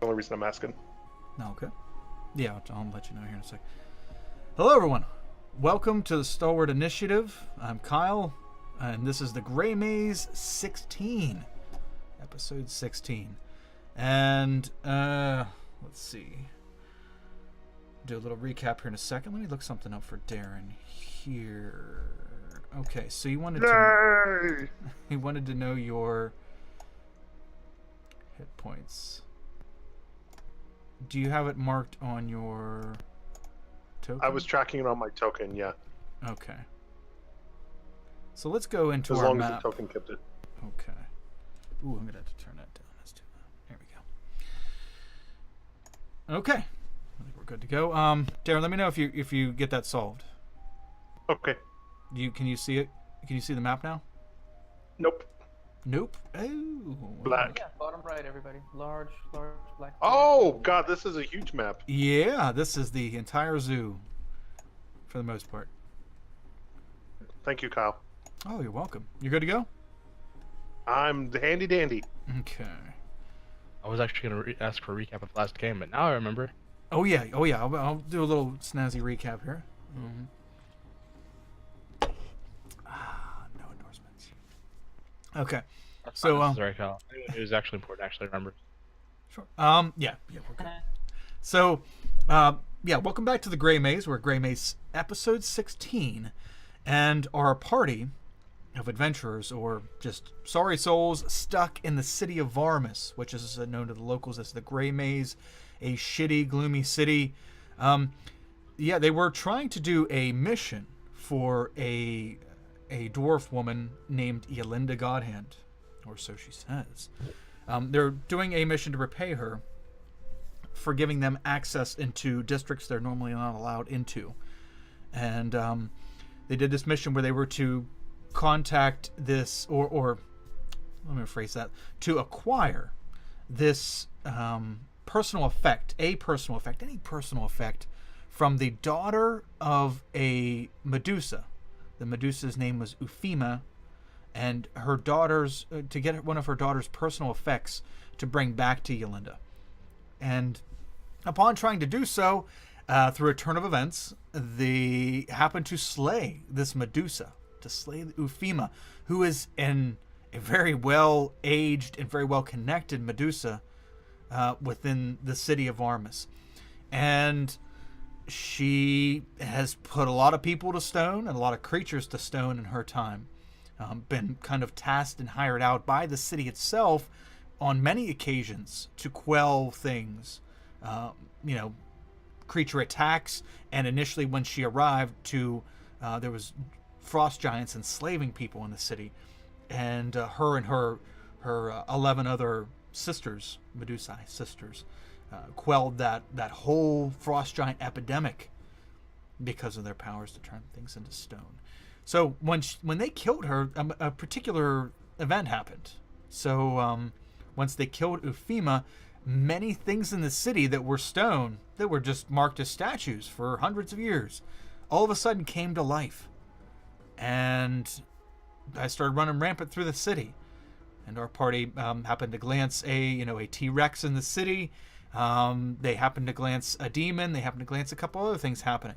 the only reason I'm asking. Okay. Yeah, I'll let you know here in a sec. Hello, everyone. Welcome to the Stalwart Initiative. I'm Kyle, and this is the Gray Maze 16, episode 16. And let's see. Do a little recap here in a second. Let me look something up for Darren here. Okay, so you wanted to know your hit points. Do you have it marked on your token? I was tracking it on my token, yeah. Okay. So let's go into as our long map. as the token kept it. Okay. Ooh, I'm gonna have to turn that down. That's too loud. There we go. Okay. I think we're good to go. Darren, let me know if you get that solved. Okay. Can you see it? Can you see the map now? Nope. Nope. Oh. Black. Yeah, bottom right, everybody. Large black. Oh god, this is a huge map. Yeah, this is the entire zoo, for the most part. Thank you, Kyle. Oh, you're welcome. You're good to go? I'm the handy dandy. Okay. I was actually going to ask for a recap of last game, but now I remember. Oh yeah. I'll do a little snazzy recap here. Mm-hmm. No endorsements. Okay. So Sorry, Kyle. It was actually important. Actually, remember. Sure. Yeah, we're good. So, welcome back to the Gray Maze. We're Gray Maze episode 16, and our party of adventurers, or just sorry souls, stuck in the city of Varmus, which is known to the locals as the Gray Maze, a shitty, gloomy city. They were trying to do a mission for a dwarf woman named Yolinda Godhand, or so she says. They're doing a mission to repay her for giving them access into districts they're normally not allowed into. And they did this mission where they were to contact this, or let me rephrase that, to acquire this any personal effect from the daughter of a Medusa. The Medusa's name was Euphema, and her daughter's to get one of her daughter's personal effects to bring back to Yolinda. And upon trying to do so, through a turn of events, they happen to slay this Medusa, to slay Euphema, who is a very well-aged and very well-connected Medusa within the city of Varmus. And she has put a lot of people to stone and a lot of creatures to stone in her time. Been kind of tasked and hired out by the city itself on many occasions to quell things, creature attacks, and initially when she arrived there was frost giants enslaving people in the city, and her and her 11 other sisters, Medusae sisters, quelled that whole frost giant epidemic because of their powers to turn things into stone. So when they killed her, a particular event happened. So once they killed Euphema, many things in the city that were stone, that were just marked as statues for hundreds of years, all of a sudden came to life. And I started running rampant through the city. And our party happened to glance a T-Rex in the city. They happened to glance a demon. They happened to glance a couple other things happening.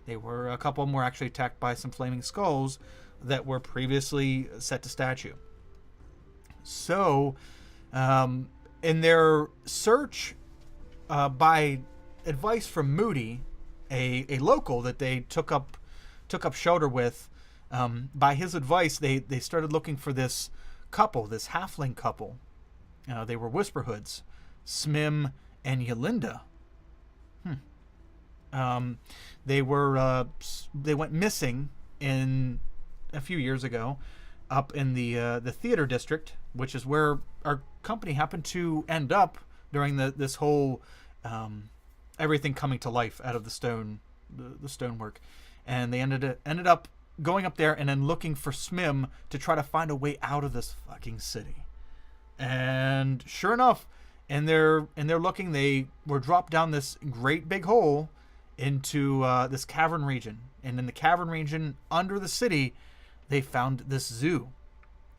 A couple of them were actually attacked by some flaming skulls that were previously set to statue. So, in their search, by advice from Moody, a local that they took up shelter with, by his advice, they started looking for this couple, this halfling couple. They were Whisperhoods, Smim and Yolinda. They went missing in a few years ago, up in the theater district, which is where our company happened to end up during this whole everything coming to life out of the stonework, and they ended up going up there and then looking for Smim to try to find a way out of this fucking city. And sure enough, in their looking, they were dropped down this great big hole into this cavern region. And in the cavern region under the city, they found this zoo,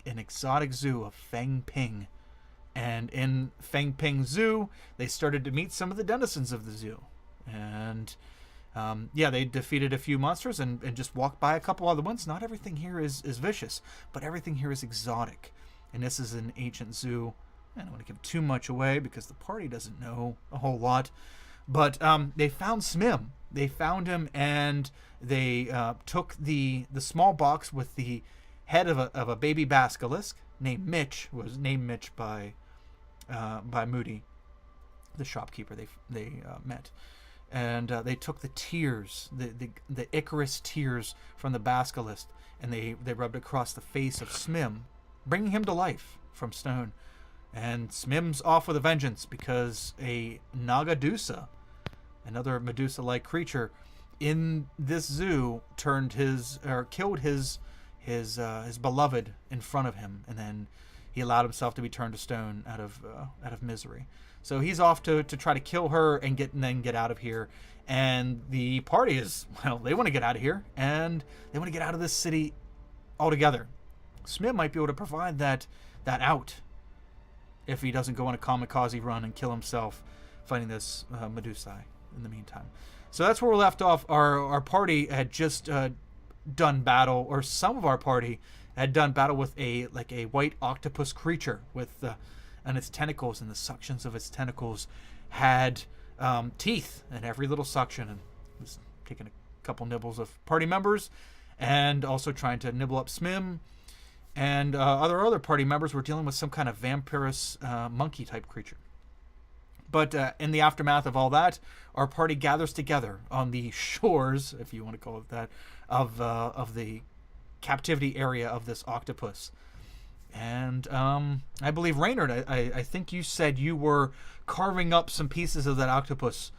an exotic zoo of Fang Ping. And in Fengping Zoo, they started to meet some of the denizens of the zoo. And they defeated a few monsters and just walked by a couple other ones. Not everything here is vicious, but everything here is exotic. And this is an ancient zoo. I don't want to give too much away because the party doesn't know a whole lot. But they found Smim. They found him, and they took the small box with the head of a baby basilisk named Mitch. Was named Mitch by Moody, the shopkeeper they met. And they took the tears, the Icarus tears from the basilisk, and they rubbed across the face of Smim, bringing him to life from stone. And Smim's off with a vengeance because a Nagadusa, another Medusa-like creature, in this zoo killed his beloved in front of him, and then he allowed himself to be turned to stone out of misery. So he's off to try to kill her and then get out of here. And the party is, they want to get out of here, and they want to get out of this city altogether. Smith might be able to provide that out if he doesn't go on a kamikaze run and kill himself fighting this Medusa in the meantime. So that's where we left off. Our party had just done battle, or some of our party had done battle with a white octopus creature with and its tentacles, and the suctions of its tentacles had teeth in every little suction, and was taking a couple nibbles of party members, and also trying to nibble up Smim. And other party members were dealing with some kind of vampirous monkey type creature. But in the aftermath of all that, our party gathers together on the shores, if you want to call it that, of the captivity area of this octopus. And I believe, Reynard, I think you said you were carving up some pieces of that octopus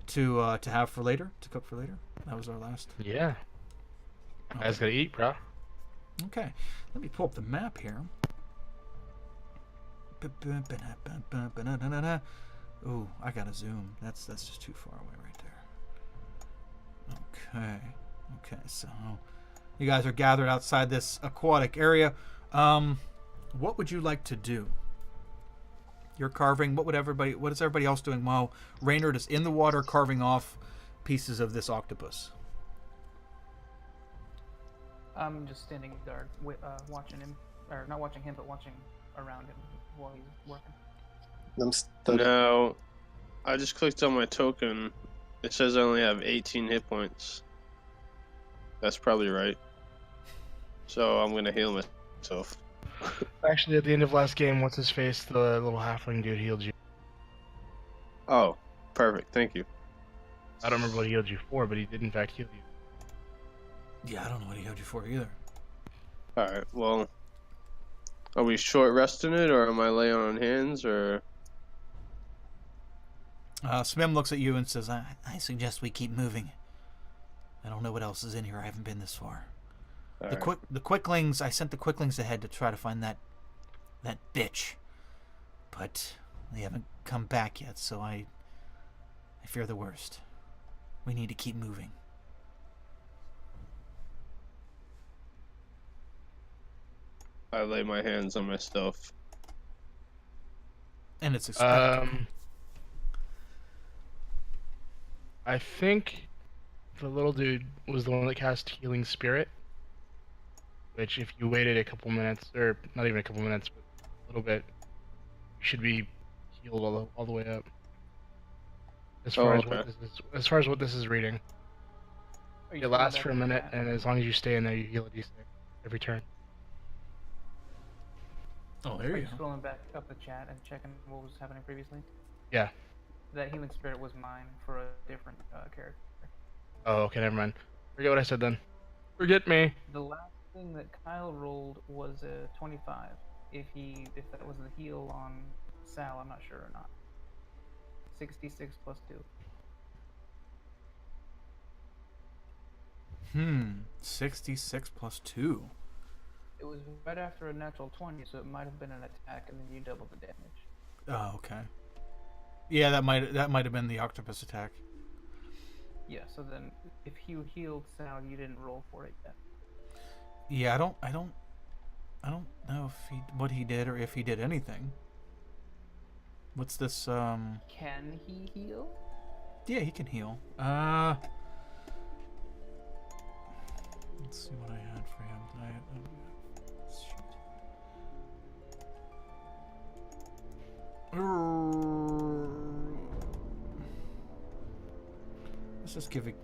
to have for later, to cook for later. That was our last. Yeah. Okay. I was gonna eat, bro. Okay, let me pull up the map here. Ooh, I gotta zoom. That's just too far away right there. Okay, so you guys are gathered outside this aquatic area. What would you like to do? You're carving. What is everybody else doing while Reynard is in the water carving off pieces of this octopus? I'm just standing guard, watching him, or not watching him, but watching around him while he's working. No, I just clicked on my token. It says I only have 18 hit points. That's probably right. So I'm gonna heal myself. Actually, at the end of last game, what's his face? The little halfling dude healed you. Oh, perfect. Thank you. I don't remember what he healed you for, but he did in fact heal you. Yeah, I don't know what he healed you for either. Alright, well, are we short resting it, or am I laying on hands, or... Smim looks at you and says, I suggest we keep moving. I don't know what else is in here. I haven't been this far. The quicklings, I sent the quicklings ahead to try to find that bitch. But they haven't come back yet, so I fear the worst. We need to keep moving. I lay my hands on my stuff. And it's expected. I think the little dude was the one that cast Healing Spirit. Which, if you waited a couple minutes, or not even a couple minutes, but a little bit, you should be healed all the way up. As far as what this is reading, it lasts for a minute, and as long as you stay in there, you heal a d6 every turn. Oh, there you go. Scrolling back up the chat and checking what was happening previously. Yeah. That healing spirit was mine for a different character. Oh, okay, never mind. Forget what I said then. Forget me. The last thing that Kyle rolled was a 25. If that was the heal on Sal, I'm not sure or not. 66 plus 2. 66 plus 2. It was right after a natural 20, so it might have been an attack, and then you double the damage. Oh, okay. Yeah, that might have been the octopus attack. Yeah, so then if you healed Sal, you didn't roll for it yet. Yeah, I don't know what he did or if he did anything. What's this? Can he heal? Yeah, he can heal. Let's see what I had for him. Let's just give it.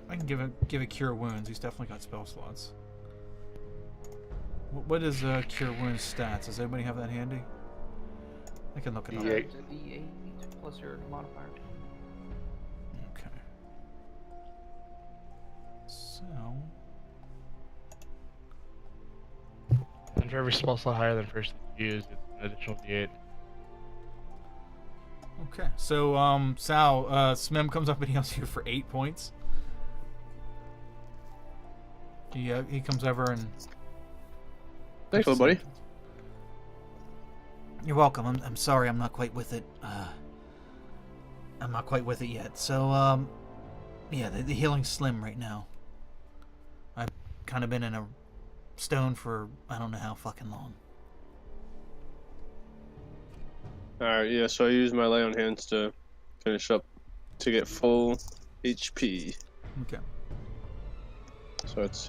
I can give a cure wounds. He's definitely got spell slots. What is cure wounds stats? Does anybody have that handy? I can look it up. D8. It's a D8 plus your modifier. Okay. So. And for every spell slot higher than first used, it's an additional D8. Okay. So Sal, Smim comes up and heals you for 8 points. He comes over and. Thanks, little buddy. You're welcome. I'm sorry I'm not quite with it. I'm not quite with it yet. So, yeah, the healing's slim right now. I've kind of been in a stone for I don't know how fucking long. Alright, yeah, so I use my lay on hands to finish up to get full HP. Okay. So it's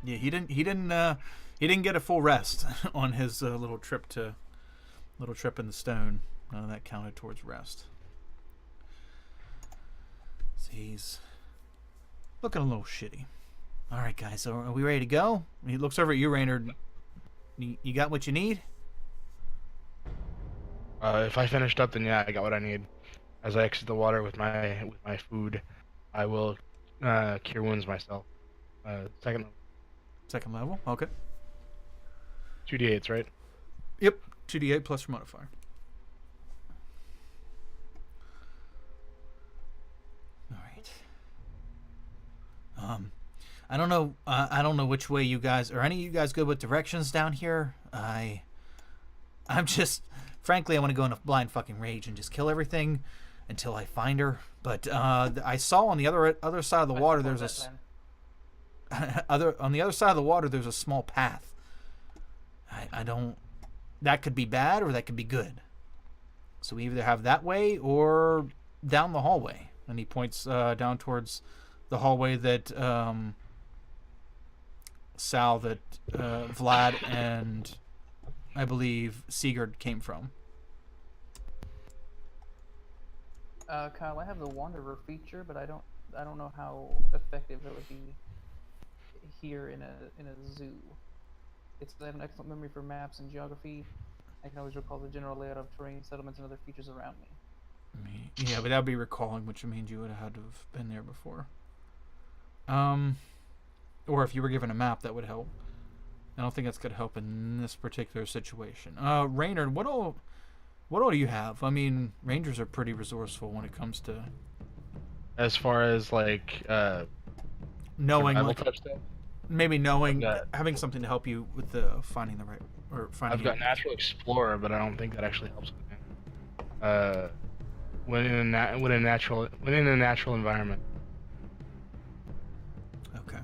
Yeah, he didn't get a full rest on his little trip in the stone. None of that counted towards rest. So he's looking a little shitty. All right, guys, so are we ready to go? He looks over at you, Raynard. You got what you need? If I finished up, then yeah, I got what I need. As I exit the water with my food, I will cure wounds myself. Second level. Okay. 2d8s, right? Yep. 2d8 plus your modifier. All right. I don't know. I don't know which way you guys. Are any of you guys good with directions down here? I'm just. Frankly, I want to go in a blind fucking rage and just kill everything until I find her. But I saw on the other side of the water there's on the other side of the water there's a small path. I don't. That could be bad or that could be good. So we either have that way or down the hallway. And he points down towards the hallway that Sal, that Vlad and I believe Sigurd came from. Kyle, I have the Wanderer feature, but I don't know how effective it would be here in a zoo. I have an excellent memory for maps and geography. I can always recall the general layout of terrain, settlements, and other features around me. Yeah, but that would be recalling, which means you would have had to have been there before. Or if you were given a map, that would help. I don't think that's going to help in this particular situation. Raynard, what all do you have? I mean, Rangers are pretty resourceful when it comes to... As far as, like, knowing, survival like, type stuff? maybe knowing, having something to help you with the finding the right... or finding. I've got Natural Explorer, but I don't think that actually helps with it. When in a natural environment. Okay.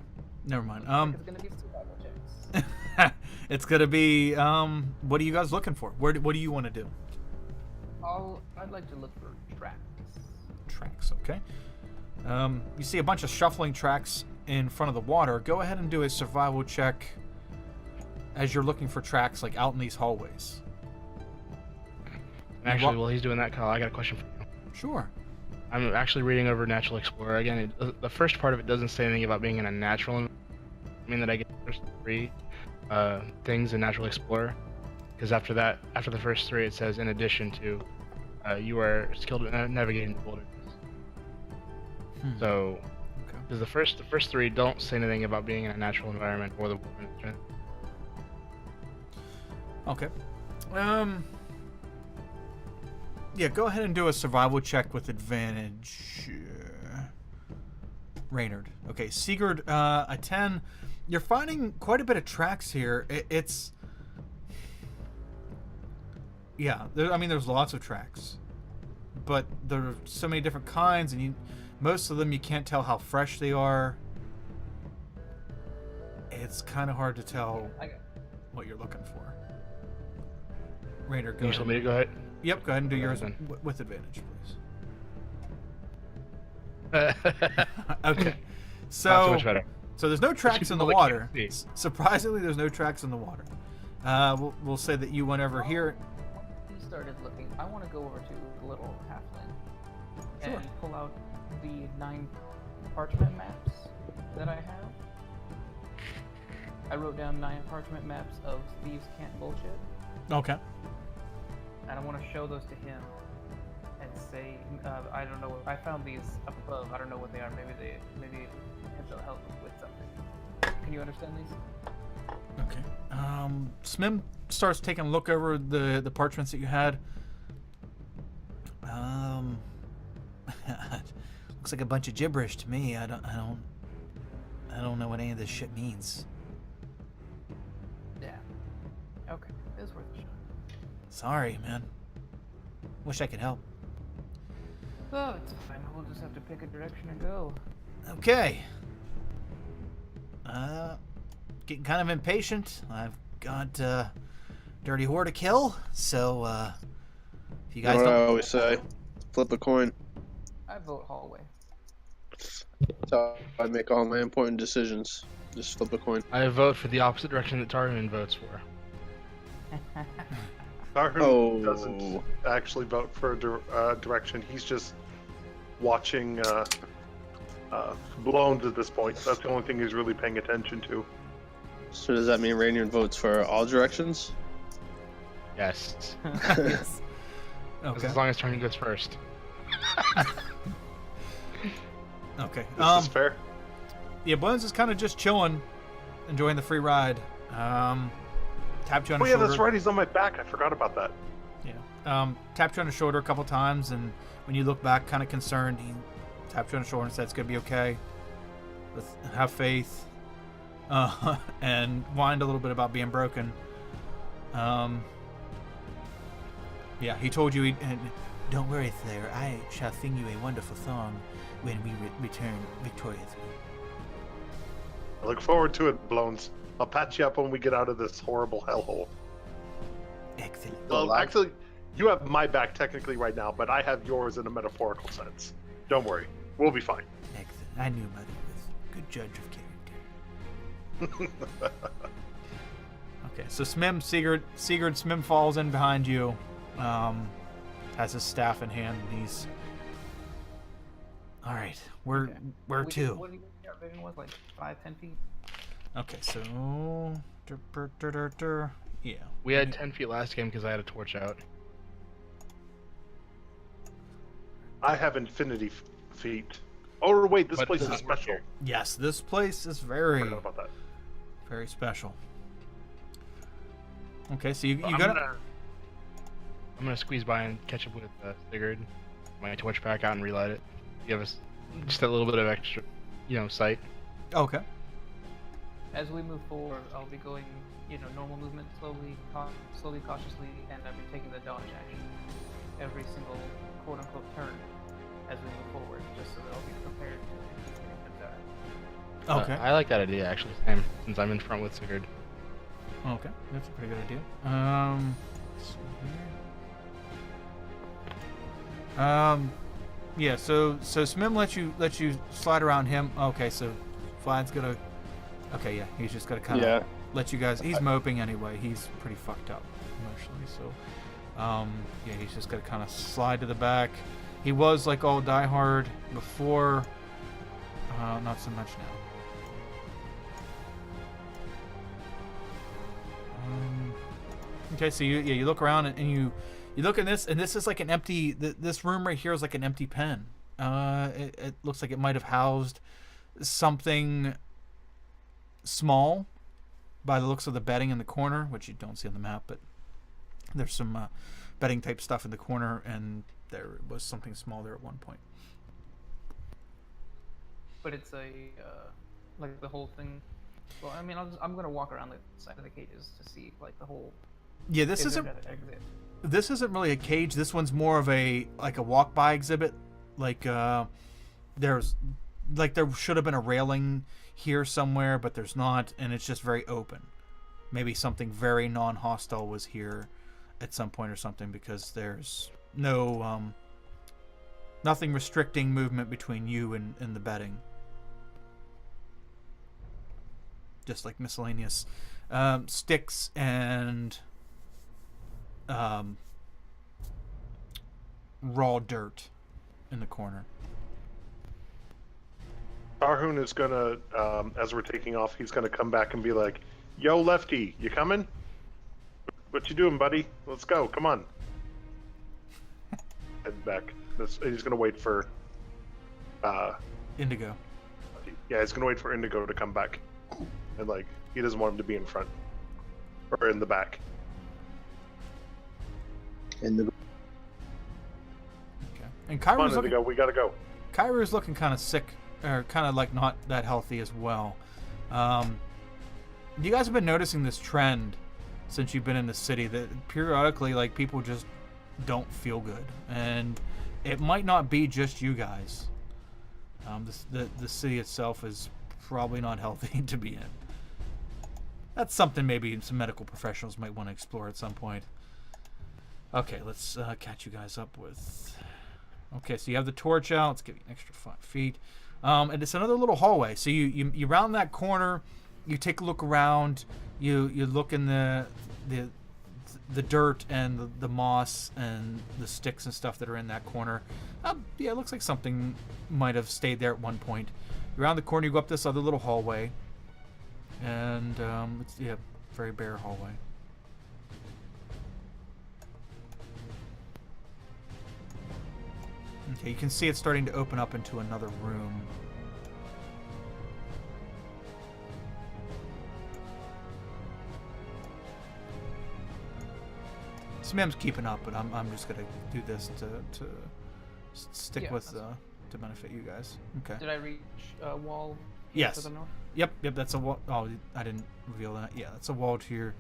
Never mind. It's gonna be survival checks. It's gonna be what are you guys looking for? What do you want to do? I'd like to look for tracks. Tracks, okay. You see a bunch of shuffling tracks in front of the water. Go ahead and do a survival check as you're looking for tracks, like out in these hallways. Actually, while he's doing that, Kyle, I got a question for you. Sure. I'm actually reading over Natural Explorer again. The first part of it doesn't say anything about being in a natural environment. I mean that I get the first 3 things in Natural Explorer, because after the first 3 it says in addition to you are skilled at navigating the wilderness. So because the first 3 don't say anything about being in a natural environment or the wilderness. Okay. Yeah, go ahead and do a survival check with advantage. Raynard. Okay, Sigurd, a 10. You're finding quite a bit of tracks here. Yeah, there's lots of tracks. But there are so many different kinds, and most of them you can't tell how fresh they are. It's kind of hard to tell what you're looking for. Rainer, go You ahead. told me to go ahead. Yep, go ahead and do yours then. with advantage, please. Not Okay. so much better. So there's no tracks in the people that water. can't see. Surprisingly, there's no tracks in the water. We'll say that you went over here. He started looking. I want to go over to the little halfling Sure. and pull out the 9 parchment maps that I have. I wrote down 9 parchment maps of thieves can't bullshit, Okay. and I want to show those to him and say, I don't know. I found these up above. I don't know what they are. Maybe they'll help with something. Can you understand these? Okay. Smim starts taking a look over the parchments that you had. Looks like a bunch of gibberish to me. I don't know what any of this shit means. Yeah. Okay. It was worth a shot. Sorry, man. Wish I could help. Oh, it's fine. We'll just have to pick a direction and go. Okay. Getting kind of impatient. I've got dirty whore to kill, so if you guys What I don't. always say, flip a coin. I vote hallway. That's how I make all my important decisions. Just flip a coin. I vote for the opposite direction that Tarvin votes for. Tarhun doesn't actually vote for direction. He's just watching Blown at this point. That's the only thing he's really paying attention to. So does that mean Rainier votes for all directions? Yes. Yes. Okay. As long as Tarvin goes first. Okay. This is fair. Yeah, Bones is kind of just chilling, enjoying the free ride. Tapped you on Oh the yeah, shoulder. that's right. He's on my back. I forgot about that. Yeah. Tapped you on the shoulder a couple times, and when you look back, kind of concerned, he tapped you on the shoulder and said, "It's gonna be okay. Have faith." And whined a little bit about being broken. Yeah, he told you, "Don't worry, Thayer. I shall sing you a wonderful song when we return victoriously." I look forward to it, Blones. I'll patch you up when we get out of this horrible hellhole. Excellent. Well, actually, you have my back technically right now, but I have yours in a metaphorical sense. Don't worry. We'll be fine. Excellent. I knew Mother was a good judge of character. Okay, so Sigurd Smim falls in behind you, has his staff in hand, and he's... Alright, where to? What do you think our vision was? Like 5-10 feet? Okay, so... Yeah. We had 10 feet last game because I had a torch out. I have infinity feet. Oh, wait, this But place does is not work special. here. Yes, this place is I very, forgot about that. very special. Okay, so you I'm got... gonna squeeze by and catch up with Sigurd. My torch back out and relight it. Give us just a little bit of extra, sight. Okay. As we move forward, I'll be going, normal movement, slowly, cautiously, and I'll be taking the dodge action every single quote-unquote turn as we move forward, just so that I'll be prepared in case anything comes out. Okay. I like that idea actually, Sam, since I'm in front with Sigurd. Okay, that's a pretty good idea. let's see here. Yeah. So Smim lets you slide around him. Okay, so Vlad's gonna. Okay, yeah, he's just gonna kind of let you guys. He's moping anyway. He's pretty fucked up emotionally. So, yeah, he's just gonna kind of slide to the back. He was like all diehard before. Not so much now. Okay, so you look around and you look at this, and this is like an empty. This room right here is like an empty pen. It looks like it might have housed something small, by the looks of the bedding in the corner, which you don't see on the map, but there's some bedding type stuff in the corner, and there was something small there at one point. But it's like the whole thing. Well, I mean, I'm gonna walk around the side of the cages to see like the whole. Yeah, this is isn't. there an exit? This isn't really a cage. This one's more of a walk by exhibit. Like there should have been a railing here somewhere, but there's not, and it's just very open. Maybe something very non-hostile was here at some point or something, because there's no nothing restricting movement between you and the bedding. Just like miscellaneous sticks and raw dirt in the corner. Tarhun is gonna, as we're taking off, he's gonna come back and be like, "Yo, Lefty, you coming? What you doing, buddy? Let's go. Come on." Head back. He's gonna wait for. Indigo. Yeah, he's gonna wait for Indigo to come back, and like he doesn't want him to be in front or in the back. In the Okay. And Come on, Kyra's looking. Indigo. We gotta go. Kyra's looking kind of sick, or kind of like not that healthy as well. You guys have been noticing this trend since you've been in the city that periodically, like, people just don't feel good, and it might not be just you guys. The city itself is probably not healthy to be in. That's something maybe some medical professionals might want to explore at some point. Okay, let's catch you guys up with. Okay, so you have the torch out. Let's give you an extra 5 feet. And it's another little hallway. So you round that corner, you take a look around, you look in the dirt and the moss and the sticks and stuff that are in that corner. Yeah, it looks like something might have stayed there at one point. You round the corner, you go up this other little hallway, and it's very bare hallway. Okay, you can see it's starting to open up into another room. Sam's keeping up, but I'm just gonna do this to stick with to benefit you guys. Okay. Did I reach wall? Yes. To the north? Yep. That's a wall. Oh, I didn't reveal that. Yeah, that's a wall to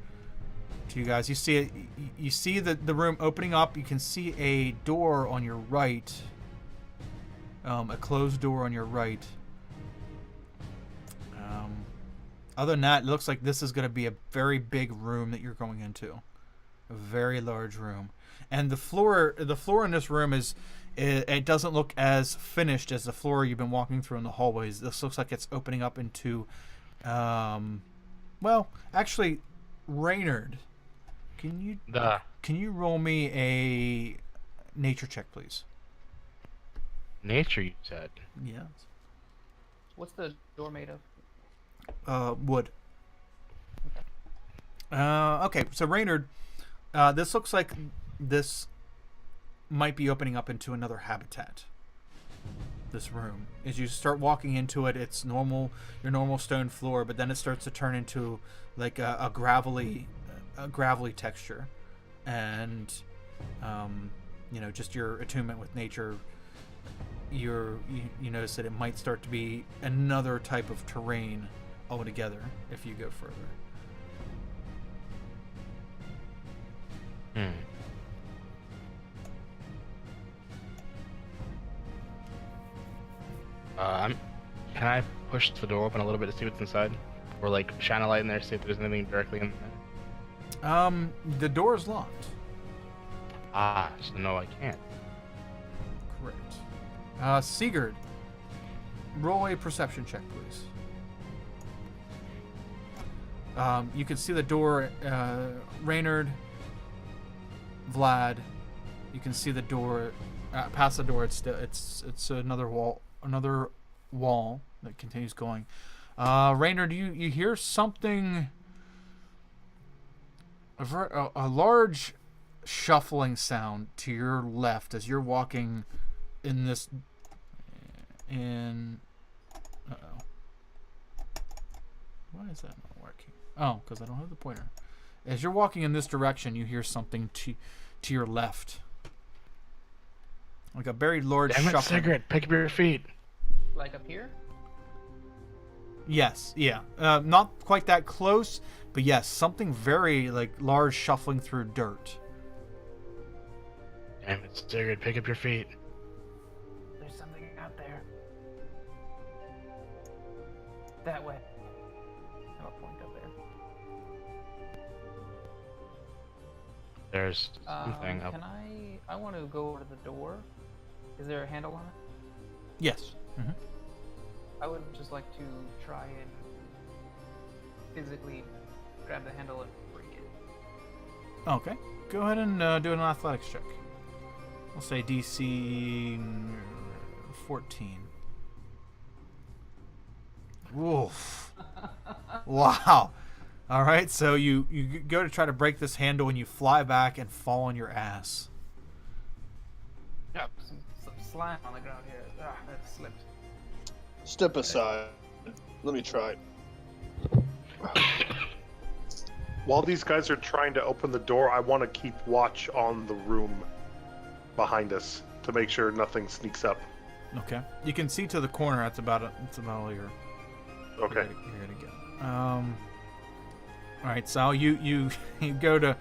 you guys. You see it. You see the room opening up. You can see a door on your right. A closed door on your right. Other than that, it looks like this is going to be a very big room that you're going into. A very large room, and the floor in this room it doesn't look as finished as the floor you've been walking through in the hallways. This looks like it's opening up into, well, actually, Reynard, can you roll me a nature check, please? Nature, you said. Yes. What's the door made of? Wood. Okay, so Reynard, this looks like this might be opening up into another habitat. This room, as you start walking into it, it's your normal stone floor, but then it starts to turn into like a gravelly texture, and just your attunement with nature. You notice that it might start to be another type of terrain altogether if you go further. Can I push the door open a little bit to see what's inside, or like shine a light in there, see if there's anything directly in there? The door is locked. So no, I can't. Correct. Sigurd, roll a perception check, please. You can see the door. Reynard, Vlad, you can see the door. Past the door, it's another wall that continues going. Reynard, you hear something. A large shuffling sound to your left as you're walking in this. Why is that not working? Oh, because I don't have the pointer. As you're walking in this direction, you hear something to your left. Like a very large Damn it, shuffling. Sigurd, pick up your feet. Like up here? Yes, yeah. Not quite that close, but yes, something very like large shuffling through dirt. Damn it, Sigurd, pick up your feet. There's something out there. That way. I'll point up there. There's something up. Can I want to go over to the door. Is there a handle on it? Yes. Mm-hmm. I would just like to try and physically grab the handle and break it. Okay. Go ahead and do an athletics check. We'll say DC 14. Woof. Wow. All right, so you go to try to break this handle and you fly back and fall on your ass. Yep. Some slime on the ground here. Ah, that slipped. Step aside. Let me try. While these guys are trying to open the door, I want to keep watch on the room behind us to make sure nothing sneaks up. Okay. You can see to the corner. That's about all you're. Okay. You're gonna go. All right, Sal. You go to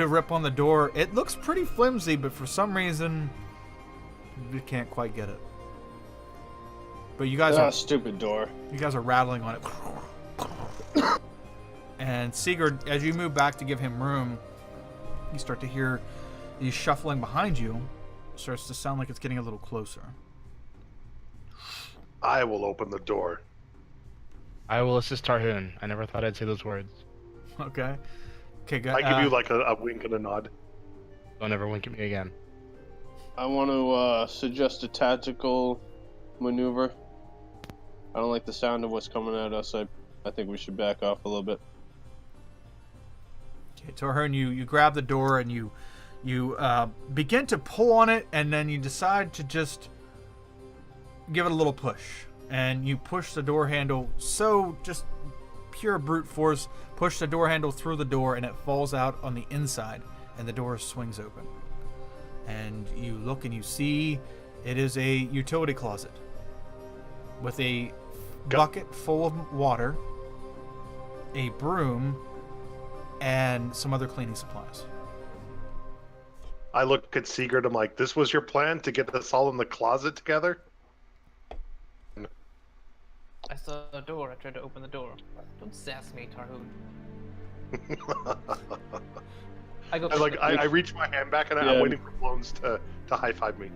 rip on the door. It looks pretty flimsy, but for some reason, you can't quite get it. But you guys are stupid door. You guys are rattling on it. And Sigurd, as you move back to give him room, you start to hear the shuffling behind you. Starts to sound like it's getting a little closer. I will open the door. I will assist Tarhun. I never thought I'd say those words. Okay. Okay, good. I give you like a wink and a nod. Don't ever wink at me again. I want to suggest a tactical maneuver. I don't like the sound of what's coming at us. I think we should back off a little bit. Okay, Tarhun, you grab the door and you begin to pull on it, and then you decide to just give it a little push. And you push the door handle, so just pure brute force, push the door handle through the door, and it falls out on the inside, and the door swings open. And you look and you see it is a utility closet with a bucket full of water, a broom, and some other cleaning supplies. I look at Sigurd. I'm like, "This was your plan to get us all in the closet together?" I saw a door. I tried to open the door. Don't sass me, Tarhun. I reach my hand back and I'm waiting for Blones to high five me.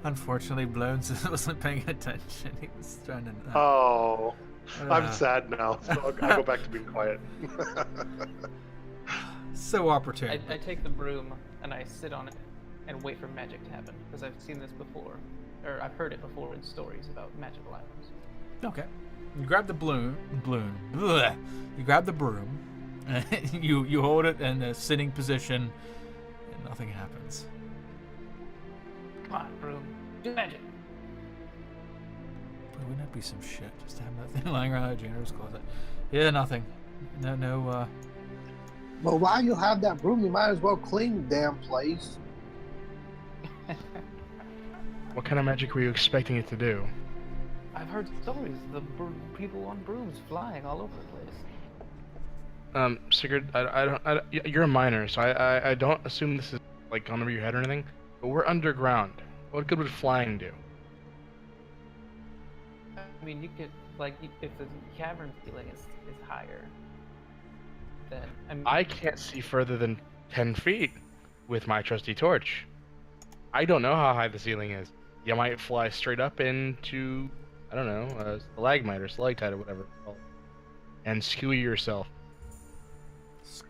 Unfortunately, Blones wasn't paying attention. He was trying to. Oh, I'm sad now. So I'll go back to being quiet. So opportune. I take the broom and I sit on it and wait for magic to happen, because I've seen this before, or I've heard it before in stories about magical items. Okay. You grab the balloon. Bleh. You grab the broom. And you hold it in a sitting position, and nothing happens. Come on, broom. Do magic. Boy, wouldn't that be some shit? Just to have that thing lying around the janitor's closet. Yeah, nothing. No. Well, while you have that broom, you might as well clean the damn place. What kind of magic were you expecting it to do? I've heard stories of people on brooms flying all over the place. Sigurd, you're a miner, so I don't assume this is like gone over your head or anything. But we're underground. What good would flying do? I mean, you could, like, if the cavern ceiling is higher, then I can't see further than 10 feet with my trusty torch. I don't know how high the ceiling is. You might fly straight up into, I don't know, a stalagmite or stalactite or whatever it's called, and skewer yourself.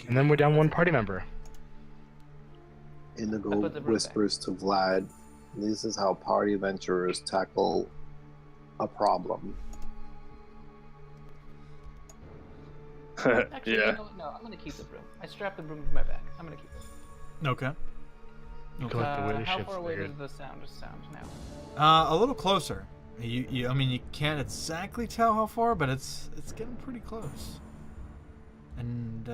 And then we're down one party member. Indigo whispers to Vlad, "This is how party adventurers tackle a problem." Actually, Yeah. you know what? No, I'm gonna keep the broom. I strap the broom to my back. I'm gonna keep it. Okay. Collect the way the How ship's far away figured. does the sound now? A little closer. I mean, you can't exactly tell how far, but it's getting pretty close. And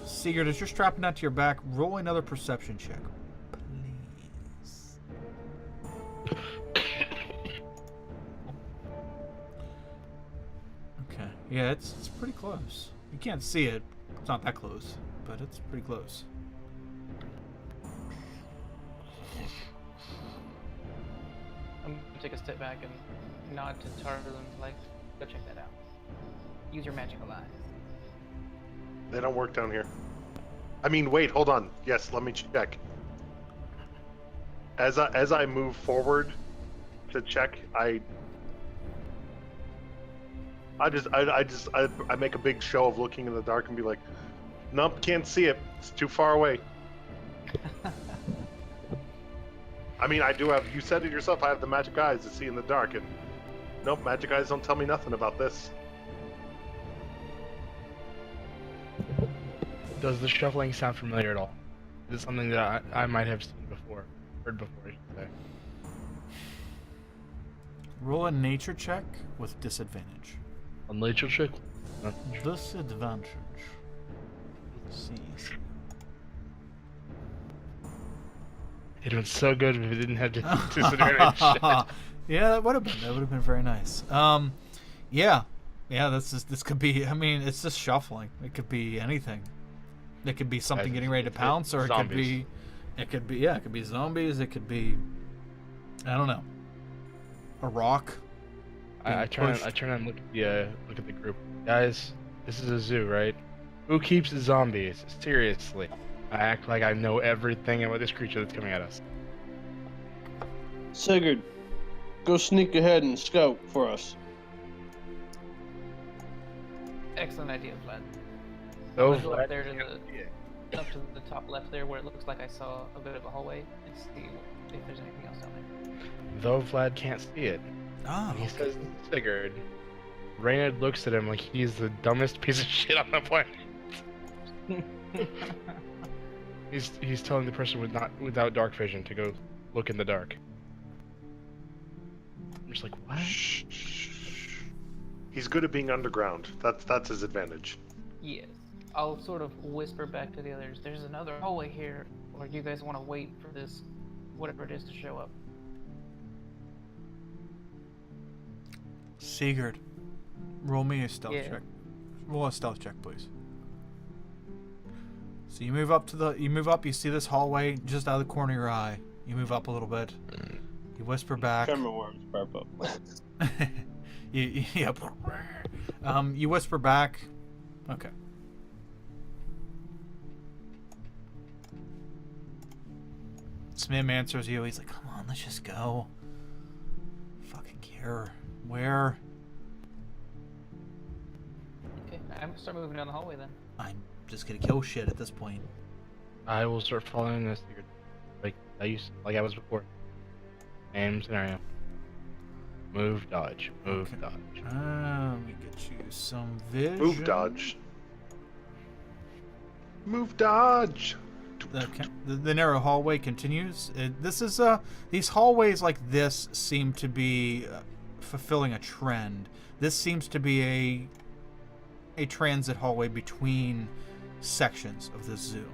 Sigurd, as you're strapping that to your back, roll another perception check, please. Okay. Yeah, it's pretty close. You can't see it. It's not that close, but it's pretty close. I'm gonna take a step back and nod to Tarhun, like, go check that out. use your magical eyes. They don't work down here. I mean, wait, hold on. Yes, let me check. As I move forward to check, I make a big show of looking in the dark and be like, nope, can't see it. It's too far away. I mean, I do have. You said it yourself. I have the magic eyes to see in the dark, and nope, magic eyes don't tell me nothing about this. Does the shuffling sound familiar at all? Is it something that I might have seen before, heard before? I should say. Roll a nature check with disadvantage. A nature check? Disadvantage. Let's see. It would been so good if it didn't have disadvantage. Yeah, that would have been very nice. Yeah, this could be. I mean, it's just shuffling. It could be anything. It could be something getting ready to pounce, or it could be zombies. It could be, I don't know, a rock. I turn and look at the group. Guys, this is a zoo, right? Who keeps the zombies? Seriously. I act like I know everything about this creature that's coming at us. Sigurd, go sneak ahead and scout for us. Excellent idea, Vlad. So I'll go up there to up to the top left there where it looks like I saw a bit of a hallway and see if there's anything else down there. though Vlad can't see it, he says Sigurd. Reynard looks at him like he's the dumbest piece of shit on the planet. He's telling the person without dark vision to go look in the dark. I'm just like, what? Shh. He's good at being underground. That's his advantage. Yes. I'll sort of whisper back to the others, there's another hallway here, or do you guys want to wait for this, whatever it is, to show up? Sigurd, roll me a stealth Yeah. check. Roll a stealth check, please. So you move up, you see this hallway just out of the corner of your eye. You move up a little bit. You whisper back. Camera worms, purple. You whisper back. Okay. Smim answers you. He's like, come on, let's just go. Fucking care. Where? Okay, I'm gonna start moving down the hallway then. I'm just gonna kill shit at this point. I will start following this Sigurd. Like I was before. Same scenario. Move, dodge. Move, Okay. dodge. Let me get you some vision. Move, dodge. Move, dodge. The narrow hallway continues. These hallways like this seem to be fulfilling a trend. This seems to be a transit hallway between sections of the zoo.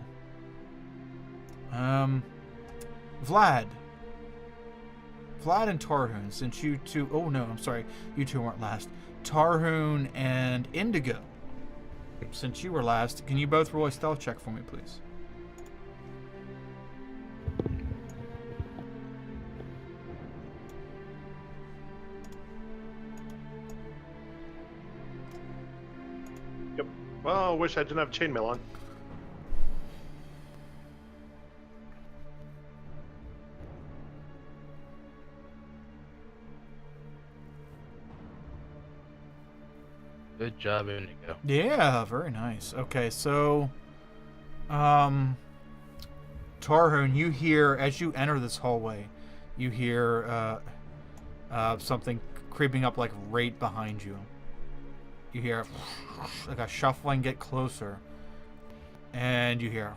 Vlad and Tarhoon, since you two... Oh, no, I'm sorry. You two weren't last. Tarhoon and Indigo, since you were last, can you both roll a stealth check for me, please? Yep. Well, I wish I didn't have chainmail on. Good job, Indigo. Yeah, very nice. Okay, so Tarhoon, you hear as you enter this hallway, you hear something creeping up like right behind you. You hear like a shuffling get closer, and you hear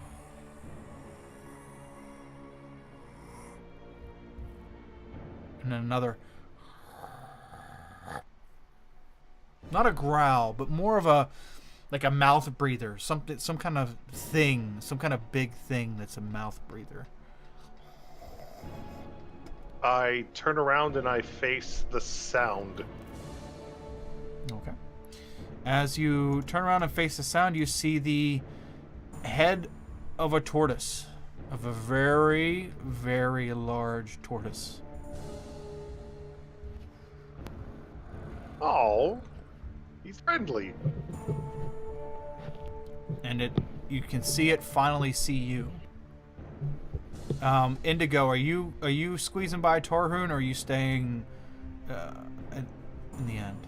and then another, not a growl, but more of a mouth breather, some kind of thing, some kind of big thing that's a mouth breather. I turn around and I face the sound. Okay. As you turn around and face the sound, you see the head of a tortoise, of a very, very large tortoise. Oh, He's friendly. And you can see it finally see you. Indigo, are you squeezing by Tarhoon, or are you staying in the end?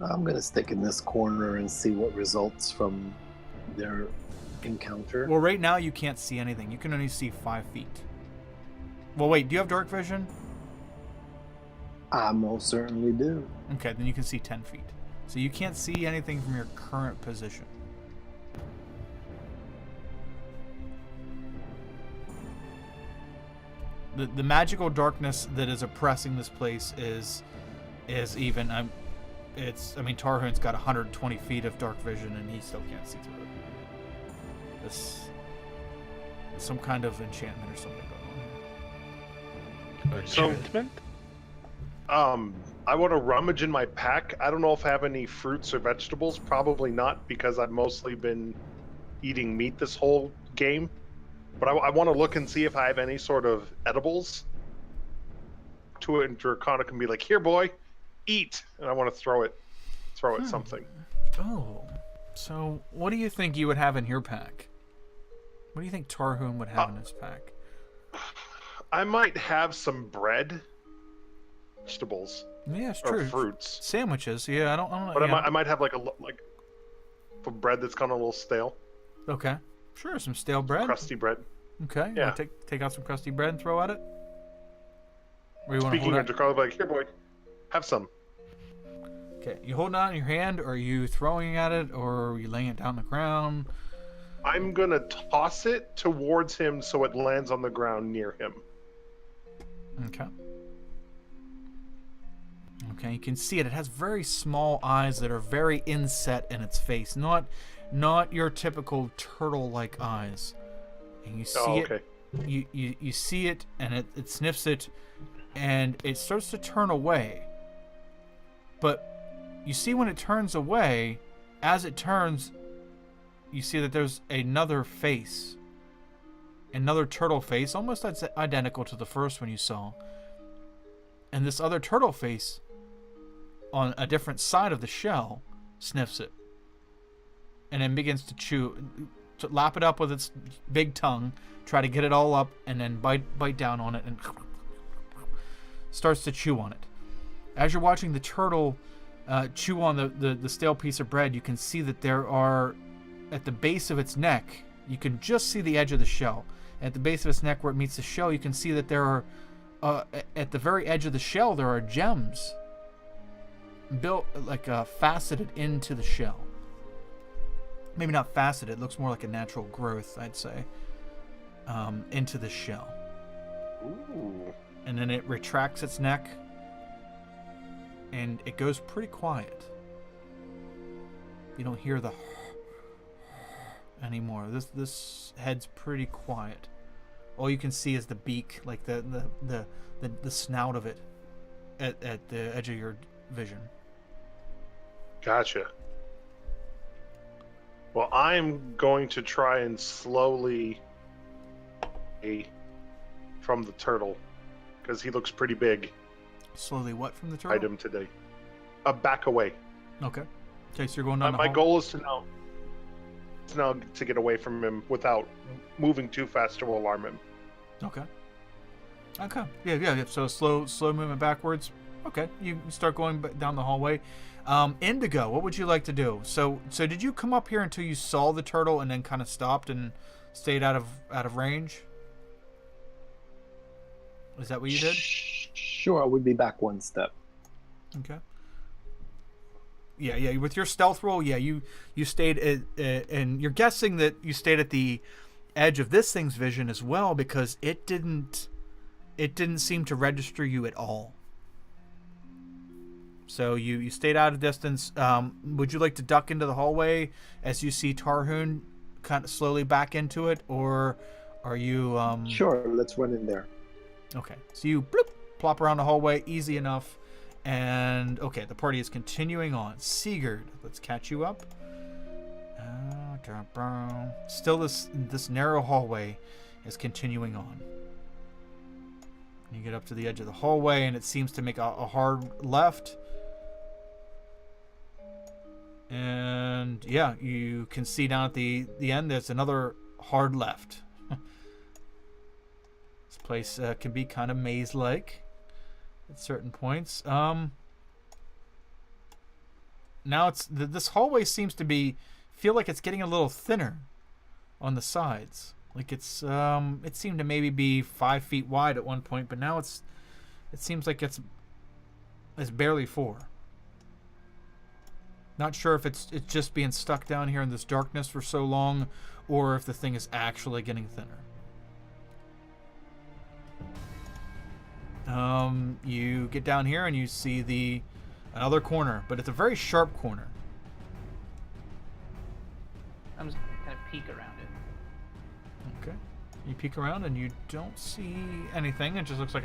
I'm gonna stick in this corner and see what results from their encounter. Well, right now you can't see anything. You can only see 5 feet. Well, wait, do you have dark vision? I most certainly do. Okay, then you can see 10 feet. So you can't see anything from your current position. The magical darkness that is oppressing this place is even. I mean, Tarhoon's got 120 feet of dark vision, and he still can't see through it. This some kind of enchantment or something going on here. Enchantment? I want to rummage in my pack. I don't know if I have any fruits or vegetables. Probably not, because I've mostly been eating meat this whole game. But I want to look and see if I have any sort of edibles. To it, and Draconic can be like, "Here, boy, eat," and I want to throw it something. Oh, so what do you think you would have in your pack? What do you think Tarhoon would have in his pack? I might have some bread, vegetables, Yeah, it's or true. fruits. Sandwiches. Yeah, I don't know. But yeah. I might have like some bread that's kind of a little stale, Okay, sure. Some stale bread. crusty bread. Okay. You Yeah. wanna take out some crusty bread and throw at it. Or you want to Speaking hold of it? Draconic, like, "Here, boy, have some." Okay, you holding it out in your hand, or are you throwing at it, or are you laying it down on the ground? I'm gonna toss it towards him so it lands on the ground near him. Okay. Okay, you can see it. It has very small eyes that are very inset in its face. Not your typical turtle-like eyes. And you see okay. it. You see it, and it sniffs it, and it starts to turn away. But you see when it turns away, as it turns, you see that there's another face. Another turtle face, almost identical to the first one you saw. And this other turtle face, on a different side of the shell, sniffs it. And then begins to to lap it up with its big tongue, try to get it all up, and then bite down on it, and starts to chew on it. As you're watching the turtle chew on the stale piece of bread, you can see that there are, at the base of its neck, you can just see the edge of the shell. At the base of its neck where it meets the shell, you can see that there are, at the very edge of the shell, there are gems built, like faceted into the shell. Maybe not faceted, it looks more like a natural growth, I'd say, into the shell. Ooh. And then it retracts its neck, and it goes pretty quiet. You don't hear the anymore. This head's pretty quiet. All you can see is the beak, like the snout of it at the edge of your vision. Gotcha. Well, I'm going to try and slowly from the turtle, because he looks pretty big. Slowly what from the turtle? Item today. Back away. Okay. Okay, so you're going down the My hall? goal is to now to get away from him without moving too fast to alarm him. Okay. Okay. Yeah. So slow movement backwards. Okay. You start going down the hallway. Indigo, what would you like to do? So did you come up here until you saw the turtle and then kind of stopped and stayed out of range? Is that what you did? Sure, I would be back one step. Okay. Yeah. With your stealth roll, yeah, you stayed and you're guessing that you stayed at the edge of this thing's vision as well, because it didn't seem to register you at all. So you stayed out of distance. Would you like to duck into the hallway as you see Tarhoon kind of slowly back into it, or are you? Sure, let's run in there. Okay, so you plop around the hallway, easy enough, and okay, the party is continuing on. Sigurd, let's catch you up. Still, this narrow hallway is continuing on. You get up to the edge of the hallway, and it seems to make a hard left. And yeah, you can see down at the end there's another hard left. This place can be kind of maze-like at certain points. Now it's this hallway seems to feel like it's getting a little thinner on the sides. Like it seemed to maybe be 5 feet wide at one point, but now it seems like it's barely 4. Not sure if it's just being stuck down here in this darkness for so long, or if the thing is actually getting thinner. You get down here and you see another corner, but it's a very sharp corner. I'm just kind of peek around it. Okay. You peek around and you don't see anything. It just looks like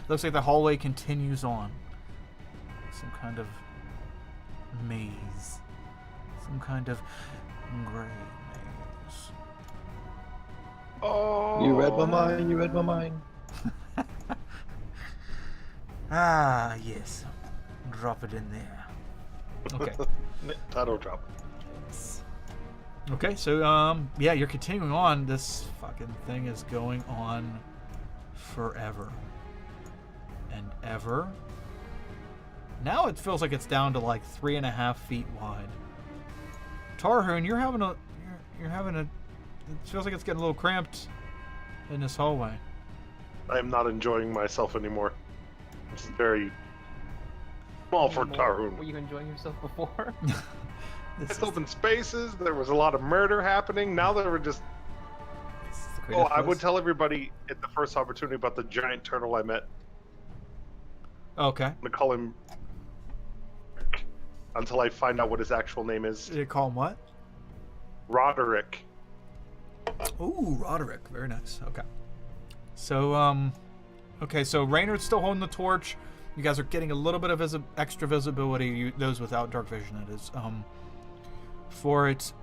looks like the hallway continues on. Some kind of maze. Some kind of gray maze. Oh, You read my mind. You read my mind. Ah, yes. Drop it in there. Okay. Title drop. Okay, so yeah, you're continuing on. This fucking thing is going on forever and ever. Now it feels like it's down to like 3.5 feet wide. Tarhoon, you're having a. It feels like it's getting a little cramped in this hallway. I am not enjoying myself anymore. This is very small for Tarhoon. Were you enjoying yourself before? It's open spaces. There was a lot of murder happening. Now they were just. Oh, I would tell everybody at the first opportunity about the giant turtle I met. Okay. I'm gonna call him until I find out what his actual name is. You call him what? Roderick. Ooh, Roderick. Very nice. Okay. So, okay, so Raynard's still holding the torch. You guys are getting a little bit of extra visibility. Those without dark vision, it is. For it,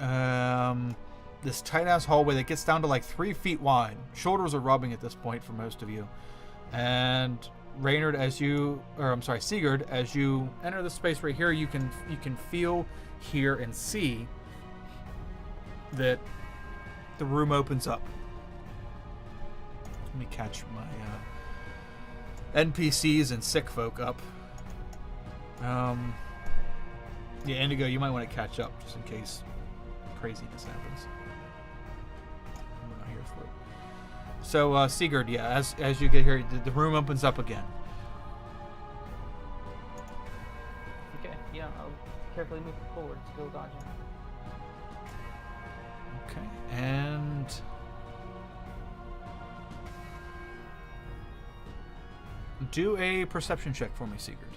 this tight-ass hallway that gets down to like 3 feet wide. Shoulders are rubbing at this point for most of you. And Raynard, Sigurd, as you enter the space right here, you can feel, hear, and see that the room opens up. Let me catch my NPCs and sick folk up. Yeah, Indigo, you might want to catch up just in case craziness happens. I'm not here for it. So, Sigurd, yeah, as you get here, the room opens up again. Okay, yeah, I'll carefully move forward, still dodging. Okay, and do a perception check for me, Sigurd.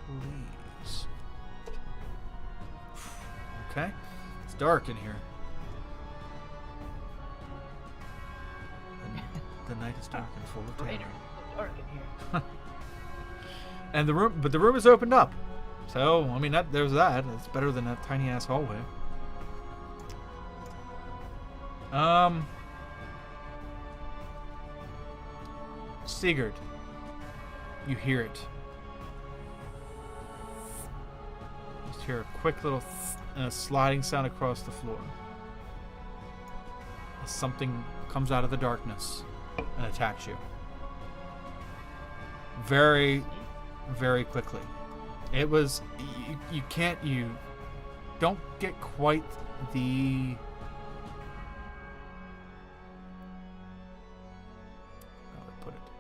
Please. Okay, it's dark in here. The night is dark and full of terror. Raynard, it's dark in here. And the room is opened up. So, I mean, there's that. It's better than that tiny ass hallway. Sigurd, you hear it. Just hear a quick little sliding sound across the floor. As something comes out of the darkness and attacks you. Very, very quickly. It was you don't get quite the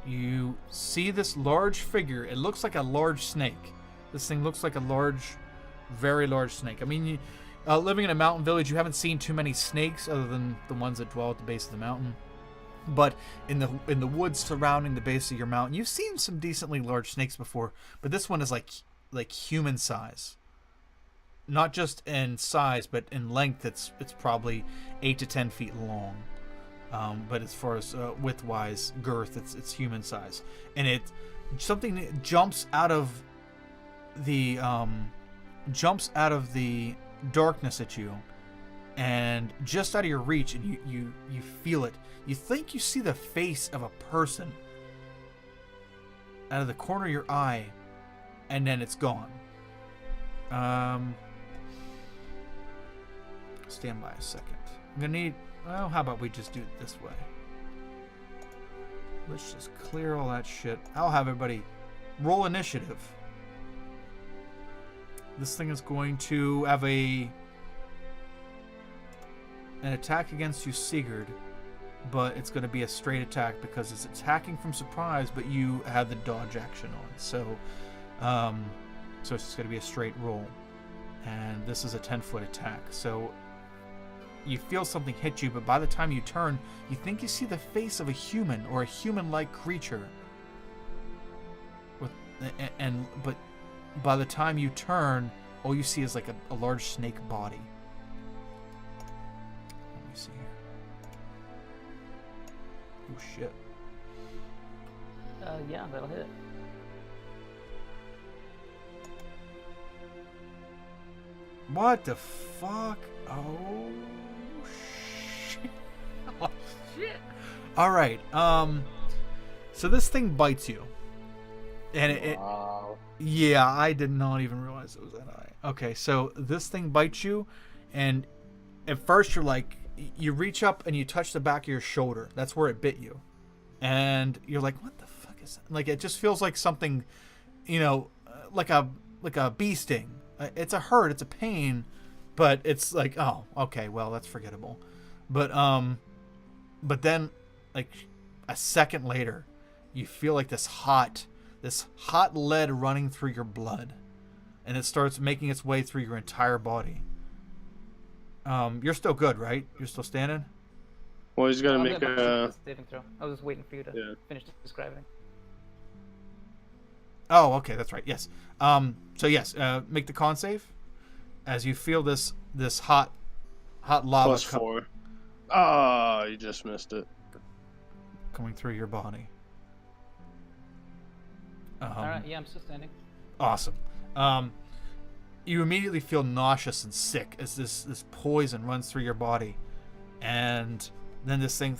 you see this large figure. It looks like a large snake. This thing looks like a large, very large snake. I mean, living in a mountain village, you haven't seen too many snakes other than the ones that dwell at the base of the mountain. But in the woods surrounding the base of your mountain, you've seen some decently large snakes before. But this one is like human size. Not just in size, but in length, it's probably 8 to 10 feet long. But as far as width-wise, girth, it's human size, and something that jumps out of the darkness at you, and just out of your reach, and you feel it. You think you see the face of a person out of the corner of your eye, and then it's gone. Stand by a second. I'm gonna need. Well, how about we just do it this way? Let's just clear all that shit. I'll have everybody roll initiative. This thing is going to have an attack against you, Sigurd, but it's going to be a straight attack because it's attacking from surprise, but you have the dodge action on. So it's just going to be a straight roll. And this is a 10-foot attack. So you feel something hit you, but by the time you turn, you think you see the face of a human or a human-like creature. But by the time you turn, all you see is like a large snake body. Let me see here. Oh shit. Yeah, that'll hit. What the fuck? Oh shit. Oh shit. All right. So this thing bites you. And Wow. yeah, I did not even realize it was that high. Okay, so this thing bites you, and at first you're like, you reach up and you touch the back of your shoulder. That's where it bit you. And you're like, what the fuck is that? Like, it just feels like something, like a bee sting. It's a hurt, it's a pain, but it's like, oh, okay, well, that's forgettable. But then, like, a second later, you feel like this hot lead running through your blood, and it starts making its way through your entire body. You're still good, right? You're still standing? Well, he's got to I'm make gonna a. make saving throw. I was just waiting for you to finish describing. Oh, okay, that's right. Yes. So yes, make the con save as you feel this hot lava +4. Ah, you just missed it. coming through your body. Alright, yeah, I'm still standing. Awesome. You immediately feel nauseous and sick as this poison runs through your body, and then this thing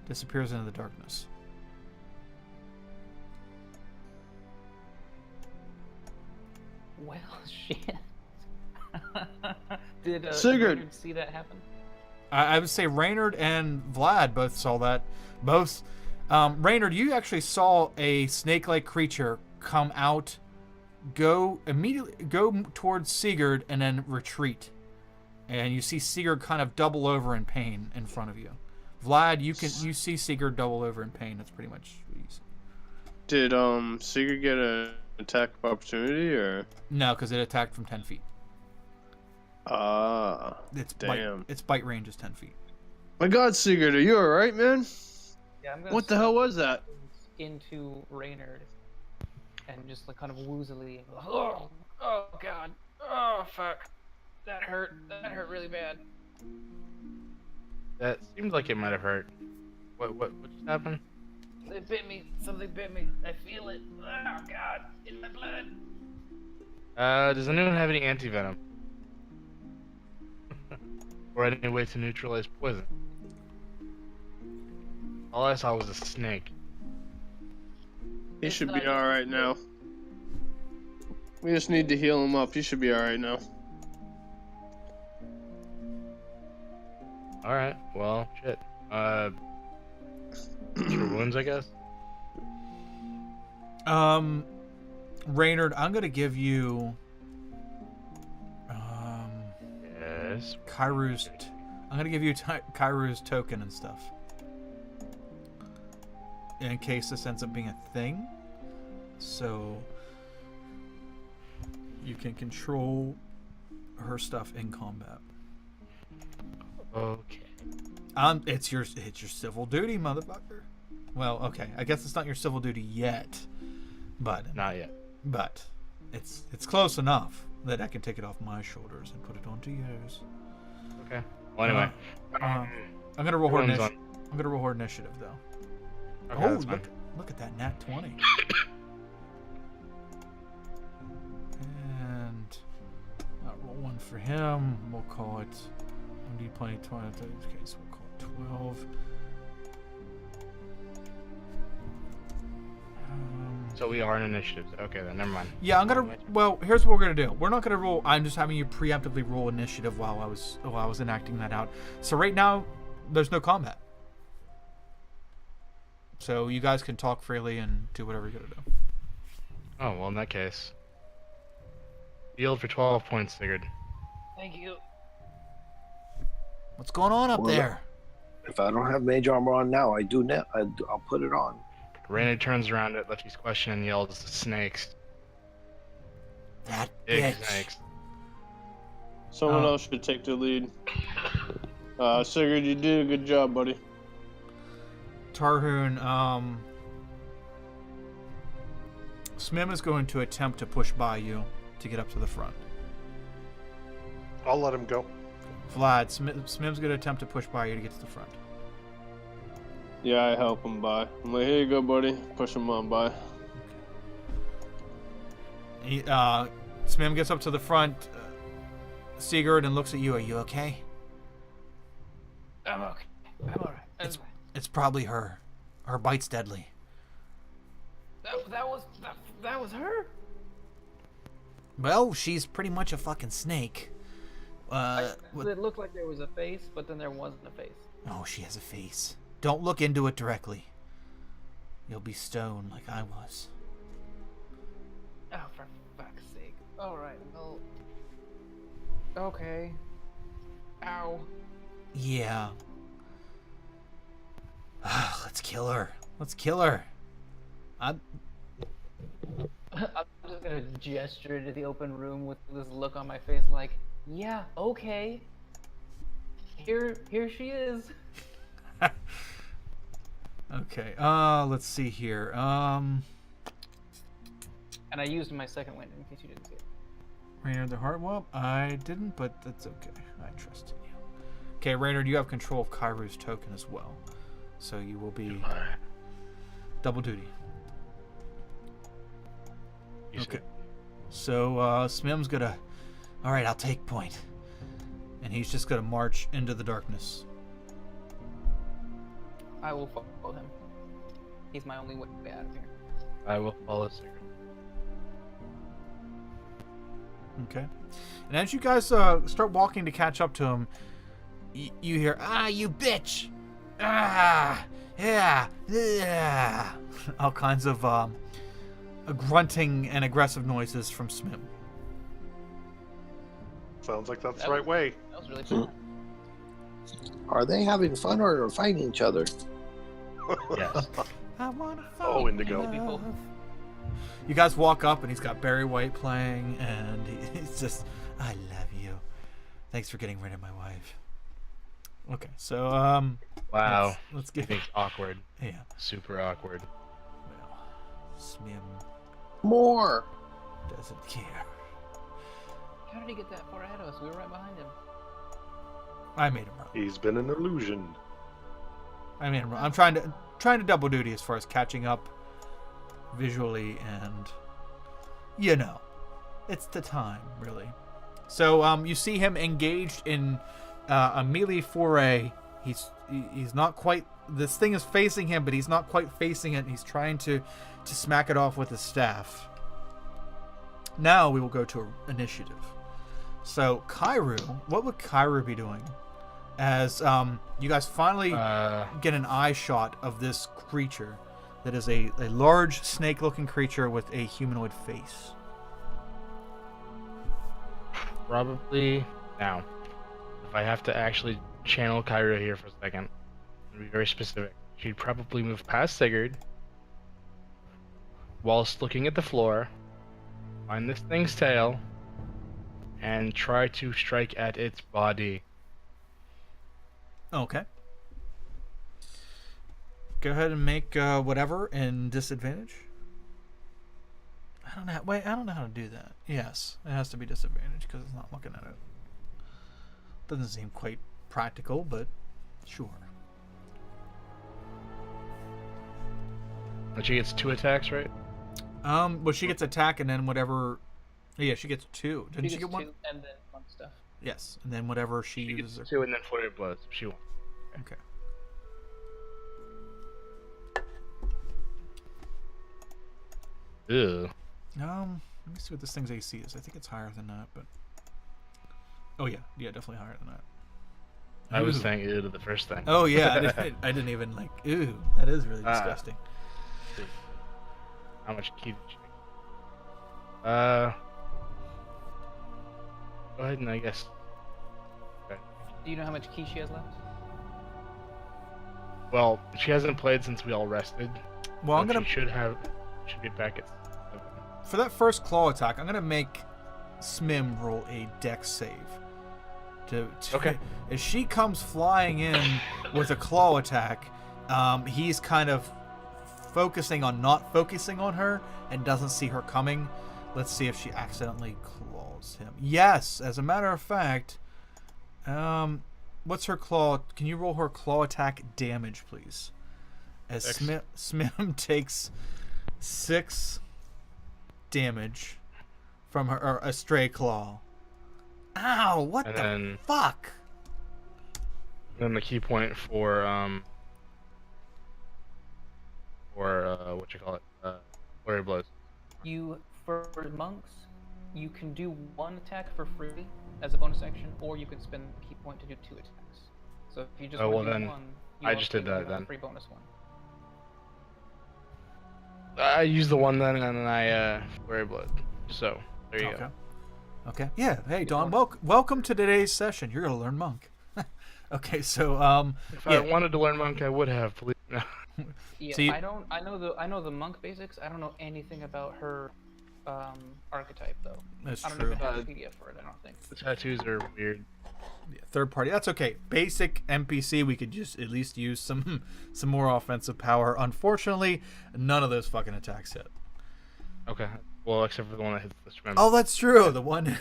disappears into the darkness. Well, shit. Did Sigurd Sigurd see that happen? I would say Reynard and Vlad both saw that. Both. Reynard, you actually saw a snake-like creature come out, go towards Sigurd, and then retreat. And you see Sigurd kind of double over in pain in front of you. Vlad, you see Sigurd double over in pain. That's pretty much what you see. Did Sigurd get an attack of opportunity or? No, because it attacked from 10 feet. Ah, Damn. Its bite range is 10 feet. My God, Sigurd, are you all right, man? Yeah, I'm gonna What the hell was that? into Reynard and just like kind of woozily. Oh God. Oh fuck. That hurt. That hurt really bad. That seems like it might have hurt. What just happened? It bit me. Something bit me. I feel it. Oh God. In my blood. Does anyone have any anti-venom? Or any way to neutralize poison? All I saw was a snake. He should be all right now. We just need to heal him up. He should be all right now. All right. Well, shit. Your wounds, I guess. Reynard, I'm gonna give you Yes. Kairu's. I'm gonna give you Kairu's token and stuff, in case this ends up being a thing, so you can control her stuff in combat. Okay. It's your civil duty, motherfucker. Well, okay, I guess it's not your civil duty yet, but Not yet. But it's close enough that I can take it off my shoulders and put it onto yours. Okay. Well, anyway. I'm gonna roll her Everyone's initiative. I'm gonna roll her initiative though. Okay, Oh, that's fine. look at that nat 20. And I'll roll one for him. We'll call it. I'm need plenty 20. Okay, so we'll call it 12. So we are in initiatives. Okay, then never mind. Yeah, I'm gonna. Well, here's what we're gonna do. We're not gonna roll. I'm just having you preemptively roll initiative while I was enacting that out. So right now, there's no combat. So you guys can talk freely and do whatever you gotta do. Oh well, in that case, yield for 12 points, Sigurd. Thank you. What's going on up Well, there? If I don't have mage armor on now, I do now. I'll put it on. Rainer turns around at Lefty's question and yells, "Snakes! That Big bitch. snakes!" Someone Oh. else should take the lead. Sigurd, you did a good job, buddy. Tarhoon, Smim is going to attempt to push by you to get up to the front. I'll let him go. Vlad, Smim's going to attempt to push by you to get to the front. Yeah, I help him by. I'm like, here you go, buddy. Push him on by. Smim gets up to the front, Sigurd, and looks at you. Are you okay? I'm okay. I'm alright. It's probably her. Her bite's deadly. That was her. Well, she's pretty much a fucking snake. It looked like there was a face, but then there wasn't a face. Oh, she has a face. Don't look into it directly. You'll be stoned like I was. Oh, for fuck's sake. Alright, well. Okay. Ow. Yeah. Let's kill her. Let's kill her. I'm just gonna gesture to the open room with this look on my face like, yeah, okay. Here she is. Okay. Let's see here. And I used my second wind in case you didn't see it. Rainer the Heart Whelp? I didn't, but that's okay. I trust in you. Okay, Rainer, you have control of Kairu's token as well. So you will be double duty. Okay. So Smim's gonna. Alright, I'll take point. And he's just gonna march into the darkness. I will follow him. He's my only way out of here. I will follow Sigurd. Okay. And as you guys start walking to catch up to him, you hear, "Ah, you bitch! Ah, yeah, yeah!" All kinds of grunting and aggressive noises from Smim. Sounds like that's the right way. That was really cool. Are they having fun or fighting each other? Yes. I wanna Oh, Indigo. People. You guys walk up and he's got Barry White playing, and he's just, "I love you. Thanks for getting rid of my wife." Okay, so Wow. let's get It's awkward. yeah. Super awkward. Well, Smim More. doesn't care. How did he get that far ahead of us? We were right behind him. I made him wrong. He's been an illusion. I made him wrong. I'm trying to double duty as far as catching up visually, and it's the time really. So you see him engaged in a melee foray. He's not quite. This thing is facing him, but he's not quite facing it. He's trying to smack it off with his staff. Now we will go to initiative. So Kairu, what would Kairu be doing? As you guys finally get an eye shot of this creature that is a large snake-looking creature with a humanoid face. Probably now. If I have to actually channel Kyra here for a second, to be very specific, she'd probably move past Sigurd whilst looking at the floor, find this thing's tail, and try to strike at its body. Okay. Go ahead and make whatever in disadvantage. I don't know. Wait, I don't know how to do that. Yes, it has to be disadvantage because it's not looking at it. Doesn't seem quite practical, but sure. And she gets 2 attacks, right? Well, she gets attack and then whatever. Yeah, she gets 2. Didn't she gets get 1? 2 and then one stuff. Yes, and then whatever she She uses. gets 2 and then flurry of blows if she wants. Okay. Ew. Let me see what this thing's AC is. I think it's higher than that, but oh yeah, definitely higher than that. I was Ooh. saying ew to the first thing. Oh yeah, I didn't even like. Ooh, that is really disgusting. How much key did you? Go ahead and I guess. Okay. Do you know how much key she has left? Well, she hasn't played since we all rested. Well, so I'm gonna should be back at 7. for that first claw attack. I'm gonna make Smim roll a dex save. Okay. As she comes flying in with a claw attack, he's kind of focusing on not focusing on her and doesn't see her coming. Let's see if she accidentally claws him. Yes, as a matter of fact. What's her claw? Can you roll her claw attack damage, please? As Smim takes 6 damage from her a stray claw. Ow! What the fuck? Then the key point for what you call it, flurry blows. For monks, you can do 1 attack for free as a bonus action, or you can spend the key point to do 2 attacks. So if you just want to do 1, I just did that have then. a free bonus 1. I used the one then, and then I flurry blowed. So there you go. Okay. Yeah. Hey, Don. Welcome to today's session. You're gonna learn monk. Okay. So if I wanted to learn monk, I would have. Believe me. Yeah. So I know the monk basics. I don't know anything about her archetype though. That's I don't true. have a PDF for it. I don't think. The tattoos are weird. Yeah, third party. That's okay. Basic NPC. We could just at least use some more offensive power. Unfortunately, none of those fucking attacks hit. Okay. Well, except for the one that hits the swim. Oh, that's true. The one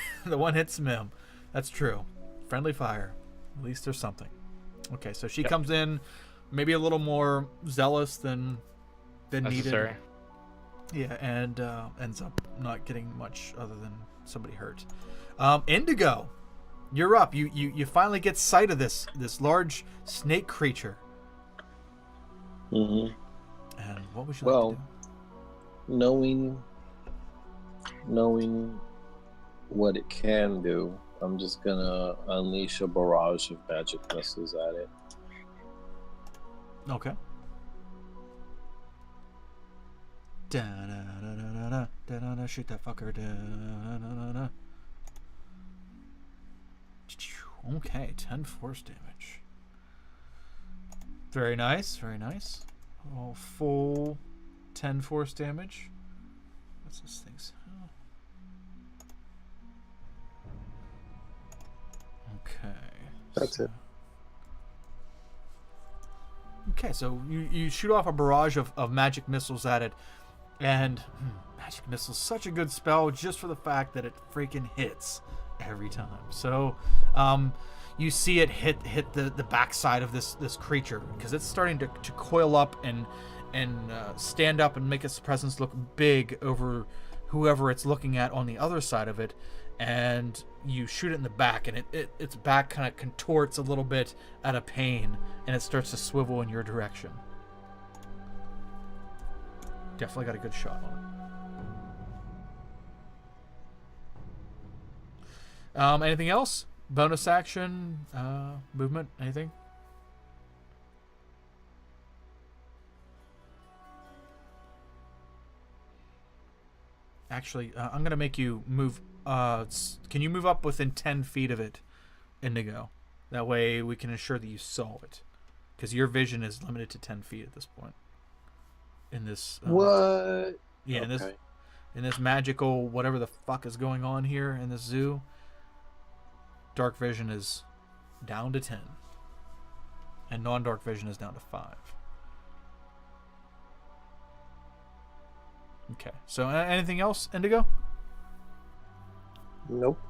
hits Mim. That's true. Friendly fire. At least there's something. Okay, so she comes in, maybe a little more zealous than necessary. Needed. Yeah, and ends up not getting much other than somebody hurt. Indigo, you're up. You finally get sight of this large snake creature. Mm-hmm. And what would you like to do? Knowing what it can do, I'm just gonna unleash a barrage of magic missiles at it. Okay. Da-da-da-da-da-da, shoot that fucker. Da-da-da-da. Okay, 10 force damage. Very nice, very nice. Oh, full 10 force damage. What's this thing's? Oh. Okay. That's it. Okay, so you shoot off a barrage of magic missiles at it, and magic missiles, such a good spell just for the fact that it freaking hits every time. So you see it hit the backside of this creature because it's starting to coil up and stand up and make its presence look big over whoever it's looking at on the other side of it. And you shoot it in the back, and its back kind of contorts a little bit out of pain, and it starts to swivel in your direction. Definitely got a good shot on it. Anything else? Bonus action, movement, anything? Actually, I'm going to make you move. Can you move up within 10 feet of it, Indigo? That way we can ensure that you saw it. Because your vision is limited to 10 feet at this point. In this... what? Yeah, Okay. in this magical whatever the fuck is going on here in this zoo, dark vision is down to 10. And non-dark vision is down to 5. Okay. So anything else, Indigo? Nope.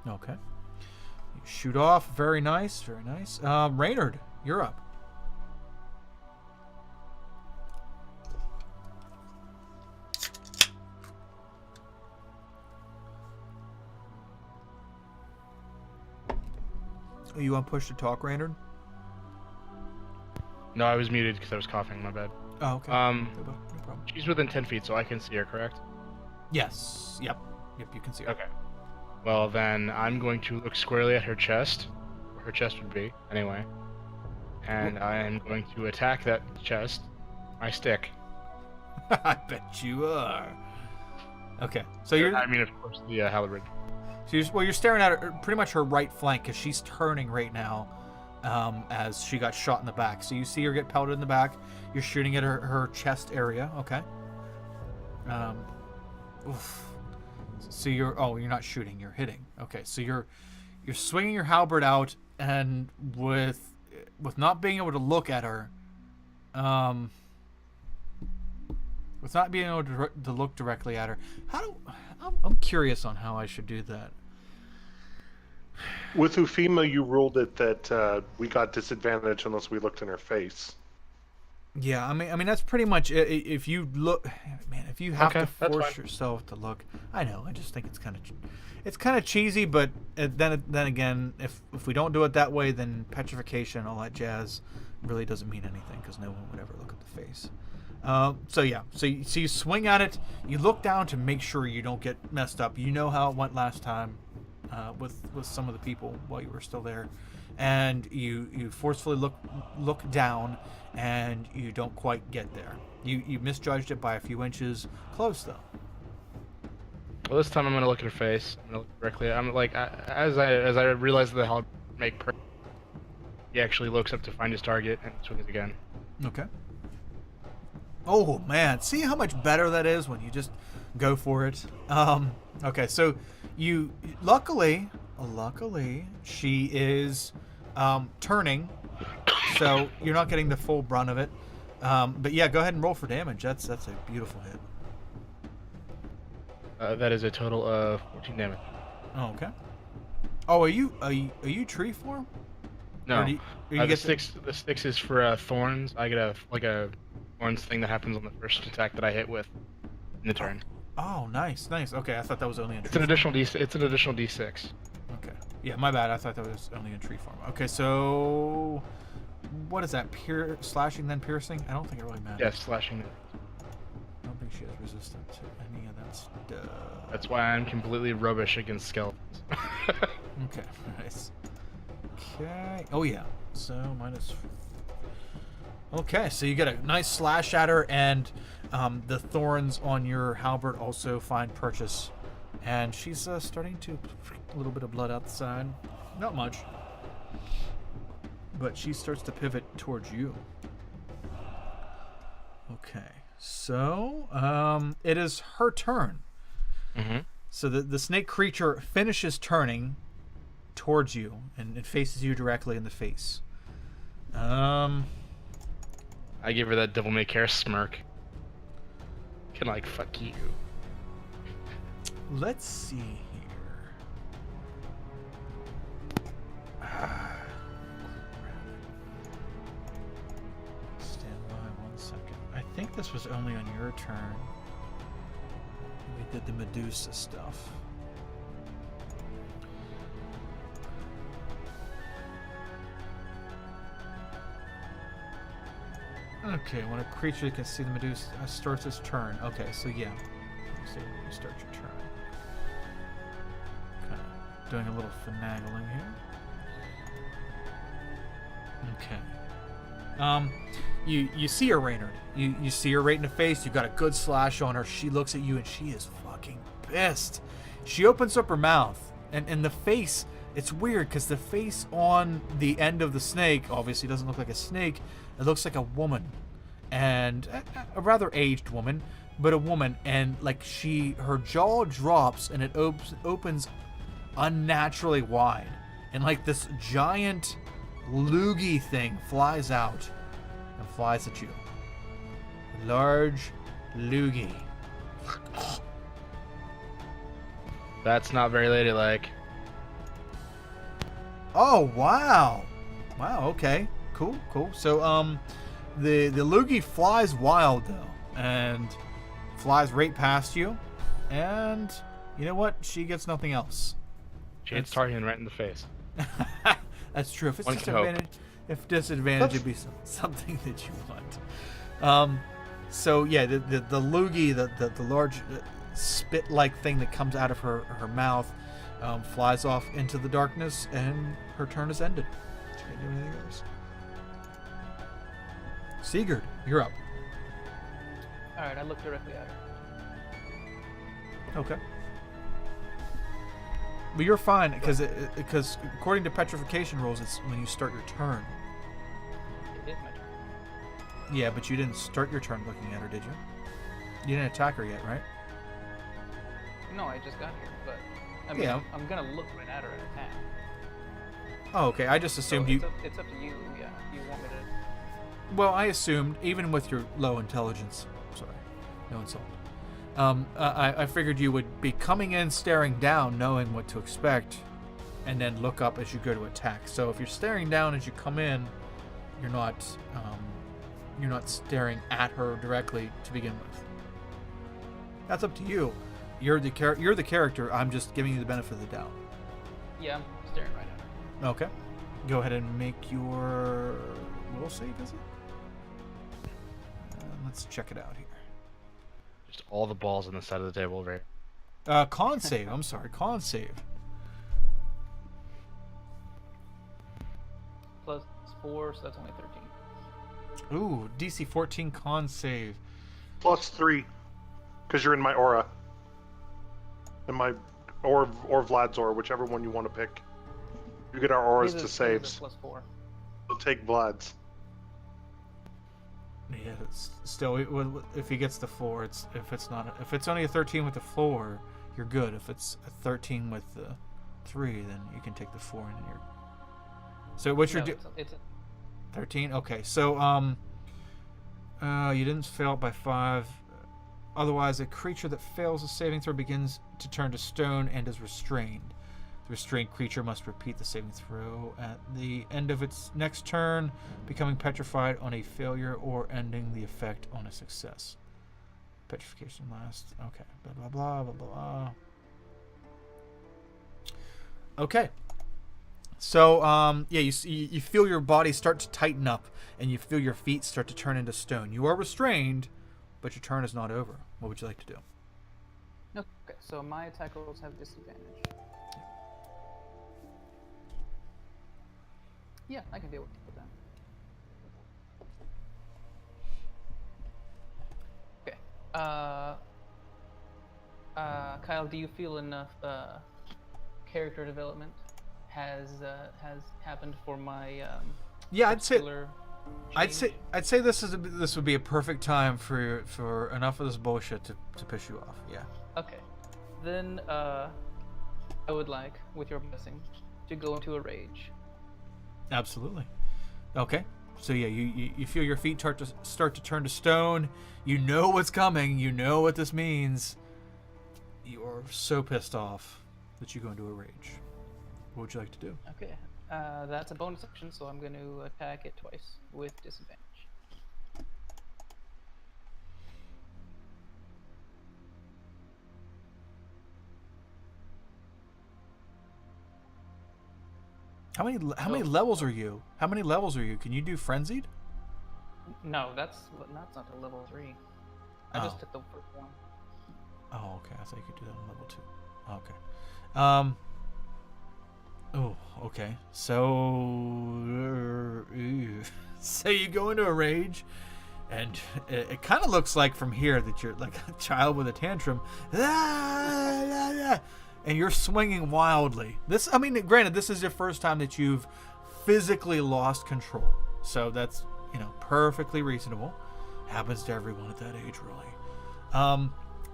Okay. You shoot off. Very nice. Very nice. Reynard, you're up. Are you on push to talk, Reynard? No, I was muted because I was coughing. My bad. Oh, okay. No problem. She's within 10 feet, so I can see her, correct? Yes. Yep. You can see her. Okay. Well, then I'm going to look squarely at her chest, where her chest would be, anyway. And I am going to attack that chest with my stick. I bet you are. Okay. So you're. I mean, of course, the halberd. So you're staring at her, pretty much her right flank, because she's turning right now, as she got shot in the back. So you see her get pelted in the back. You're shooting at her chest area. Okay. Oof. So you're not shooting. You're hitting. Okay. So you're swinging your halberd out, and with not being able to look at her, with not being able to look directly at her, I'm curious on how I should do that. With Ufima, you ruled it that we got disadvantage unless we looked in her face. Yeah, I mean that's pretty much it. If you look, man, if you have to force fine. yourself to look, I know. I just think it's kind of cheesy, but then again, if we don't do it that way, then petrification and all that jazz really doesn't mean anything, because no one would ever look at the face. So you swing at it. You look down to make sure you don't get messed up. You know how it went last time, with some of the people while you were still there, and you forcefully look down, and you don't quite get there. You misjudged it by a few inches. Close though. Well, this time I'm gonna look at her face. I'm gonna look directly. I'm like, as I realize that I'll make. He actually looks up to find his target and swings again. Okay. Oh man, see how much better that is when you just go for it. Okay, so you luckily she is turning, so you're not getting the full brunt of it. But yeah, go ahead and roll for damage. That's a beautiful hit. That is a total of 14 damage. Oh, okay. Oh, are you tree form? No, the the sticks is for thorns. I get a thorns thing that happens on the first attack that I hit with in the turn. Oh, nice. Okay, I thought that was only in tree It's an additional D6. Okay. Yeah, my bad. I thought that was only in tree form. Okay, so what is that? Slashing then piercing? I don't think it really matters. Yes, slashing. I don't think she has resistance to any of that stuff. That's why I'm completely rubbish against skeletons. Okay, nice. Okay. Oh yeah. So minus. Okay, so you get a nice slash at her, and the thorns on your halberd also find purchase, and she's starting to a little bit of blood out the side. Not much, but she starts to pivot towards you. Okay, so it is her turn. Mm-hmm. So the snake creature finishes turning towards you, and it faces you directly in the face. I give her that devil may care smirk. Can like fuck you. Let's see here. Stand by 1 second. I think this was only on your turn. We did the Medusa stuff. Okay, when a creature can see the Medusa starts its turn. Okay, so yeah. So you start your turn. Kind of doing a little finagling here. Okay. You see her, Reynard. You see her right in the face. You got a good slash on her. She looks at you and she is fucking pissed. She opens up her mouth, and the face. It's weird because the face on the end of the snake obviously doesn't look like a snake. It looks like a woman, and a rather aged woman, but a woman. And like her jaw drops and it opens unnaturally wide, and like this giant loogie thing flies out and flies at you. Large loogie. That's not very ladylike. Oh wow! Wow. Okay. Cool. So the loogie flies wild though, and flies right past you, and you know what? She gets nothing else. She hits Tarhian right in the face. That's true. If it's One can hope. disadvantage, it'd be something that you want. So yeah, the loogie, the large spit-like thing that comes out of her mouth flies off into the darkness, and her turn is ended. She can't do anything else. Sigurd, you're up. Alright, I look directly at her. Okay. But you're fine, because according to petrification rules, it's when you start your turn. It is my turn. Yeah, but you didn't start your turn looking at her, did you? You didn't attack her yet, right? No, I just got here, but I mean, Yeah. I'm gonna look right at her and attack. Oh, okay. I just assumed So you... it's up to you, yeah. You want me to... Well, I assumed, even with your low intelligence... Sorry, no insult. I figured you would be coming in, staring down, knowing what to expect, and then look up as you go to attack. So if you're staring down as you come in, you're not staring at her directly to begin with. That's up to you. You're the character. I'm just giving you the benefit of the doubt. Yeah, I'm staring right at her. Okay. Go ahead and make your will save, is it? Let's check it out here. Just all the balls on the side of the table, right? Con save. I'm sorry. Con save. Plus 4, so that's only 13. Ooh, DC 14 con save. +3, because you're in my aura. And my or Vlad's aura, whichever one you want to pick. You get our auras to saves. +4. So take Vlad's. Yeah, it's still, if he gets the 4, if it's only a 13 with the 4, you're good. If it's a 13 with the 3, then you can take the 4 and you're. So what's your it's 13? Okay, so you didn't fail it by 5. Otherwise, a creature that fails a saving throw begins to turn to stone and is restrained. The restrained creature must repeat the saving throw at the end of its next turn, becoming petrified on a failure or ending the effect on a success. Petrification lasts. Okay. Blah, blah, blah, blah, blah. Okay. So, yeah, you feel your body start to tighten up, and you feel your feet start to turn into stone. You are restrained, but your turn is not over. What would you like to do? Okay, so my attack rolls have disadvantage. Yeah, I can deal with that. Okay. Kyle, do you feel enough character development has happened for my Yeah, I'd say this would be a perfect time for enough of this bullshit to piss you off. Yeah. Okay. Then I would like, with your blessing, to go into a rage. Absolutely. Okay. So yeah, you feel your feet start to turn to stone. You know what's coming. You know what this means. You are so pissed off that you go into a rage. What would you like to do? Okay. That's a bonus action, so I'm going to attack it twice with disadvantage. How many levels are you? How many levels are you? Can you do frenzied? No, that's not a level 3. I just took the first one. Oh, okay. I thought you could do that on level 2. Okay. Oh, okay. So, so you go into a rage, and it kind of looks like from here that you're like a child with a tantrum, and you're swinging wildly. I mean, granted, this is your first time that you've physically lost control, so that's perfectly reasonable. Happens to everyone at that age, really.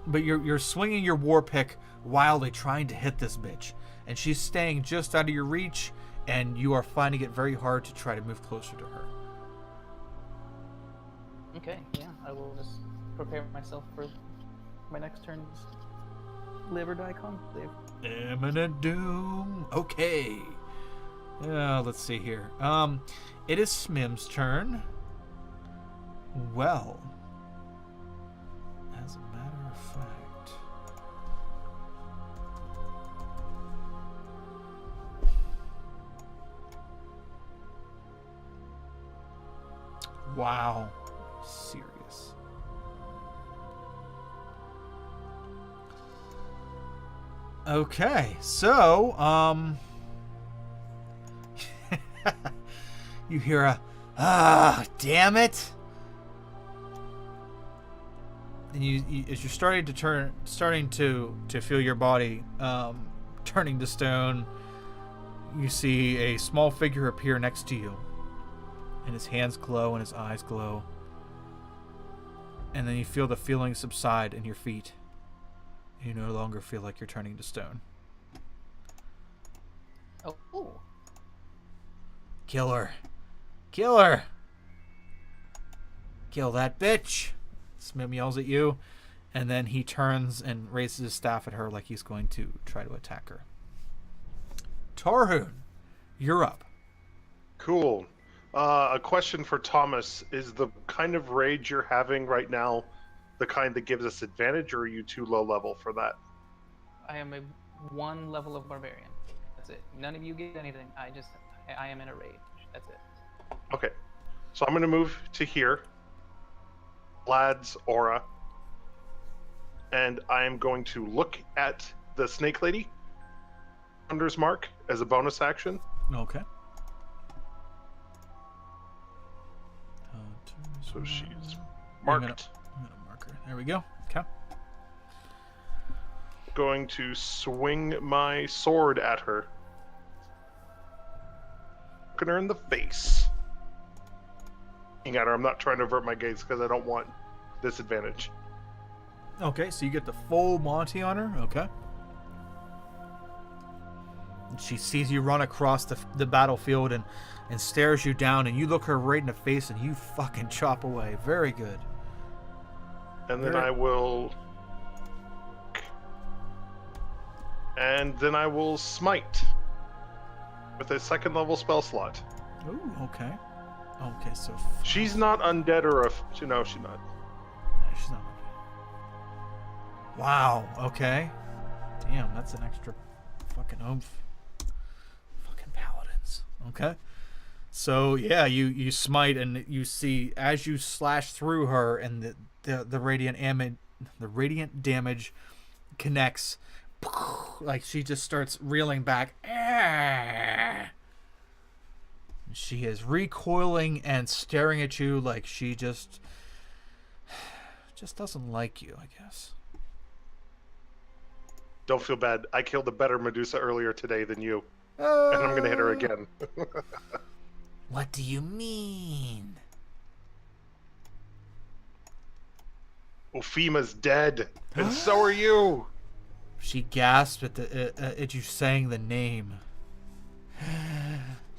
But you're swinging your war pick wildly, trying to hit this bitch. And she's staying just out of your reach, and you are finding it very hard to try to move closer to her. Okay, yeah, I will just prepare myself for my next turn's live or die con save. Imminent doom. Okay. Let's see here. It is Smim's turn. Well, as a matter of fact, wow, serious. Okay, so you hear a damn it, and you as you're starting to feel your body turning to stone, you see a small figure appear next to you, and his hands glow and his eyes glow, and then you feel the feeling subside in your feet. You no longer feel like you're turning to stone. Oh. Kill her. Kill her. Kill that bitch. Smim yells at you, and then he turns and raises his staff at her like he's going to try to attack her. Tarhoon, you're up. Cool. A question for Thomas. Is the kind of rage you're having right now the kind that gives us advantage, or are you too low level for that? I am a 1 level of barbarian. That's it. None of you get anything. I am in a rage. That's it. Okay. So I'm going to move to here. Vlad's aura. And I am going to look at the snake lady. Hunter's mark as a bonus action. Okay. So she's marked. I'm gonna mark her. There we go. Okay. Going to swing my sword at her. Looking her in the face. Looking at her. I'm not trying to avert my gaze because I don't want disadvantage. Okay, so you get the full Monty on her. Okay. And she sees you run across the battlefield and stares you down, and you look her right in the face and you fucking chop away. Very good. And then I will... And then I will smite. With a 2nd level spell slot. Ooh, okay. Okay, so... She's not undead or a... No, she's not. No, she's not. Wow, okay. Damn, that's an extra fucking oomph. Fucking paladins. Okay. So, yeah, you smite, and you see, as you slash through her, and the radiant damage connects, like she just starts reeling back. She is recoiling and staring at you like she just doesn't like you, I guess. Don't feel bad. I killed a better Medusa earlier today than you. And I'm going to hit her again. What do you mean? Ophima's dead, and so are you. She gasped at you saying the name.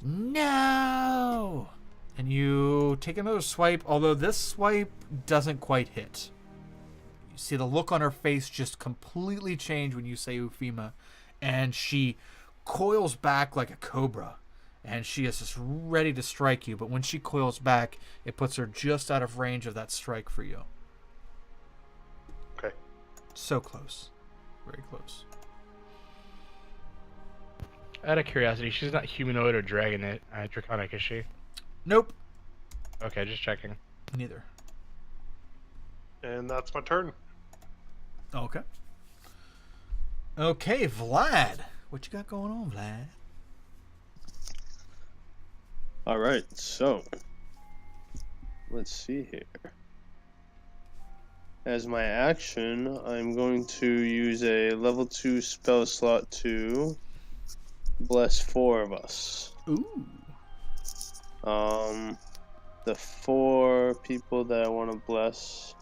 No! And you take another swipe, although this swipe doesn't quite hit. You see the look on her face just completely change when you say Uphima, and she coils back like a cobra, and she is just ready to strike you, but when she coils back, it puts her just out of range of that strike for you. Okay. So close. Very close. Out of curiosity, she's not humanoid or draconic, is she? Nope. Okay, just checking. Neither. And that's my turn. Okay. Okay, Vlad. What you got going on, Vlad? Alright, so let's see here. As my action, I'm going to use a level 2 spell slot to bless 4 of us. Ooh. The 4 people that I want to bless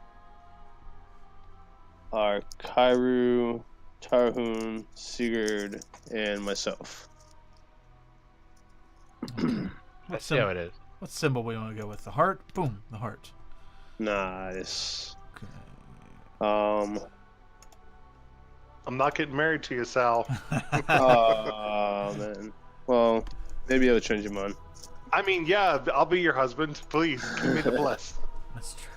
are Kairu, Tarhoon, Sigurd, and myself. Let's see how it is. What symbol we want to go with? The heart? Boom, the heart. Nice. Okay. I'm not getting married to you, Sal. Oh, man. Well, maybe I'll change your mind. I mean, yeah, I'll be your husband. Please, give me the bless. That's true.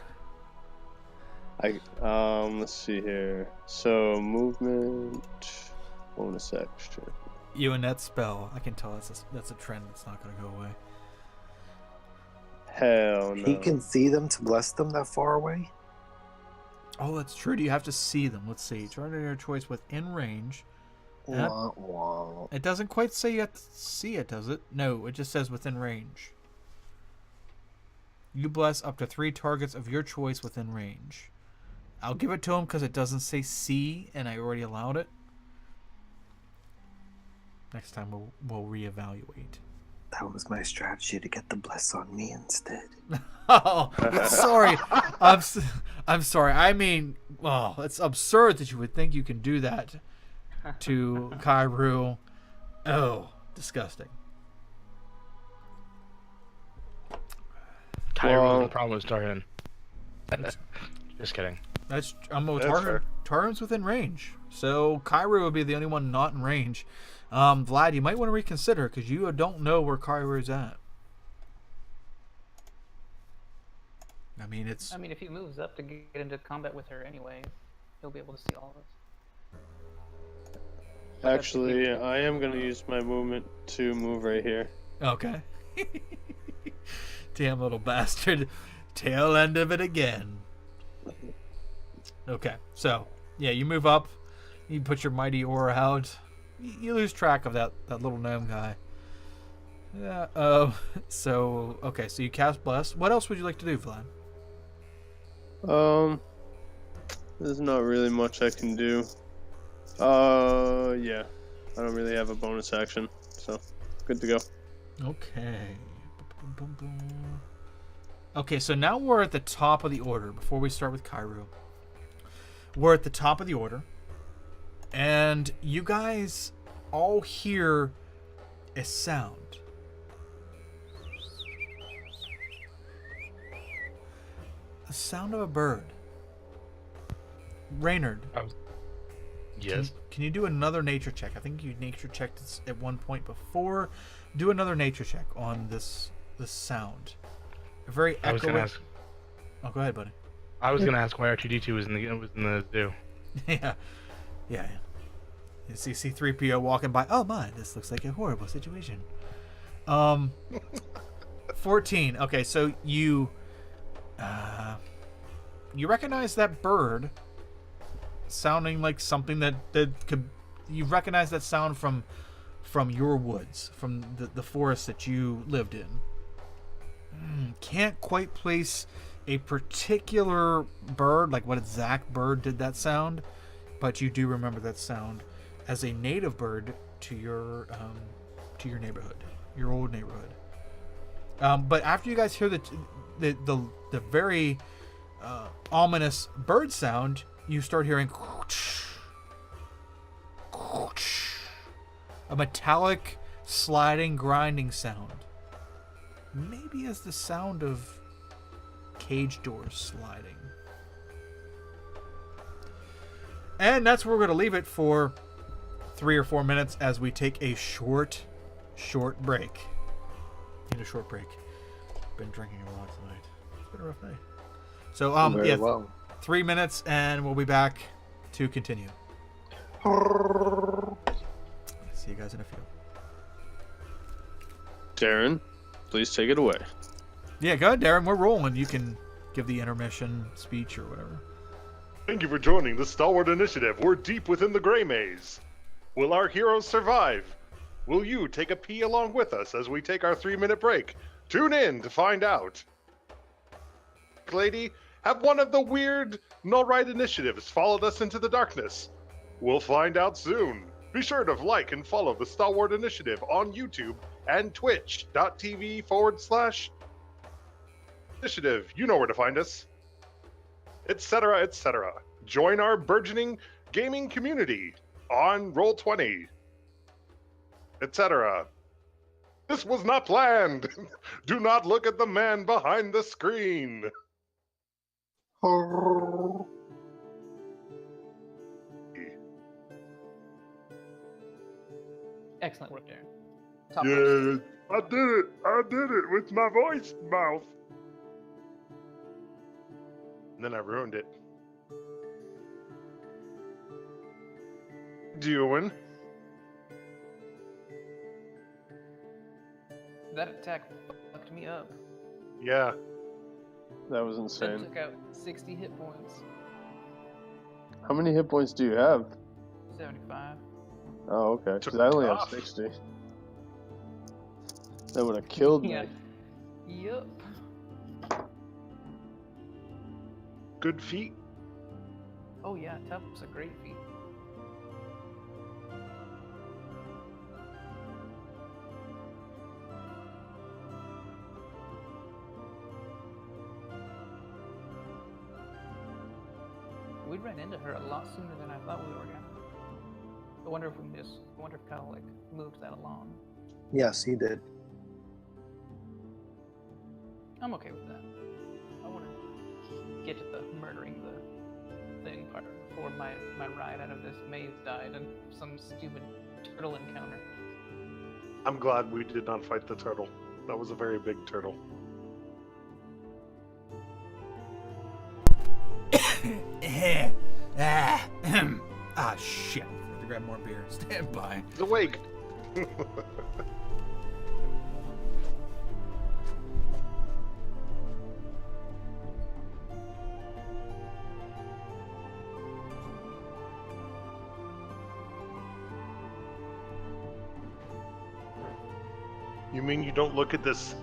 Let's see here. So, movement, bonus action. You and that spell, I can tell that's a trend that's not going to go away. Hell no. He can see them to bless them that far away? Oh, that's true. Do you have to see them? Let's see. Try your choice within range. Yep. Wah, wah. It doesn't quite say you have to see it, does it? No, it just says within range. You bless up to 3 targets of your choice within range. I'll give it to him because it doesn't say see, and I already allowed it. Next time we'll reevaluate. That was my strategy to get the bless on me instead. Oh, sorry. I'm sorry. I mean, oh, it's absurd that you would think you can do that to Kairu. Oh, disgusting. Kyrie Well- was the problem with Tarhin. Just kidding. That's That's fair. Tarhin's within range, so Kairu would be the only one not in range. Vlad, you might want to reconsider because you don't know where Kairu's at. I mean, it's. I mean, if he moves up to get into combat with her anyway, he'll be able to see all of us. Actually, I am gonna use my movement to move right here. Okay. Damn little bastard. Tail end of it again. Okay, so, yeah, you move up. You put your mighty aura out. You lose track of that little gnome guy. Yeah, so, okay, so you cast Bless. What else would you like to do, Vlad? There's not really much I can do. Yeah. I don't really have a bonus action, so good to go. Okay. Okay, so now we're at the top of the order before we start with Kairu. We're at the top of the order. And you guys all hear a sound. The sound of a bird. Reynard, Yes. can you do another nature check? I think you nature checked this at one point before. Do another nature check on this sound. A very I was gonna echoey. ask. Oh, go ahead, buddy. I was gonna ask why R2D2 was in the zoo. yeah. You see C3PO walking by. Oh my, this looks like a horrible situation. 14. Okay, so you recognize that bird sounding like something that could. You recognize that sound from your woods, from the forest that you lived in. Can't quite place a particular bird, like what exact bird did that sound, but you do remember that sound as a native bird to your neighborhood, your old neighborhood. But after you guys hear the very ominous bird sound, you start hearing a metallic sliding, grinding sound. Maybe as the sound of cage doors sliding. And that's where we're going to leave it for 3 or 4 minutes as we take a short break. Need a short break. Been drinking a lot tonight. It's been a rough night. So, Very well. 3 minutes and we'll be back to continue. See you guys in a few. Darren, please take it away. Yeah, go ahead, Darren. We're rolling. You can give the intermission speech or whatever. Thank you for joining the Stalwart Initiative. We're deep within the gray maze. Will our heroes survive? Will you take a pee along with us as we take our 3-minute break? Tune in to find out. Lady, have one of the weird Null Right initiatives followed us into the darkness? We'll find out soon. Be sure to like and follow the Stalwart Initiative on YouTube and twitch.tv/initiative. You know where to find us. Etc., etc. Join our burgeoning gaming community on Roll20. Etc. This was not planned. Do not look at the man behind the screen. Excellent work, Darren. Top Yeah, I did it with my voice mouth. And then I ruined it. Doing? That attack fucked me up. Yeah. That was That insane. took out 60 hit points. How many hit points do you have? 75. Oh, okay. Took Because I only have off. 60. That would have killed me. Yeah. Yup. Good feat. Oh yeah, tough's a great feat. We ran into her a lot sooner than I thought we were gonna. I wonder if Kyle like moves that along. Yes, he did. I'm okay with that. I want to get to the murdering the thing part before my ride out of this maze died and some stupid turtle encounter. I'm glad we did not fight the turtle. That was a very big turtle. Shit. I have to grab more beer. Stand by. He's awake. You mean you don't look at this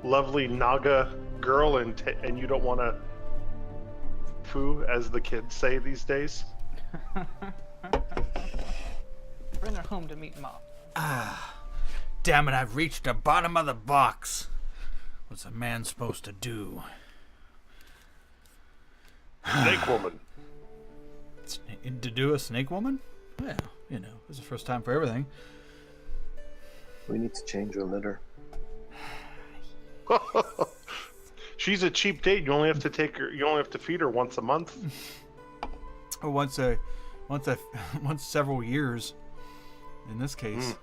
lovely Naga girl and you don't want to foo, as the kids say these days? Bring her home to meet Mom. Damn it, I've reached the bottom of the box. What's a man supposed to do? Snake woman. To do a snake woman? Well, you know, it's the first time for everything. We need to change your litter. She's a cheap date. You only have to take her. You only have to feed her once a month. Or once several years. In this case,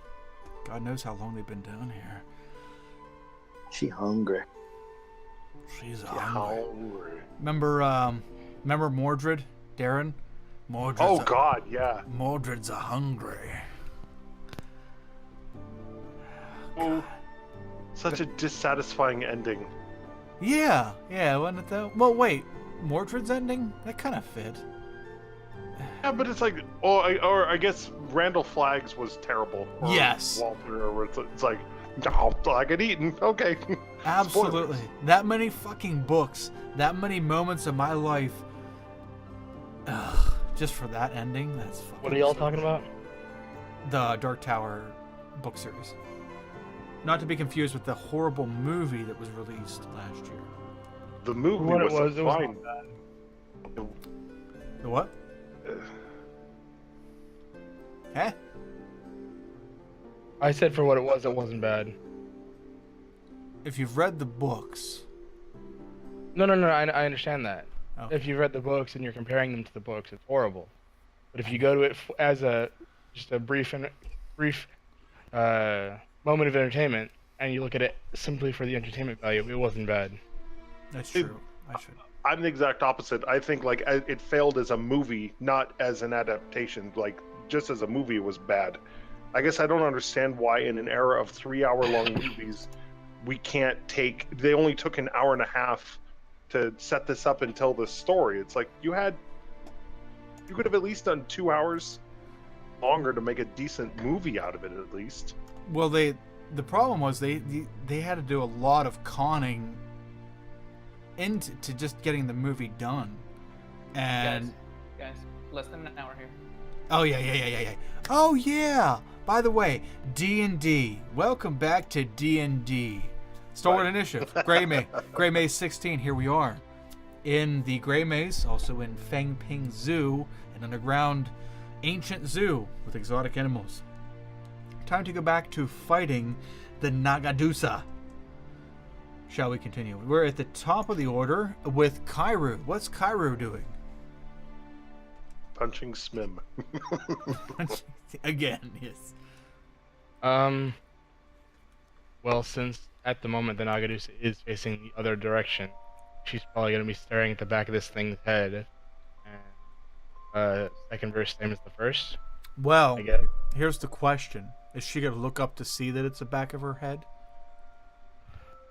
God knows how long they've been down here. She hungry. She's hungry. Remember Mordred, Darren? Oh God, yeah. Mordred's a hungry. Oh, such a dissatisfying ending. Yeah, wasn't it though? Well, wait, Mordred's ending? That kind of fit. Yeah, but it's like, or I guess Randall Flagg's was terrible. Or Yes. Walter, or it's like, oh, I get eaten. Okay. Absolutely. Spoilers. That many fucking books, that many moments of my life. Ugh, just for that ending, that's fucking. What are y'all talking about? The Dark Tower book series. Not to be confused with the horrible movie that was released last year. The movie What it was was fine. The what? Eh? I said for what it wasn't bad. If you've read the books. No, I understand that. Okay. If you've read the books and you're comparing them to the books, it's horrible. But if you go to it as just a brief moment of entertainment, and you look at it simply for the entertainment value, it wasn't bad. That's true. I'm the exact opposite. I think like it failed as a movie, not as an adaptation. Like just as a movie, it was bad. I guess I don't understand why in an era of 3-hour-long movies, we can't take. They only took an hour and a half to set this up and tell this story. It's like you could have at least done 2 hours longer to make a decent movie out of it at least. Well, the problem was they had to do a lot of conning into just getting the movie done, and Guys, less than an hour here. oh yeah. Oh yeah. By the way, D&D. Welcome back to D&D. Stalwart Initiative. Gray Maze 16. Here we are in the Gray Maze, also in Fangping Zoo, an underground ancient zoo with exotic animals. Time to go back to fighting the Nagadusa. Shall we continue? We're at the top of the order with Kairu. What's Kairu doing? Punching Smim. Again, yes. Well, since at the moment the Nagadusa is facing the other direction, she's probably going to be staring at the back of this thing's head. And second verse, same as the first. Well, I guess. here's the question. Is she going to look up to see that it's the back of her head?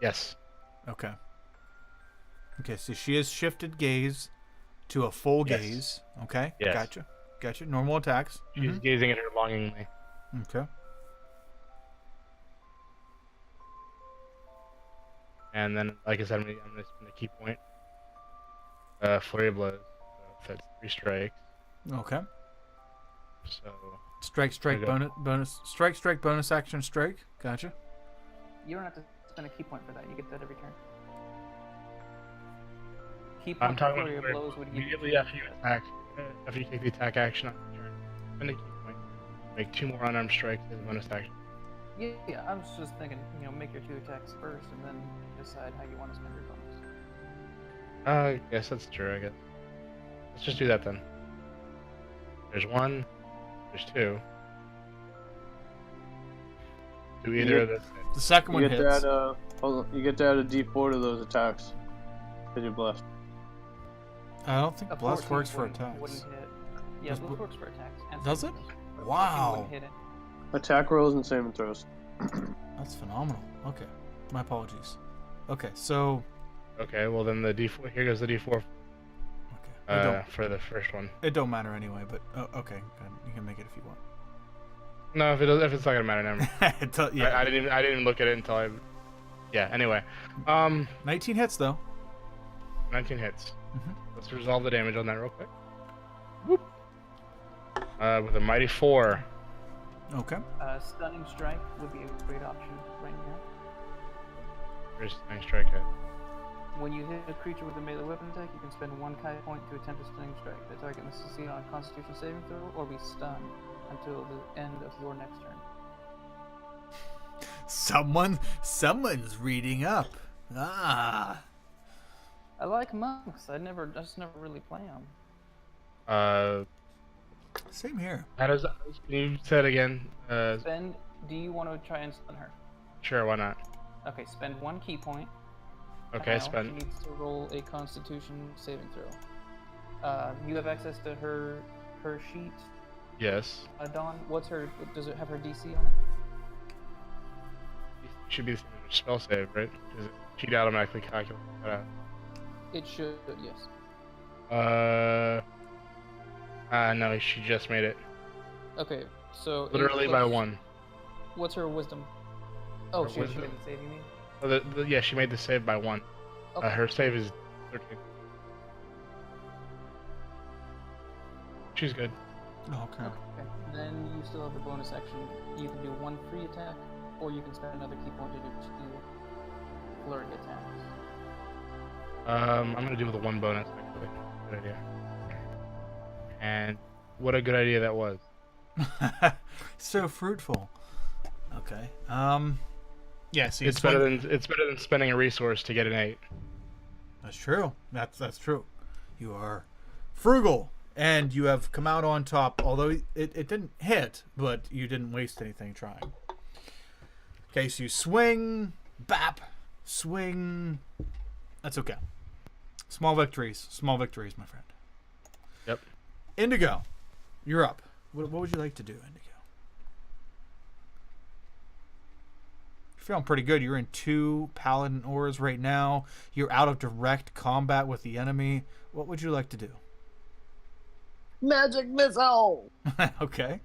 Yes. Okay, so she has shifted gaze to a full Yes. gaze. Okay, Yes. Gotcha. Normal attacks. She's gazing at her longingly. Okay. And then, like I said, I'm gonna spend a key point. Flurry of blows. So that's 3 strikes. Okay. So Strike, There you go. bonus action, strike. Gotcha. You don't have to spend a key point for that. You get that every turn. Key I'm point talking flurry of about blows would give immediately after you attack, after you take the attack action on the turn, spend a key point. Make 2 more unarmed strikes as a bonus action. Yeah, I was just thinking, make your 2 attacks first and then decide how you want to spend your bonus. Yes, that's true, I guess. Let's just do that then. There's 1, there's 2. Do either of those hit? The second one You get hits. to add hold on, you get to add a D4 to those attacks. Because you're blessed. I don't think A bless 14 works for wouldn't- attacks. Wouldn't hit. Yeah, Does bless bl- works for attacks. And Does saving it? throws. But 14 Wow. wouldn't hit it. Attack rolls and saving throws. That's phenomenal. Okay. My apologies. Okay, so Okay, well then the D4, here goes the D4 okay. for the first one. It don't matter anyway, but okay, you can make it if you want. No, if it's not gonna matter, never mind. Yeah. I didn't even look at it until I. Yeah. Anyway, 19 hits though. 19 hits. Mhm. Let's resolve the damage on that real quick. Whoop. With a mighty 4. Okay. Stunning strike would be a great option right now. Where's stunning strike at? When you hit a creature with a melee weapon attack, you can spend 1 Kai point to attempt a stunning strike. The target must succeed on a Constitution saving throw or be stunned until the end of your next turn. Someone's reading up. Ah. I like monks. I just never really play them. Same here. How does? Can you say it again? Spend. Do you want to try and stun her? Sure, why not? Okay, spend 1 key point. Okay, Now spend. She needs to roll a Constitution saving throw. You have access to her sheet. Yes. Dawn, does it have her DC on it? Should be the same as spell save, right? She'd automatically calculate that out. It should, yes. No, she just made it. Okay, so Literally by 1. What's her wisdom? Oh, Her she wisdom. made the save, you mean? Oh, yeah, she made the save by 1. Okay. Her save is 13. She's good. Okay. Okay. Then you still have the bonus action. You can do 1 free attack, or you can spend another key point to do 2 flurry attacks. I'm gonna do with the 1 bonus actually. Good idea. And what a good idea that was. So fruitful. Okay. Yeah. So It's better than spending a resource to get an 8. That's true. That's true. You are frugal, and you have come out on top. Although it didn't hit, but you didn't waste anything trying. Okay, so you swing, bap, swing. That's okay. Small victories, my friend. Yep. Indigo, you're up. What would you like to do, Indigo? You're feeling pretty good. You're in 2 paladin ores right now. You're out of direct combat with the enemy. What would you like to do? Magic missile. Okay.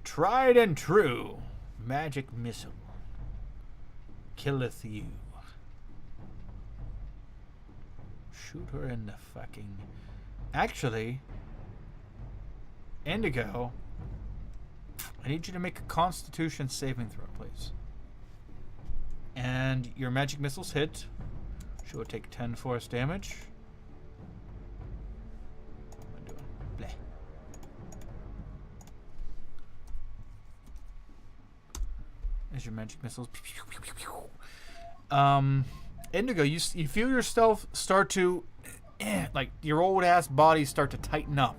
Tried and true. Magic missile. Killeth you. Shoot her in the fucking... Actually, Indigo, I need you to make a Constitution saving throw, please. And your magic missiles hit. She will take 10 force damage. What am I doing? Bleh. There's your magic missiles. Indigo, you feel yourself start to, like your old ass body start to tighten up.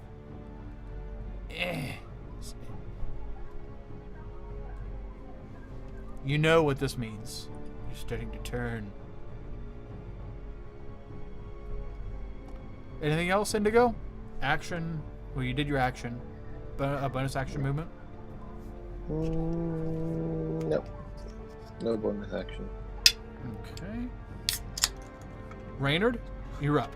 You know what this means. You're starting to turn. Anything else, Indigo? Action. Well, you did your action. A bonus action movement. Nope. No bonus action. Okay. Reynard, you're up.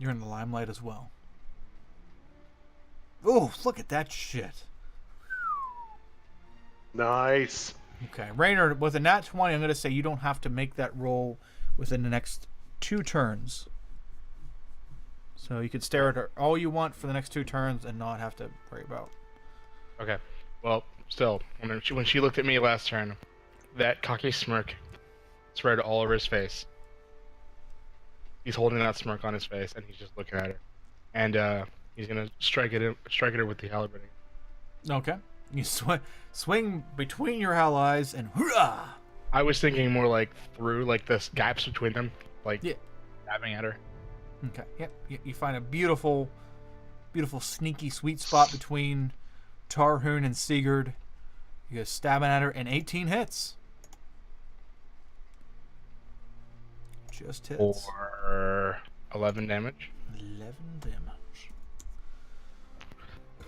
You're in the limelight as well. Oh, look at that shit. Nice. Okay, Raynor, with a nat 20, I'm going to say you don't have to make that roll within the next 2 turns. So you could stare at her all you want for the next 2 turns and not have to worry about. Okay. Well, still, when she looked at me last turn, that cocky smirk spread all over his face. He's holding that smirk on his face, and he's just looking at her. And he's gonna strike at her with the halberd. Okay. You swing between your allies and hurrah! I was thinking more like through, like the gaps between them, like Yeah. stabbing at her. Okay. Yep. You find a beautiful, beautiful, sneaky, sweet spot between Tarhoon and Sigurd. You go stabbing at her, and 18 hits. Just hits. For 11 damage. 11 damage.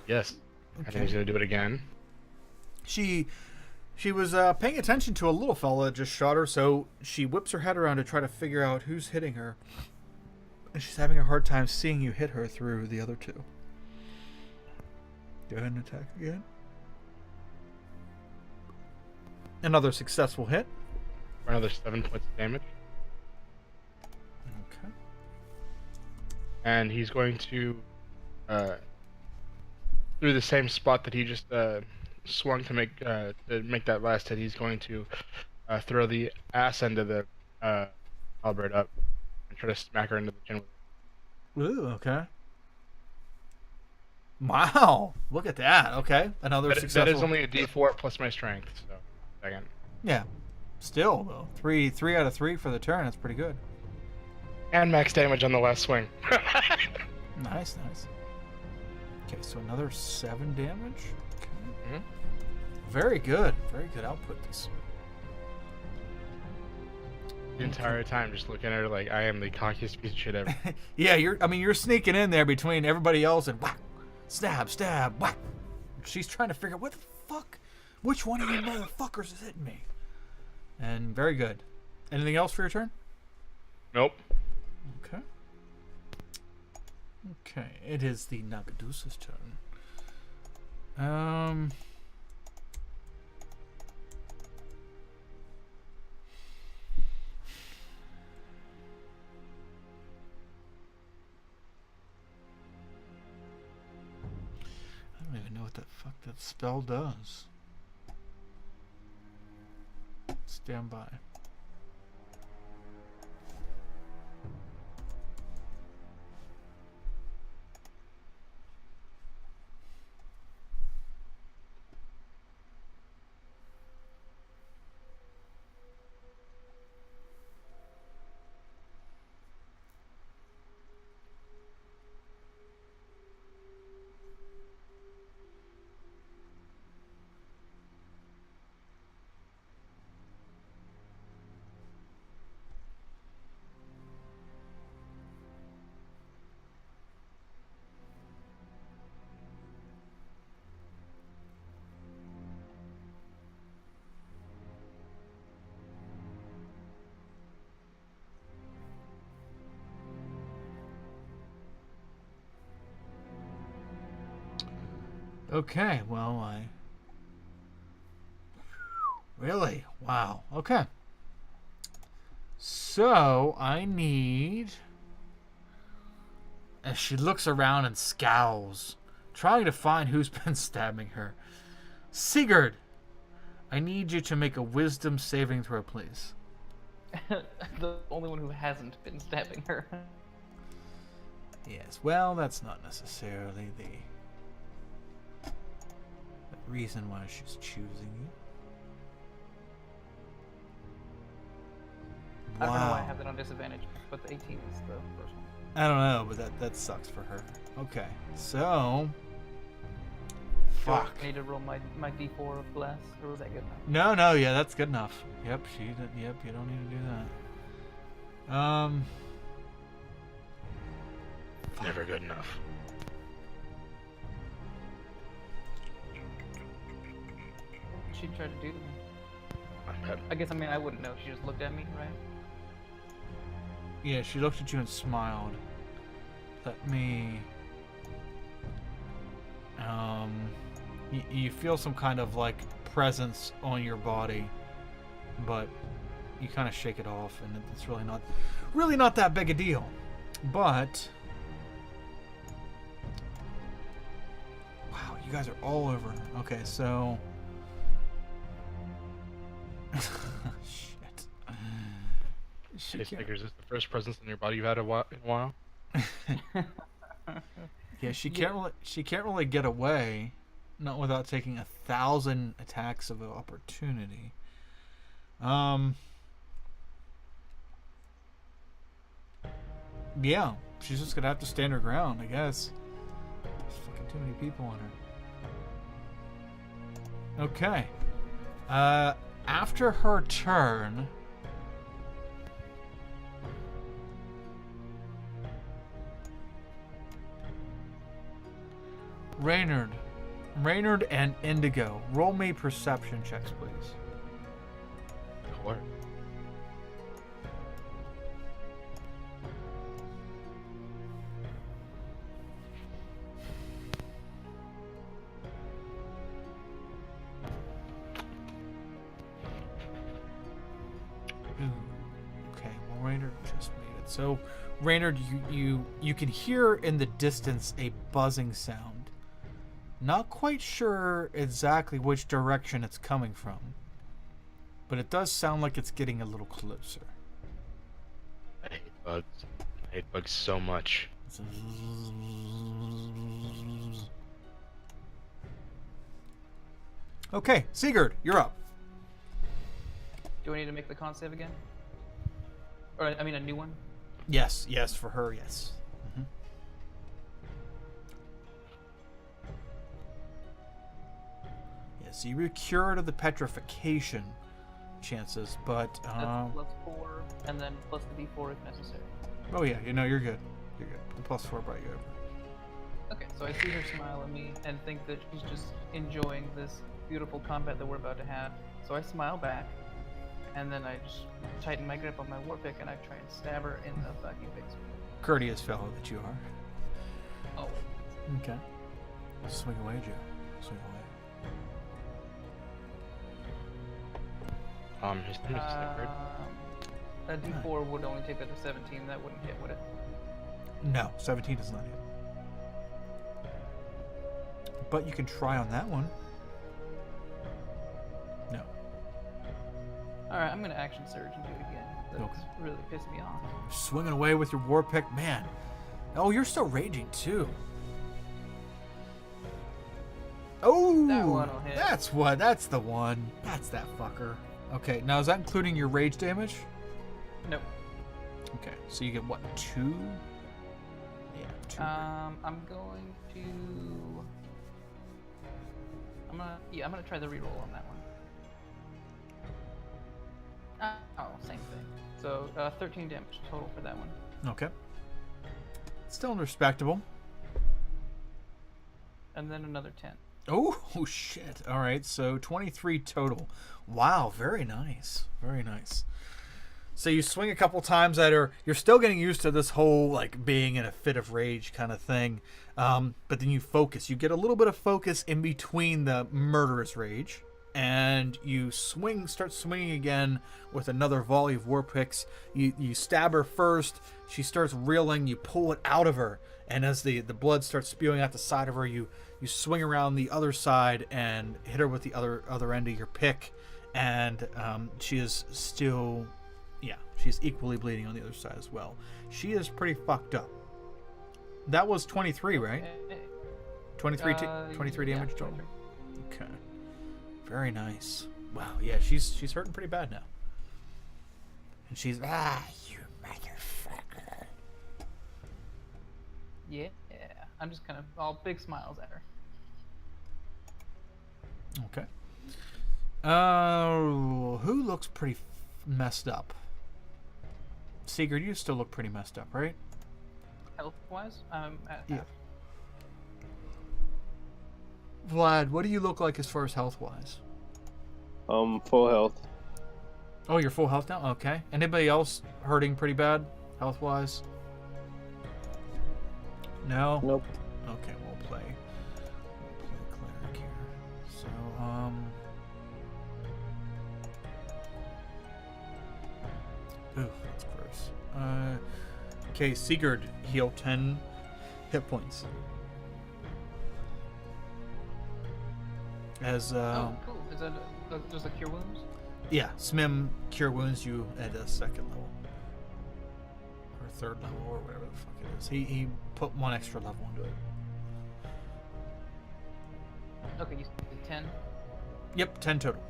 Yes. I think he's gonna do it again. She was paying attention to a little fella that just shot her, so she whips her head around to try to figure out who's hitting her. And she's having a hard time seeing you hit her through the other 2. Go ahead and attack again. Another successful hit. For another 7 points of damage. Okay. And he's going to, through the same spot that he just swung to make that last hit, he's going to throw the ass end of the halberd up and try to smack her into the chin with it. Ooh, okay. Wow, look at that. Okay, another successful. That is only a D4 plus my strength. So, second. Yeah, still though, three out of 3 for the turn. That's pretty good. And max damage on the last swing. Nice. Okay, so another 7 damage. Okay. Mhm. Very good output. This. The entire time, just looking at her like I am the cockiest piece of shit ever. Yeah, you're sneaking in there between everybody else and whack, stab, whack. She's trying to figure out what the fuck, which one of you motherfuckers is hitting me. And very good. Anything else for your turn? Nope. Okay. Okay, it is the Nagadusa's turn. I don't even know what the fuck that spell does. Stand by. Okay, well, Really? Wow. Okay. So, I need... As she looks around and scowls, trying to find who's been stabbing her. Sigurd, I need you to make a wisdom saving throw, please. The only one who hasn't been stabbing her. Yes, well, that's not necessarily the reason why she's choosing you. I don't know why I Wow. have that on disadvantage, but the 18 is the first one. I don't know, but that sucks for her. Okay, so... Fuck. I need to roll my D4 of bless, or was that good enough? No, yeah, that's good enough. Yep, yep, you don't need to do that. Never good enough. She tried to do to me. I bet. I guess, I wouldn't know. She just looked at me, right? Yeah, she looked at you and smiled. let me. You feel some kind of like presence on your body, but you kind of shake it off, and it's really not that big a deal. But wow, you guys are all over. Okay, so shit. Hey, Stickers, is this the first presence in your body you've had in a while? Yeah, she can't really get away, not without taking 1,000 attacks of opportunity. Yeah, she's just gonna have to stand her ground, I guess. There's fucking too many people on her. Okay. After her turn, Reynard and Indigo, roll me perception checks, please. Sure. Okay, well, Reynard just made it. So, Reynard, you can hear in the distance a buzzing sound. Not quite sure exactly which direction it's coming from, but it does sound like it's getting a little closer. I hate bugs. I hate bugs so much. Okay, Sigurd, you're up. Do I need to make the con save again? Or I mean a new one? Yes, for her, yes. Mm-hmm. Yes, you were cured of the petrification chances, but That's +4, and then plus the d4 if necessary. oh yeah, you're good. You're good. The +4 brought you over. Okay, so I see her smile at me and think that she's just enjoying this beautiful combat that we're about to have. So I smile back, and then I just tighten my grip on my war pick and I try and stab her in the fucking face. Courteous fellow that you are. Oh. Okay. Swing away, Joe. Swing away. His name is Stickers. A d4 would only take that to 17. That wouldn't hit, would it? No, 17 does not hit. But you can try on that one. No. Alright, I'm gonna action surge and do it again. That's Okay. really pissed me off. You're swinging away with your war pick, man. Oh, you're still raging too. Oh, That one will hit. That's the one. That's that fucker. Okay, now is that including your rage damage? Nope. Okay, so you get what, 2? Yeah, 2. I'm going to. I'm gonna try the reroll on that one. Oh, same thing. So 13 damage total for that one. Okay. Still respectable. And then another 10. Oh shit. All right, so 23 total. Wow, very nice. Very nice. So you swing a couple times at her. You're still getting used to this whole like being in a fit of rage kind of thing. But then you focus. You get a little bit of focus in between the murderous rage. And you start swinging again with another volley of war picks. You stab her first. She starts reeling. You pull it out of her. And as the blood starts spewing out the side of her, you swing around the other side and hit her with the other end of your pick. And she is still... Yeah, she's equally bleeding on the other side as well. She is pretty fucked up. That was 23, right? 23 damage total? 23. Okay. Very nice. Wow, yeah, she's hurting pretty bad now. And she's, you motherfucker. Yeah. I'm just kind of all big smiles at her. Okay. Who looks pretty messed up? Sigurd, you still look pretty messed up, right? Health-wise, I'm at Yeah. half. Vlad, what do you look like as far as health-wise? Full health. Oh, you're full health now? Okay. Anybody else hurting pretty bad, health-wise? No? Nope. Okay, we'll play cleric here. So, ooh, that's gross. Okay, Sigurd, heal 10 hit points. As, Oh, cool. Is that just a cure wounds? yeah, Smim cure wounds you at a second level. Or third level, or whatever the fuck it is. He put one extra level into it. Okay, you said 10. Yep, 10 total.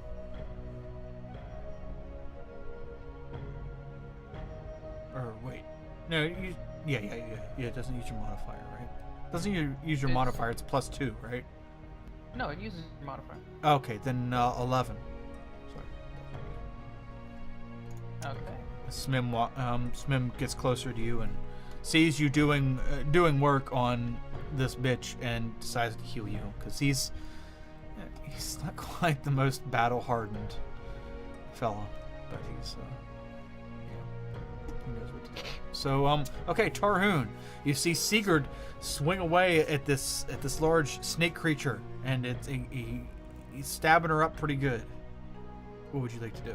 Or wait. No, yeah, it doesn't use your modifier, right? Doesn't use your modifier, it's +2, right? No, it uses your modifier. Okay, then 11. Sorry. Okay. Smim gets closer to you and sees you doing work on this bitch and decides to heal you because he's not quite the most battle hardened fella, but he's he knows what to do. So okay, Tarhoon, you see Sigurd swing away at this large snake creature, and he's stabbing her up pretty good. What would you like to do?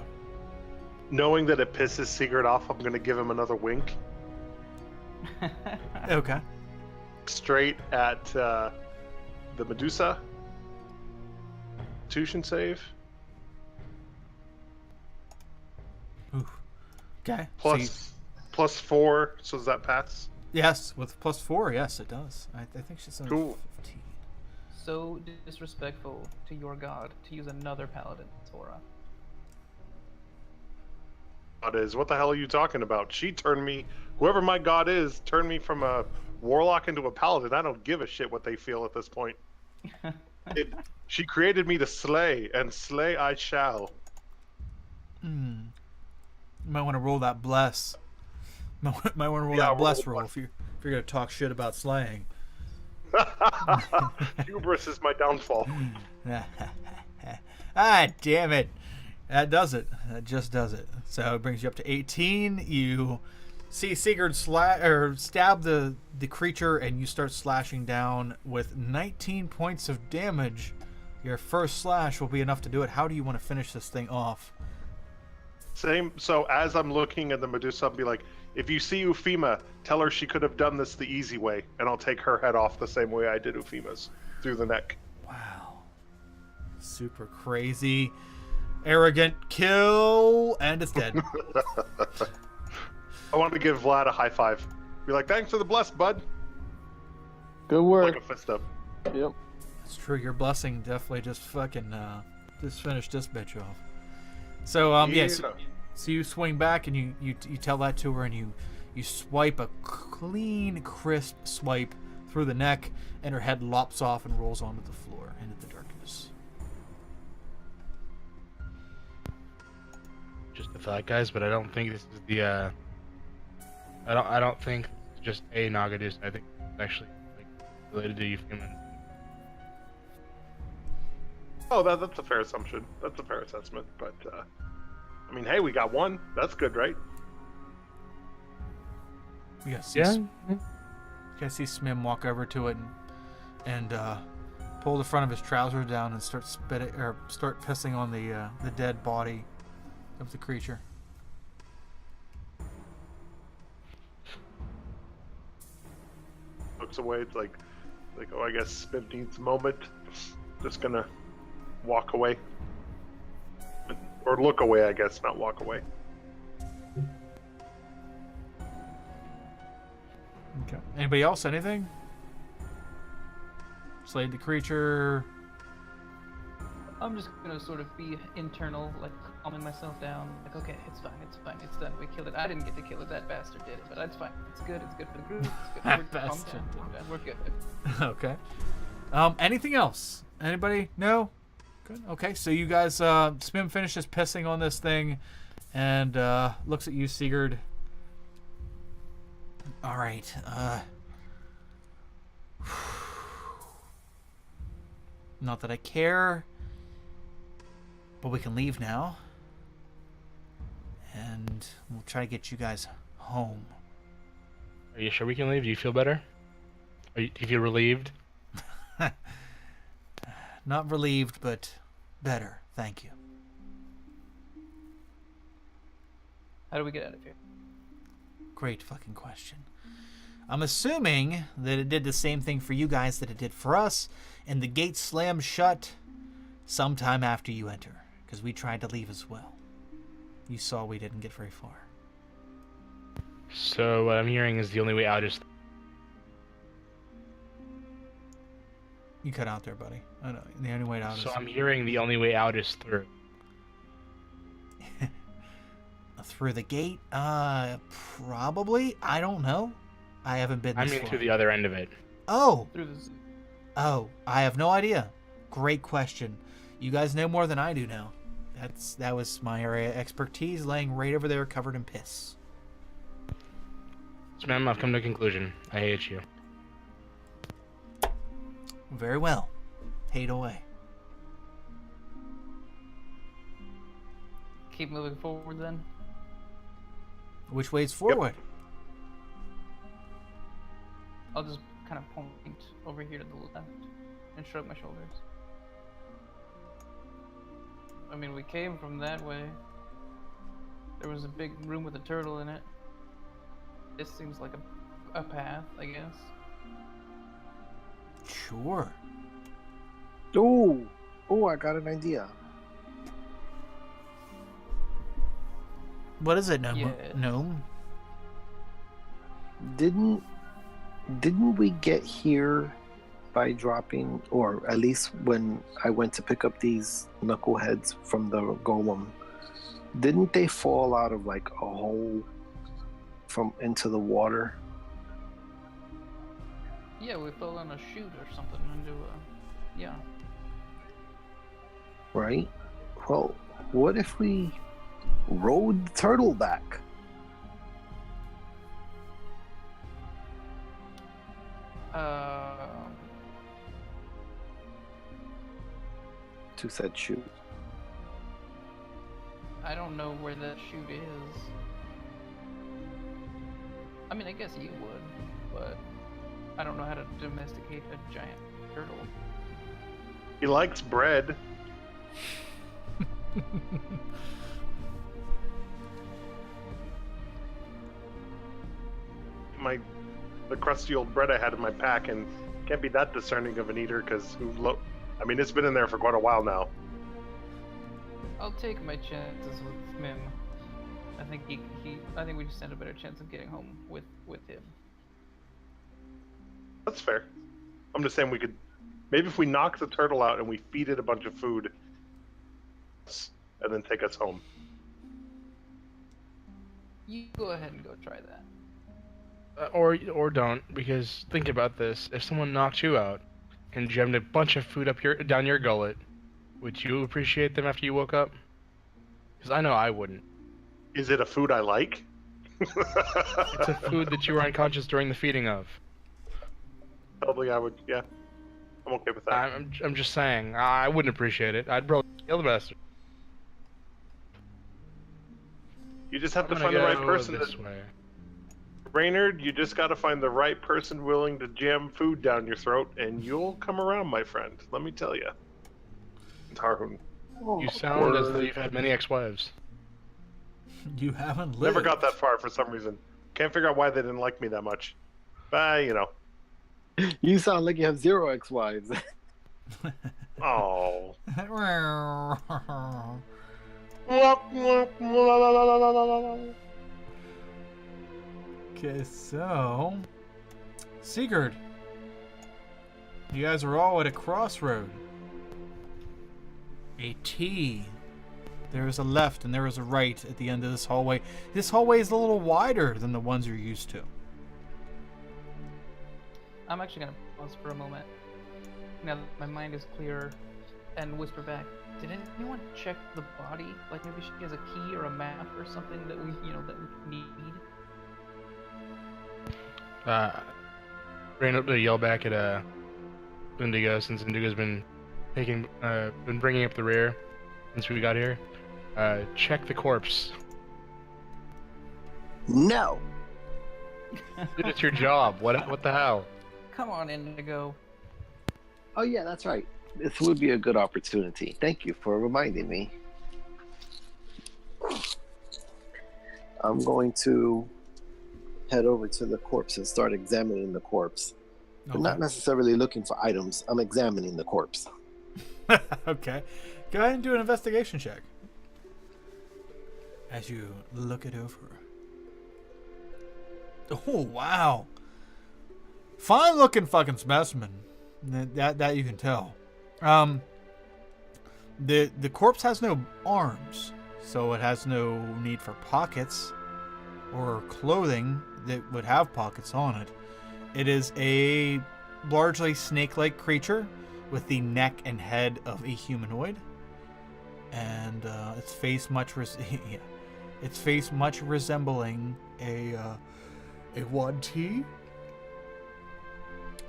Knowing that it pisses Sigurd off, I'm going to give him another wink. Okay. Straight at the Medusa. Constitution save. Ooh. Okay. +4, so does that pass? Yes, with +4, yes, it does. I think she's on Cool. 15. So disrespectful to your god to use another paladin's aura. God is. What the hell are you talking about? She turned me, whoever my god is, turned me from a warlock into a paladin. I don't give a shit what they feel at this point. She created me to slay, and slay I shall. You might want to roll that bless. Might want to roll that bless roll if you're gonna talk shit about slaying. Hubris is my downfall. Ah, damn it. That does it. That just does it. So it brings you up to 18. You see Sigurd stab the creature, and you start slashing down with 19 points of damage. Your first slash will be enough to do it. How do you want to finish this thing off? Same. So as I'm looking at the Medusa, I'll be like, if you see Ufima, tell her she could have done this the easy way, and I'll take her head off the same way I did Ufima's, through the neck. Wow. Super crazy. Arrogant kill, and it's dead. I want to give Vlad a high five. Be like, thanks for the bless, bud. Good work. Like a fist up. Yep. It's true. Your blessing definitely just fucking just finished this bitch off. So so you swing back and you tell that to her, and you swipe a clean, crisp swipe through the neck, and her head lops off and rolls onto the floor into the darkness. Just a thought, guys, but I don't think this is the I don't think it's just a Nagaduce. I think it's actually like related to Euphemia. Oh, that's a fair assumption. That's a fair assessment. But I mean, hey, we got one. That's good, right? You guys see Smim walk over to it and pull the front of his trousers down and start pissing on the dead body of the creature. Looks away. It's like, oh, I guess Smim needs a moment. Just gonna walk away. Or look away, I guess, not walk away. Okay. Anybody else? Anything? Slayed the creature. I'm just gonna sort of be internal, like calming myself down. Like, okay, it's fine, it's done. We killed it. I didn't get to kill it. That bastard did it, but it's fine. It's good for the group. It's good. We're good. Okay. Anything else? Anybody? No? Good. Okay, so you guys, Smim finishes pissing on this thing and looks at you, Sigurd. All right. Not that I care, but we can leave now. And we'll try to get you guys home. Are you sure we can leave? Do you feel better? Do you feel relieved? Not relieved, but better. Thank you. How do we get out of here? Great fucking question. I'm assuming that it did the same thing for you guys that it did for us, and the gate slammed shut sometime after you enter, because we tried to leave as well. You saw we didn't get very far. So what I'm hearing is the only way out is... You cut out there, buddy. I know. The only way out is... So I'm hearing the only way out is through. Through the gate? Probably. I don't know. I haven't been this I mean far. through the other end of it. Oh! Through the zoo. Oh, I have no idea. Great question. You guys know more than I do now. That was my area of expertise, laying right over there covered in piss. So, ma'am, I've come to a conclusion. I hate you. Very well. Hate away. Keep moving forward then. Which way's forward? I'll just kind of point over here to the left and shrug my shoulders. I mean, we came from that way. There was a big room with a turtle in it. This seems like a path, I guess. Sure. Oh, I got an idea. What is it, Gnome? Yeah. Gnome? Didn't we get here by dropping, or at least when I went to pick up these knuckleheads from the golem, didn't they fall out of like a hole from into the water? Yeah, we fell on a chute or something into a... Yeah. Right? Well, what if we rode the turtle back? To said chute. I don't know where that chute is. I mean, I guess you would, but I don't know how to domesticate a giant turtle. He likes bread. The crusty old bread I had in my pack, and can't be that discerning of an eater because I mean, it's been in there for quite a while now. I'll take my chances with Mim. I think I think we just stand a better chance of getting home with him. That's fair. I'm just saying we could, maybe if we knock the turtle out and we feed it a bunch of food, and then take us home. You go ahead and go try that. Or don't, because think about this. If someone knocked you out and jammed a bunch of food down your gullet, would you appreciate them after you woke up? Because I know I wouldn't. Is it a food I like? It's a food that you were unconscious during the feeding of. Probably I would, yeah. I'm okay with that. I'm just saying, I wouldn't appreciate it. I'd probably kill the bastard. You just have to I'm find the gonna right go person. this way. Raynard, you just got to find the right person willing to jam food down your throat, and you'll come around, my friend. Let me tell you. Tarhun. You sound as though you've had many ex-wives. You haven't lived. Never got that far for some reason. Can't figure out why they didn't like me that much. You know. You sound like you have 0 ex-wives. Oh. Okay, so Sigurd, you guys are all at a crossroad. A T. There is a left and there is a right at the end of this hallway. This hallway is a little wider than the ones you're used to. I'm actually gonna pause for a moment. Now that my mind is clearer, and whisper back. Did anyone check the body? Like maybe she has a key or a map or something that we need. Ran up to yell back at Indigo, since Indigo's been bringing up the rear since we got here. Check the corpse. No. Dude, it's your job. What the hell? Come on, Indigo. Oh yeah, that's right. This would be a good opportunity. Thank you for reminding me. I'm going to head over to the corpse and start examining the corpse. But not necessarily looking for items. I'm examining the corpse. Okay. Go ahead and do an investigation check. As you look it over. Oh, wow. Fine looking fucking specimen. That you can tell. The corpse has no arms, so it has no need for pockets or clothing that would have pockets on it. It is a largely snake-like creature with the neck and head of a humanoid, and its face much resembling a 1T.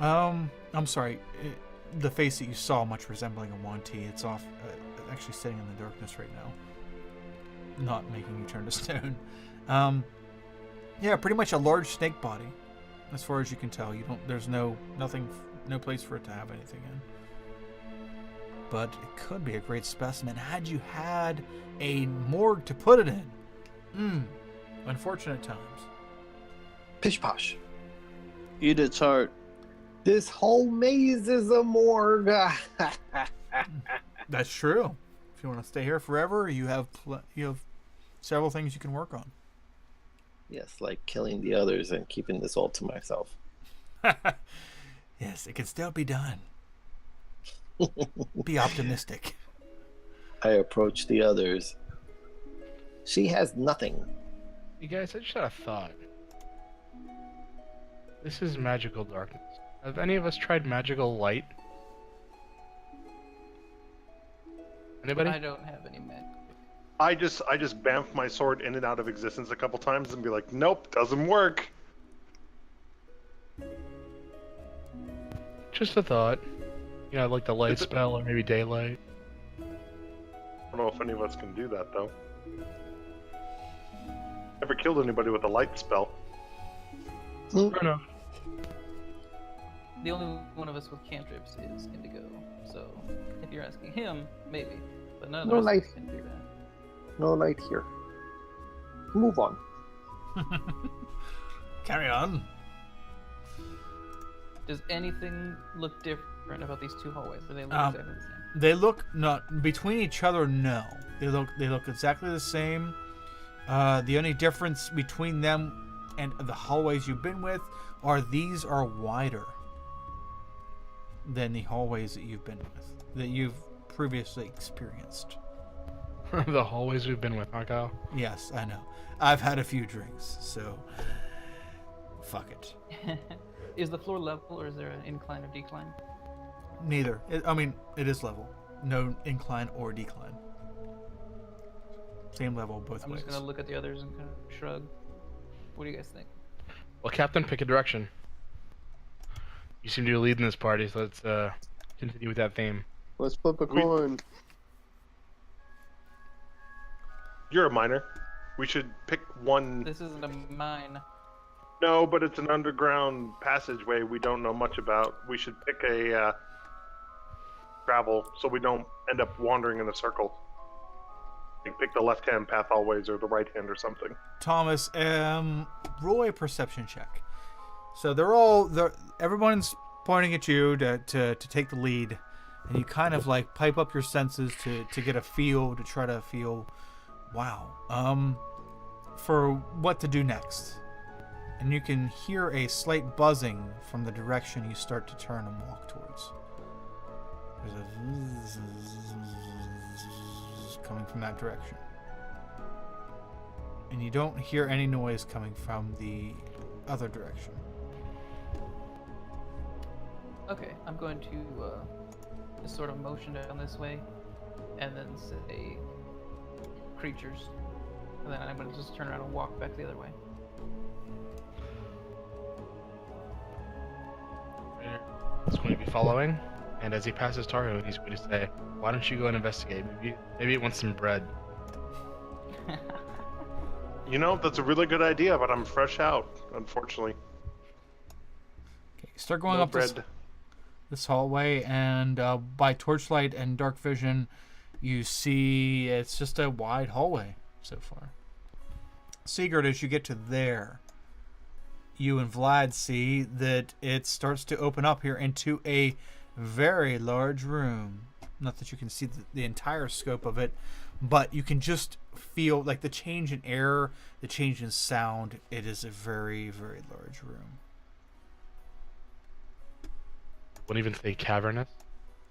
I'm sorry. The face that you saw much resembling a 1T. It's off, actually sitting in the darkness right now, not making you turn to stone. Yeah, pretty much a large snake body, as far as you can tell. There's no place for it to have anything in. But it could be a great specimen had you had a morgue to put it in. Unfortunate times. Pish posh. Eat its heart. This whole maze is a morgue. That's true. If you want to stay here forever, you have several things you can work on. Yes, like killing the others and keeping this all to myself. Yes, it can still be done. Be optimistic. I approach the others. She has nothing. You guys, I just had a thought. This is magical darkness. Have any of us tried magical light? Anybody? I don't have any magic. I just bamf my sword in and out of existence a couple times and be like, nope, doesn't work. Just a thought. You know, like the light spell or maybe daylight. I don't know if any of us can do that though. Never killed anybody with a light spell. Fair enough. The only one of us with cantrips is Indigo, so if you're asking him, maybe. But none of No us light. can do that. No light here. Move on. Carry on. Does anything look different about these two hallways? Do they look exactly the same? They look not between each other. No, they look exactly the same. The only difference between them and the hallways you've been with are these are wider than the hallways that you've been with, that you've previously experienced. The hallways we've been with, huh, Kyle? Yes, I know. I've had a few drinks, so fuck it. Is the floor level or is there an incline or decline? Neither. It is level. No incline or decline. Same level both I'm ways. just gonna look at the others and kind of shrug. What do you guys think? Well, Captain, pick a direction. You seem to be leading this party, so let's continue with that theme. Let's flip a coin. You're a miner. We should pick one. This isn't a mine. No, but it's an underground passageway we don't know much about. We should pick a travel so we don't end up wandering in a circle. Like pick the left-hand path always or the right-hand or something. Thomas, roll a perception check. So everyone's pointing at you to take the lead, and you kind of like pipe up your senses to get a feel, to try to feel, wow, for what to do next. And you can hear a slight buzzing from the direction you start to turn and walk towards. There's a coming from that direction. And you don't hear any noise coming from the other direction. Okay, I'm going to just sort of motion down this way, and then say creatures, and then I'm going to just turn around and walk back the other way. He's going to be following, and as he passes Tarho, he's going to say, "Why don't you go and investigate? Maybe it wants some bread." You know, that's a really good idea, but I'm fresh out, unfortunately. Okay, Start going No up this hallway, and by torchlight and dark vision, you see it's just a wide hallway so far. Sigurd, as you get to there, you and Vlad see that it starts to open up here into a very large room. Not that you can see the entire scope of it, but you can just feel like the change in air, the change in sound. It is a very, very large room. Wouldn't even say cavernous.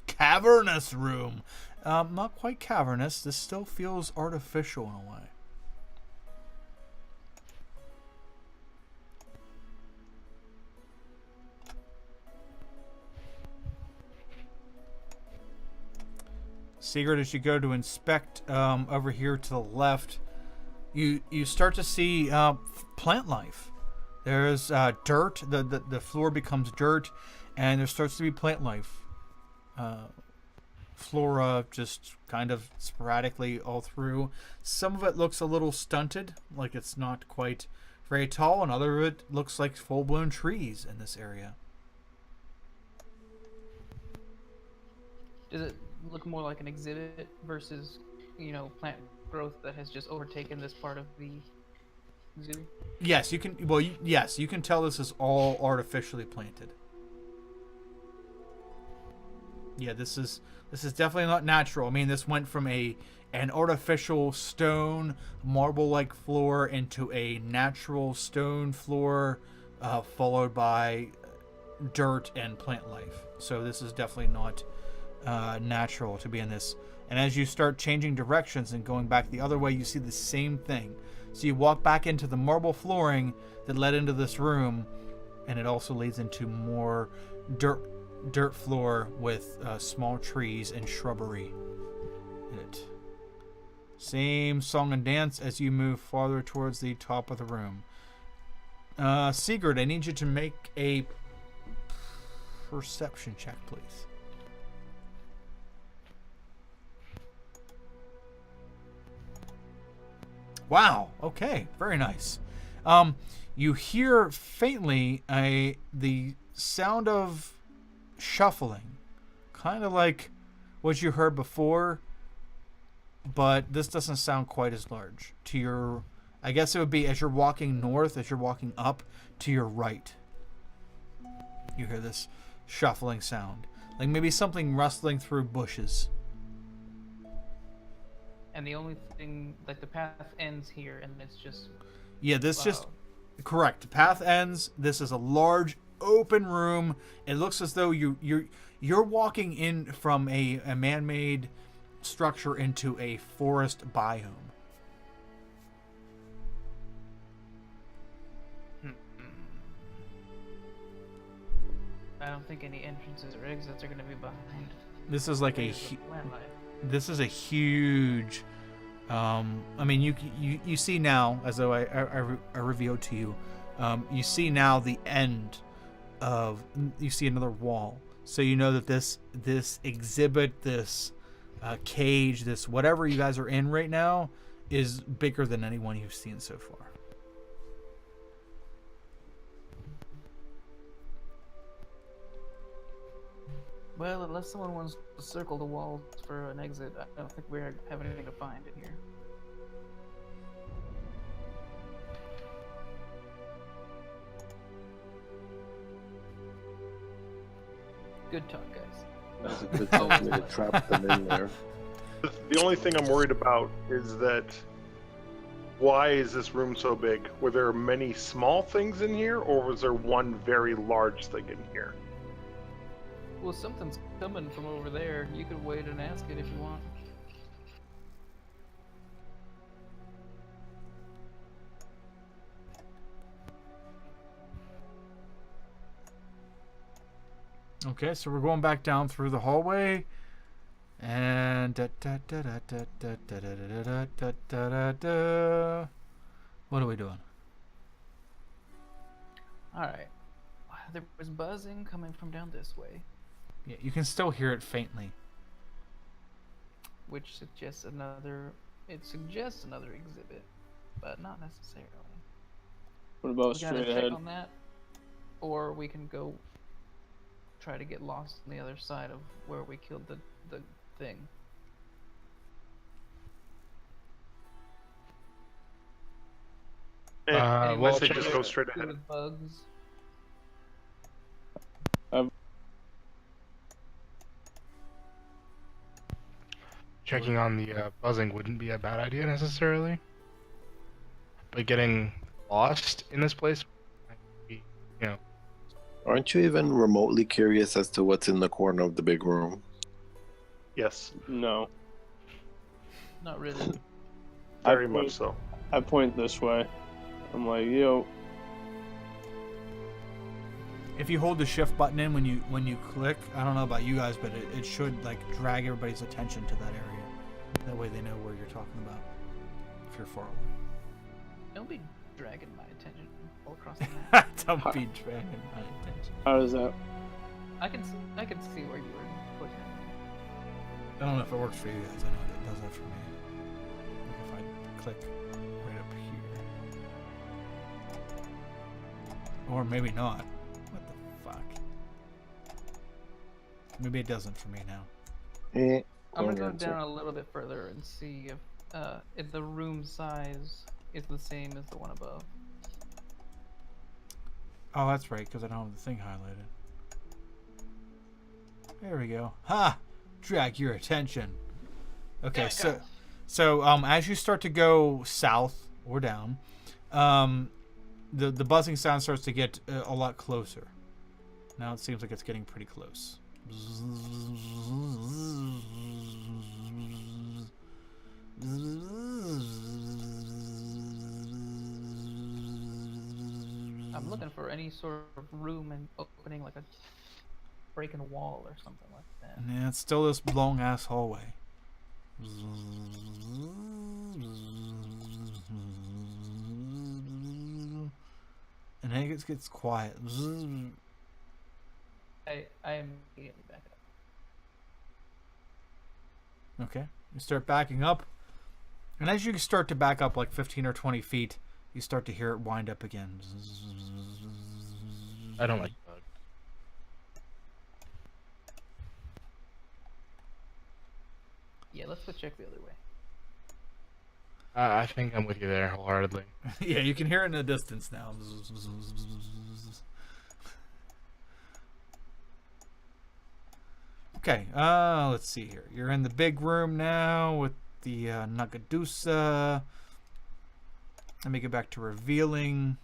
Cavernous room. Not quite cavernous. This still feels artificial in a way. Sigurd, as you go to inspect over here to the left, you start to see plant life. There's dirt. The floor becomes dirt, and there starts to be plant life. Flora just kind of sporadically all through. Some of it looks a little stunted, like it's not quite very tall, and other of it looks like full-blown trees in this area. Does it look more like an exhibit versus, plant growth that has just overtaken this part of the zoo? Yes, you can. Well, yes, you can tell this is all artificially planted. Yeah, this is definitely not natural. I mean, this went from an artificial stone marble-like floor into a natural stone floor, followed by dirt and plant life. So this is definitely not natural to be in this. And as you start changing directions and going back the other way, you see the same thing. So you walk back into the marble flooring that led into this room, and it also leads into more dirt floor with small trees and shrubbery in it. Same song and dance as you move farther towards the top of the room. Sigurd, I need you to make a perception check, please. Wow. Okay. Very nice. You hear faintly the sound of shuffling, kind of like what you heard before, but this doesn't sound quite as large. To your, I guess it would be as you're walking north, as you're walking up to your right, you hear this shuffling sound, like maybe something rustling through bushes. And the only thing, like the path ends here, and it's just... Yeah, this just... Correct. Path ends. This is a large open room. It looks as though you're walking in from a man-made structure into a forest biome. I don't think any entrances or exits are going to be behind. This is like This is a huge. I mean, you see now, as though I revealed to you, you see now the end of. You see another wall, so you know that this exhibit, this cage, this whatever you guys are in right now, is bigger than anyone you've seen so far. Well, unless someone wants to circle the walls for an exit, I don't think we have anything to find in here. Good talk, guys. That's a good time for me to trap them in there. The only thing I'm worried about is that why is this room so big? Were there many small things in here, or was there one very large thing in here? Well, something's coming from over there. You could wait and ask it if you want. Okay, so we're going back down through the hallway, and what are we doing? All right. There was buzzing coming from down this way. Yeah, you can still hear it faintly. Which suggests another exhibit, but not necessarily. What about We gotta straight check ahead? on that, or we can go try to get lost on the other side of where we killed the thing. I well, say check just it go out. straight ahead. With bugs. Checking on the buzzing wouldn't be a bad idea necessarily, but getting lost in this place might be, Aren't you even remotely curious as to what's in the corner of the big room? Yes, No. Not really. very I much point- so. I point this way. I'm like, yo. If you hold the shift button in when you click, I don't know about you guys, but it should like drag everybody's attention to that area. That way they know where you're talking about. If you're far away. Don't be dragging my attention all across the map. Don't be dragging my attention. How does that? I can see where you were pushing. I don't know if it works for you guys. I know it does that for me. Like if I click right up here. Or maybe not. What the fuck? Maybe it doesn't for me now. I'm gonna go Answer. down a little bit further and see if the room size is the same as the one above. Oh, that's right, because I don't have the thing highlighted. There we go. Ha! Drag your attention. Okay, Yeah, so as you start to go south or down, the buzzing sound starts to get a lot closer. Now it seems like it's getting pretty close. I'm looking for any sort of room and opening, like a break in a wall or something like that. Yeah, it's still this long ass hallway. And then it gets quiet. I immediately back up. Okay, you start backing up, and as you start to back up like 15 or 20 feet, you start to hear it wind up again. I don't like bugs. Yeah, let's go check the other way. I think I'm with you there wholeheartedly. Yeah, you can hear it in the distance now. Okay, let's see here. You're in the big room now with the Nagadusa. Let me get back to revealing.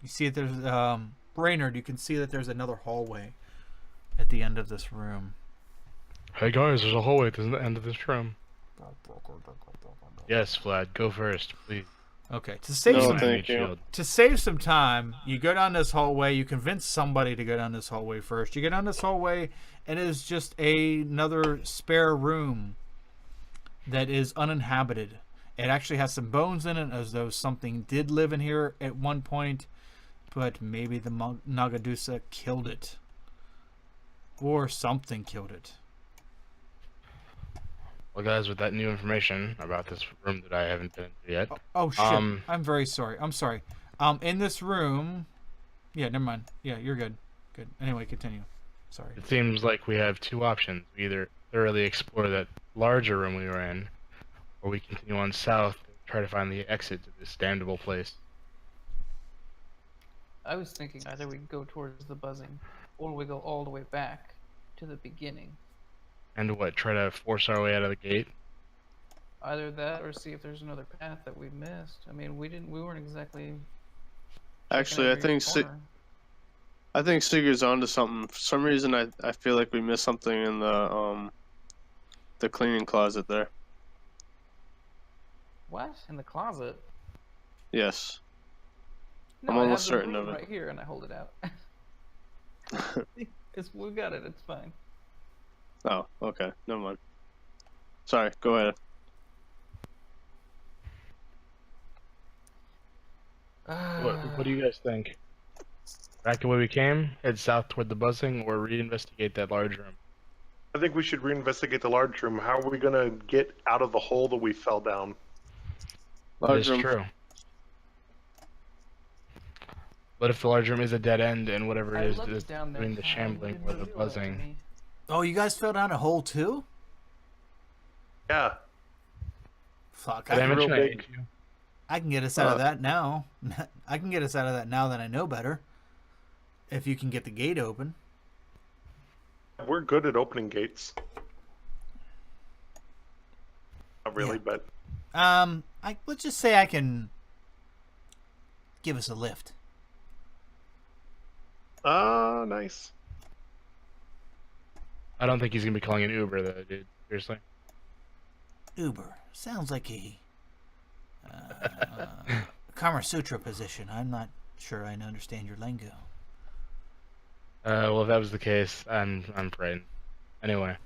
You see that there's Brainerd, you can see that there's another hallway at the end of this room. Hey guys, there's a hallway at the end of this room. Yes, Vlad, go first, please. Okay, to save No, some thank you. to save some time, you go down this hallway. You convince somebody to go down this hallway first. You go down this hallway, and it is just another spare room that is uninhabited. It actually has some bones in it, as though something did live in here at one point, but maybe the Nagadusa killed it, or something killed it. Well, guys, with that new information about this room that I haven't been into yet, Oh shit! I'm very sorry. I'm sorry. In this room, yeah, never mind. Yeah, you're good. Good. Anyway, continue. Sorry. it seems like we have two options. We either thoroughly explore that larger room we were in, or we continue on south and try to find the exit to this damnable place. I was thinking either we go towards the buzzing, or we go all the way back to the beginning. And what, try to force our way out of the gate? Either that, or see if there's another path that we missed. I mean, we weren't exactly. Actually, I think Sigurd's onto something. For some reason, I feel like we missed something in the cleaning closet there. What in the closet? Yes. No, I'm I almost have the certain of broom it. right here, and I hold it out. We got it. It's fine. Oh, okay. Never mind. Sorry. Go ahead. What do you guys think? Back the way we came, head south toward the buzzing, or reinvestigate that large room? I think we should reinvestigate the large room. How are we gonna get out of the hole that we fell down? That is true. What if the large room is a dead end and whatever I it is looked is down there. doing the Kyle, you shambling didn't or the reveal that to buzzing? me. Oh, you guys fell down a hole too? Yeah, Fuck, Did I mention I big. hate you? I can get us out of that now. I can get us out of that now that I know better. If you can get the gate open. we're good at opening gates. Not really, Yeah. but Let's just say I can give us a lift. nice. I don't think he's gonna be calling an Uber though, dude. Seriously. Uber sounds like a Kama Sutra position. I'm not sure I understand your lingo. Well, if that was the case, I'm frightened. Anyway,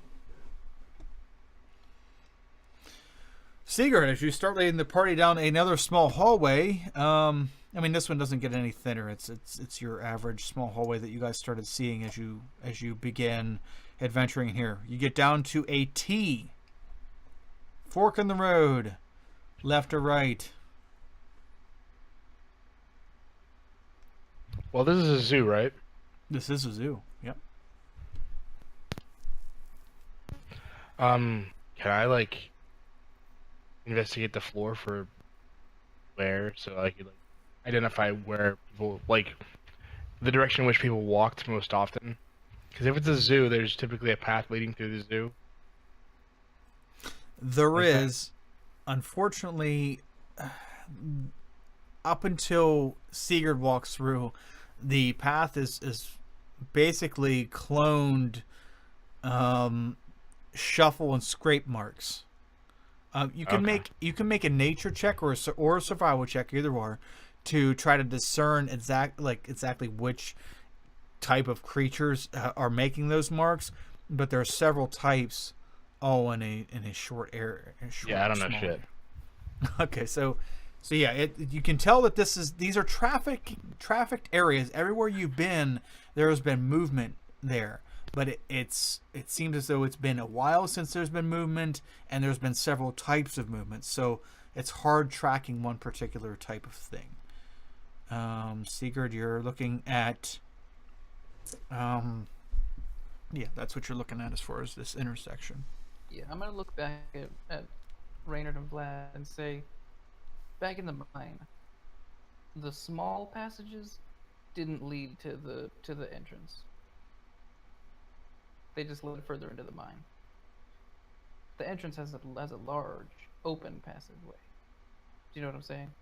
Sigurd, as you start leading the party down another small hallway, I mean this one doesn't get any thinner. It's your average small hallway that you guys started seeing as you began adventuring here. You get down to a T. Fork in the road, left or right. well, this is a zoo, right? This is a zoo. Yep. Can I like investigate the floor for where, so I could like identify where people like the direction in which people walked most often? Because if it's a zoo, there's typically a path leading through the zoo. There Okay. is, unfortunately, up until Sigurd walks through, the path is basically cloned shuffle and scrape marks. You can Okay. make a nature check or a survival check, either or, to try to discern exactly which type of creatures are making those marks. But there are several types, all in a short area. Yeah, I don't know small shit. Okay, so yeah, you can tell that these are trafficked areas. Everywhere you've been, there has been movement there, but it seems as though it's been a while since there's been movement, and there's been several types of movement. So it's hard tracking one particular type of thing. Sigurd, you're looking at, yeah, that's what you're looking at as far as this intersection. Yeah, I'm gonna look back at Reynard and Vlad and say, back in the mine, the small passages didn't lead to the entrance. They just led further into the mine. The entrance has a large open passageway. Do you know what I'm saying?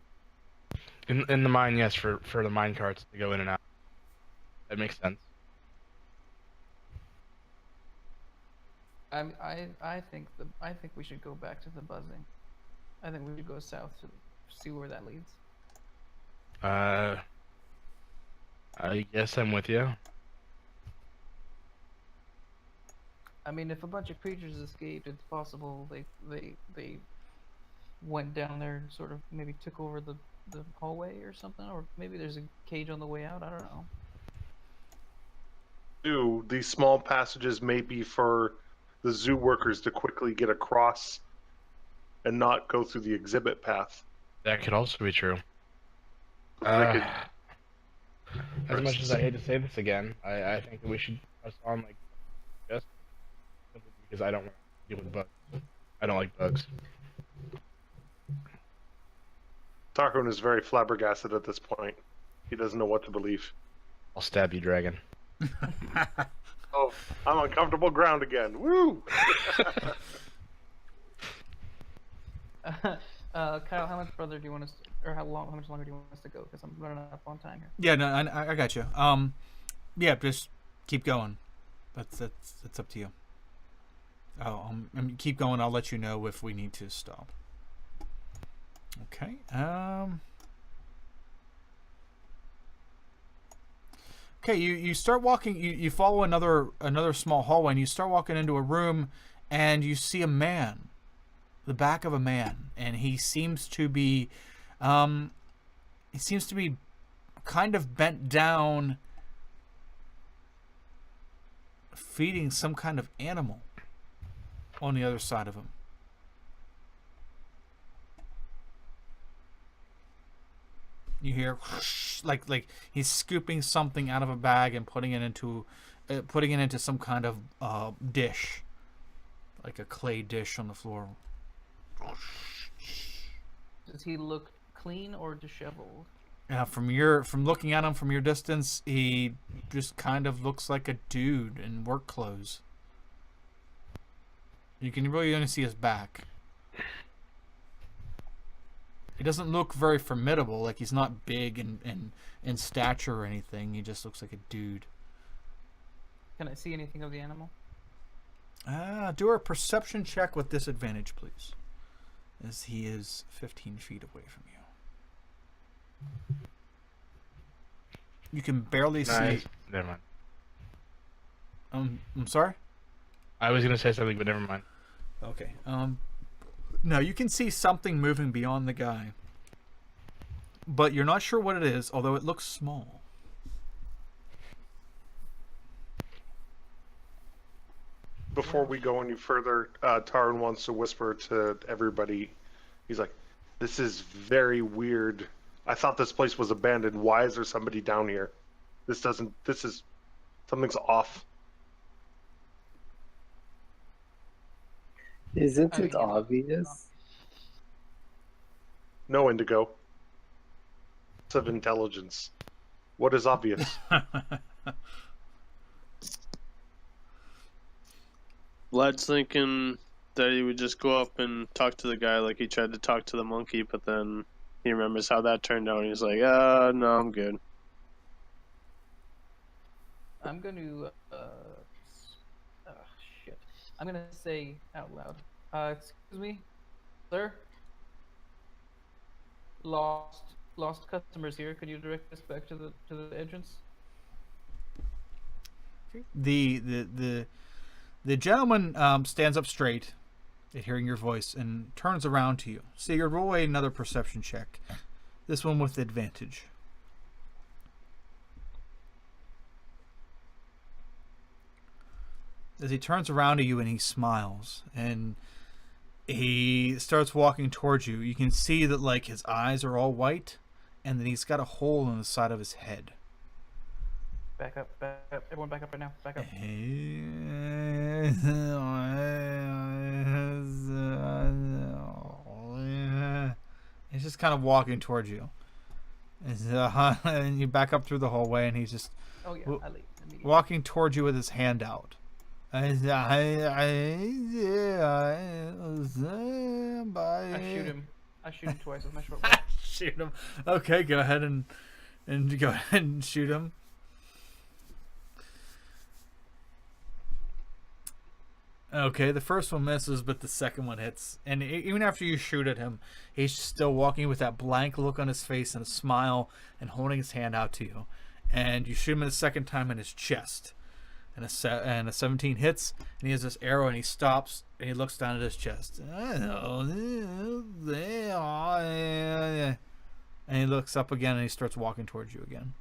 In the mine, yes, for the mine carts to go in and out. That makes sense. I think we should go back to the buzzing. I think we should go south to see where that leads. I guess I'm with you. I mean, if a bunch of creatures escaped, it's possible they went down there and sort of maybe took over the hallway or something, or maybe there's a cage on the way out. I don't know. These small passages may be for the zoo workers to quickly get across and not go through the exhibit path. That could also be true. They could- As much as I hate to say this again, I think that we should press on like just simply because I don't want to deal with bugs. I don't like bugs. Tarkon is very flabbergasted at this point. He doesn't know what to believe. I'll stab you, dragon. Oh, I'm on comfortable ground again. Woo! Kyle, how much further do you want us, or how much longer do you want us to go? Because I'm running up on time here. Yeah, no, I got you. Yeah, just keep going. That's up to you. Oh, keep going. I'll let you know if we need to stop. Okay. Okay, you start walking. You follow another small hallway, and you start walking into a room, and you see a man, the back of a man, and he seems to be, kind of bent down, feeding some kind of animal on the other side of him. You hear whoosh, like he's scooping something out of a bag and putting it into some kind of dish, like a clay dish on the floor. Does he look clean or disheveled? From looking at him from your distance, he just kind of looks like a dude in work clothes. You can really only see his back. He doesn't look very formidable. Like, he's not big in stature or anything. He just looks like a dude. Can I see anything of the animal? Do a perception check with disadvantage, please, as he is 15 feet away from you. You can barely see. Never mind. I'm sorry? I was gonna say something, but never mind. Okay. No, you can see something moving beyond the guy, but you're not sure what it is, although it looks small. Before we go any further, Taran wants to whisper to everybody. He's like, "This is very weird. I thought this place was abandoned. Why is there somebody down here? Something's off." Isn't it obvious? No, Indigo. It's of intelligence. What is obvious? Vlad's thinking that he would just go up and talk to the guy like he tried to talk to the monkey, but then he remembers how that turned out, and he's like, no, I'm good. I'm going to, shit. I'm going to say out loud, excuse me, sir? Lost customers here. Could you direct us back to the entrance? The gentleman stands up straight at hearing your voice and turns around to you. So you roll another perception check. This one with advantage. As he turns around to you and he smiles and he starts walking towards you, you can see that like his eyes are all white and then he's got a hole in the side of his head. Back up. Everyone back up right now. Back up. He's just kind of walking towards you. And you back up through the hallway and he's just walking towards you with his hand out. I shoot him. I shoot him twice with my short bow. Shoot him. Okay, go ahead and go ahead and shoot him. Okay, the first one misses, but the second one hits. And even after you shoot at him, he's still walking with that blank look on his face and a smile and holding his hand out to you. And you shoot him the second time in his chest. And a 17 hits, and he has this arrow, and he stops, and he looks down at his chest. And he looks up again, and he starts walking towards you again.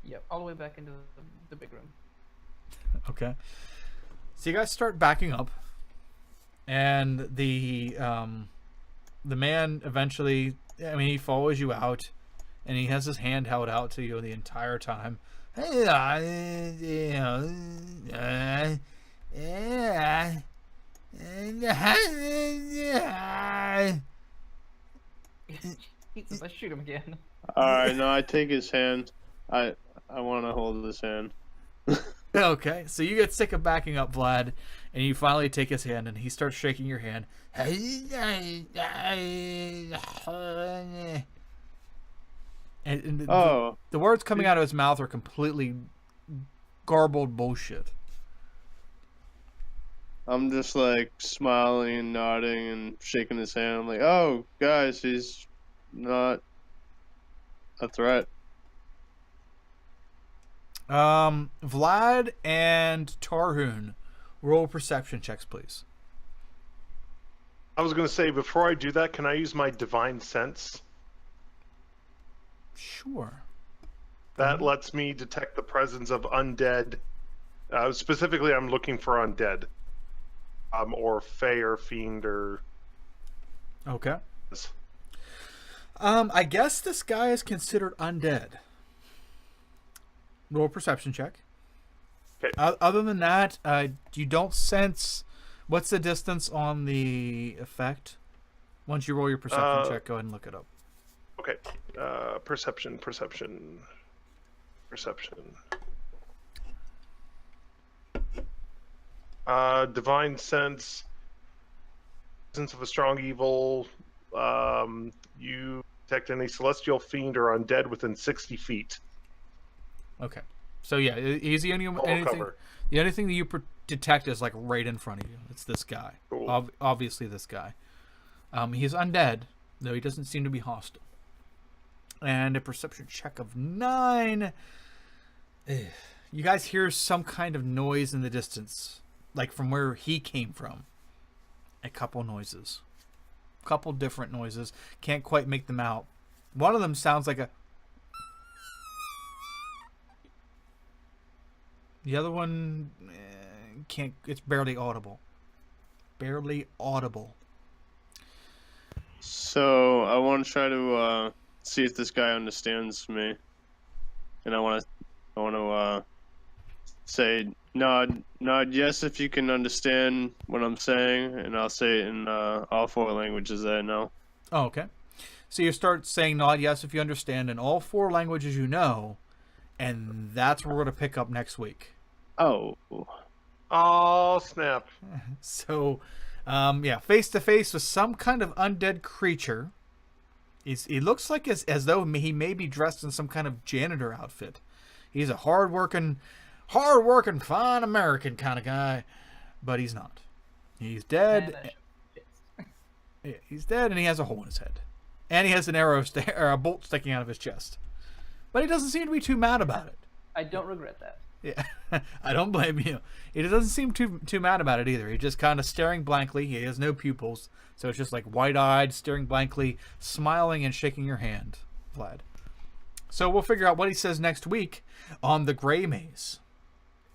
Yep, all the way back into the big room. Okay. So you guys start backing up, and the man eventually, he follows you out, and he has his hand held out to you the entire time. He says, "Let's shoot him again." Alright, no, I take his hand. I want to hold his hand. Okay, so you get sick of backing up, Vlad, and you finally take his hand, and he starts shaking your hand. And the words coming out of his mouth are completely garbled bullshit. I'm just like smiling and nodding and shaking his hand. I'm like, oh, guys, he's not a threat. Vlad and Tarhoon, roll perception checks, please. I was going to say, before I do that, can I use my divine sense? Sure. That lets me detect the presence of undead. Specifically, I'm looking for undead. Or fey or fiend or... Okay. I guess this guy is considered undead. Roll a perception check. Okay. Other than that, you don't sense. What's the distance on the effect? Once you roll your perception check, go ahead and look it up. Okay. Perception. Divine sense. Sense of a strong evil. You detect any celestial fiend or undead within 60 feet. Okay. So yeah, he's the only anything. Cover. The only thing that you detect is like right in front of you. It's this guy. Cool. Obviously, this guy. He's undead, though he doesn't seem to be hostile. And a perception check of 9. You guys hear some kind of noise in the distance, like from where he came from. A couple noises. A couple different noises. Can't quite make them out. One of them sounds like a... The other one can't... It's barely audible. Barely audible. So I want to try to see if this guy understands me, and I want to say nod yes if you can understand what I'm saying, and I'll say it in all 4 languages that I know. Oh, okay. So you start saying nod yes if you understand in all 4 languages you know, and that's where we're going to pick up next week. Oh. Oh, snap. So, face to face with some kind of undead creature. He looks like as though he may be dressed in some kind of janitor outfit. He's a hard-working, fine American kind of guy, but he's not. He's dead. Yeah, he's dead, and he has a hole in his head, and he has an arrow or a bolt sticking out of his chest. But he doesn't seem to be too mad about it. I don't regret that. Yeah, I don't blame you. He doesn't seem too mad about it either. He's just kind of staring blankly. He has no pupils, so it's just like wide-eyed, staring blankly, smiling and shaking your hand, Vlad. So we'll figure out what he says next week on the Gray Maze,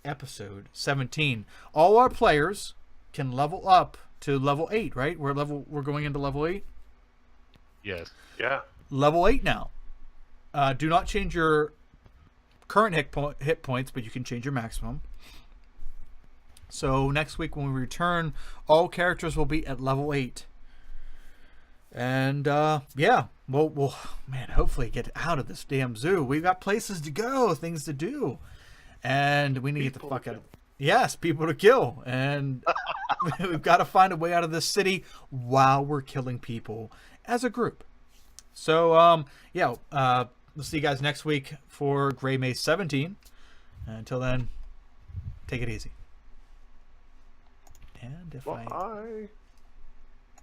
episode 17. All our players can level up to level 8, right? We're going into level 8. Yes. Yeah. Level 8 now. Do not change your current hit points, but you can change your maximum. So next week when we return, all characters will be at level 8. And we'll hopefully get out of this damn zoo. We've got places to go, things to do, and we need to get the fuck out of... Yes, people to kill, and we've got to find a way out of this city while we're killing people as a group. So we'll see you guys next week for Gray Maze 17. Until then, take it easy. And if Bye.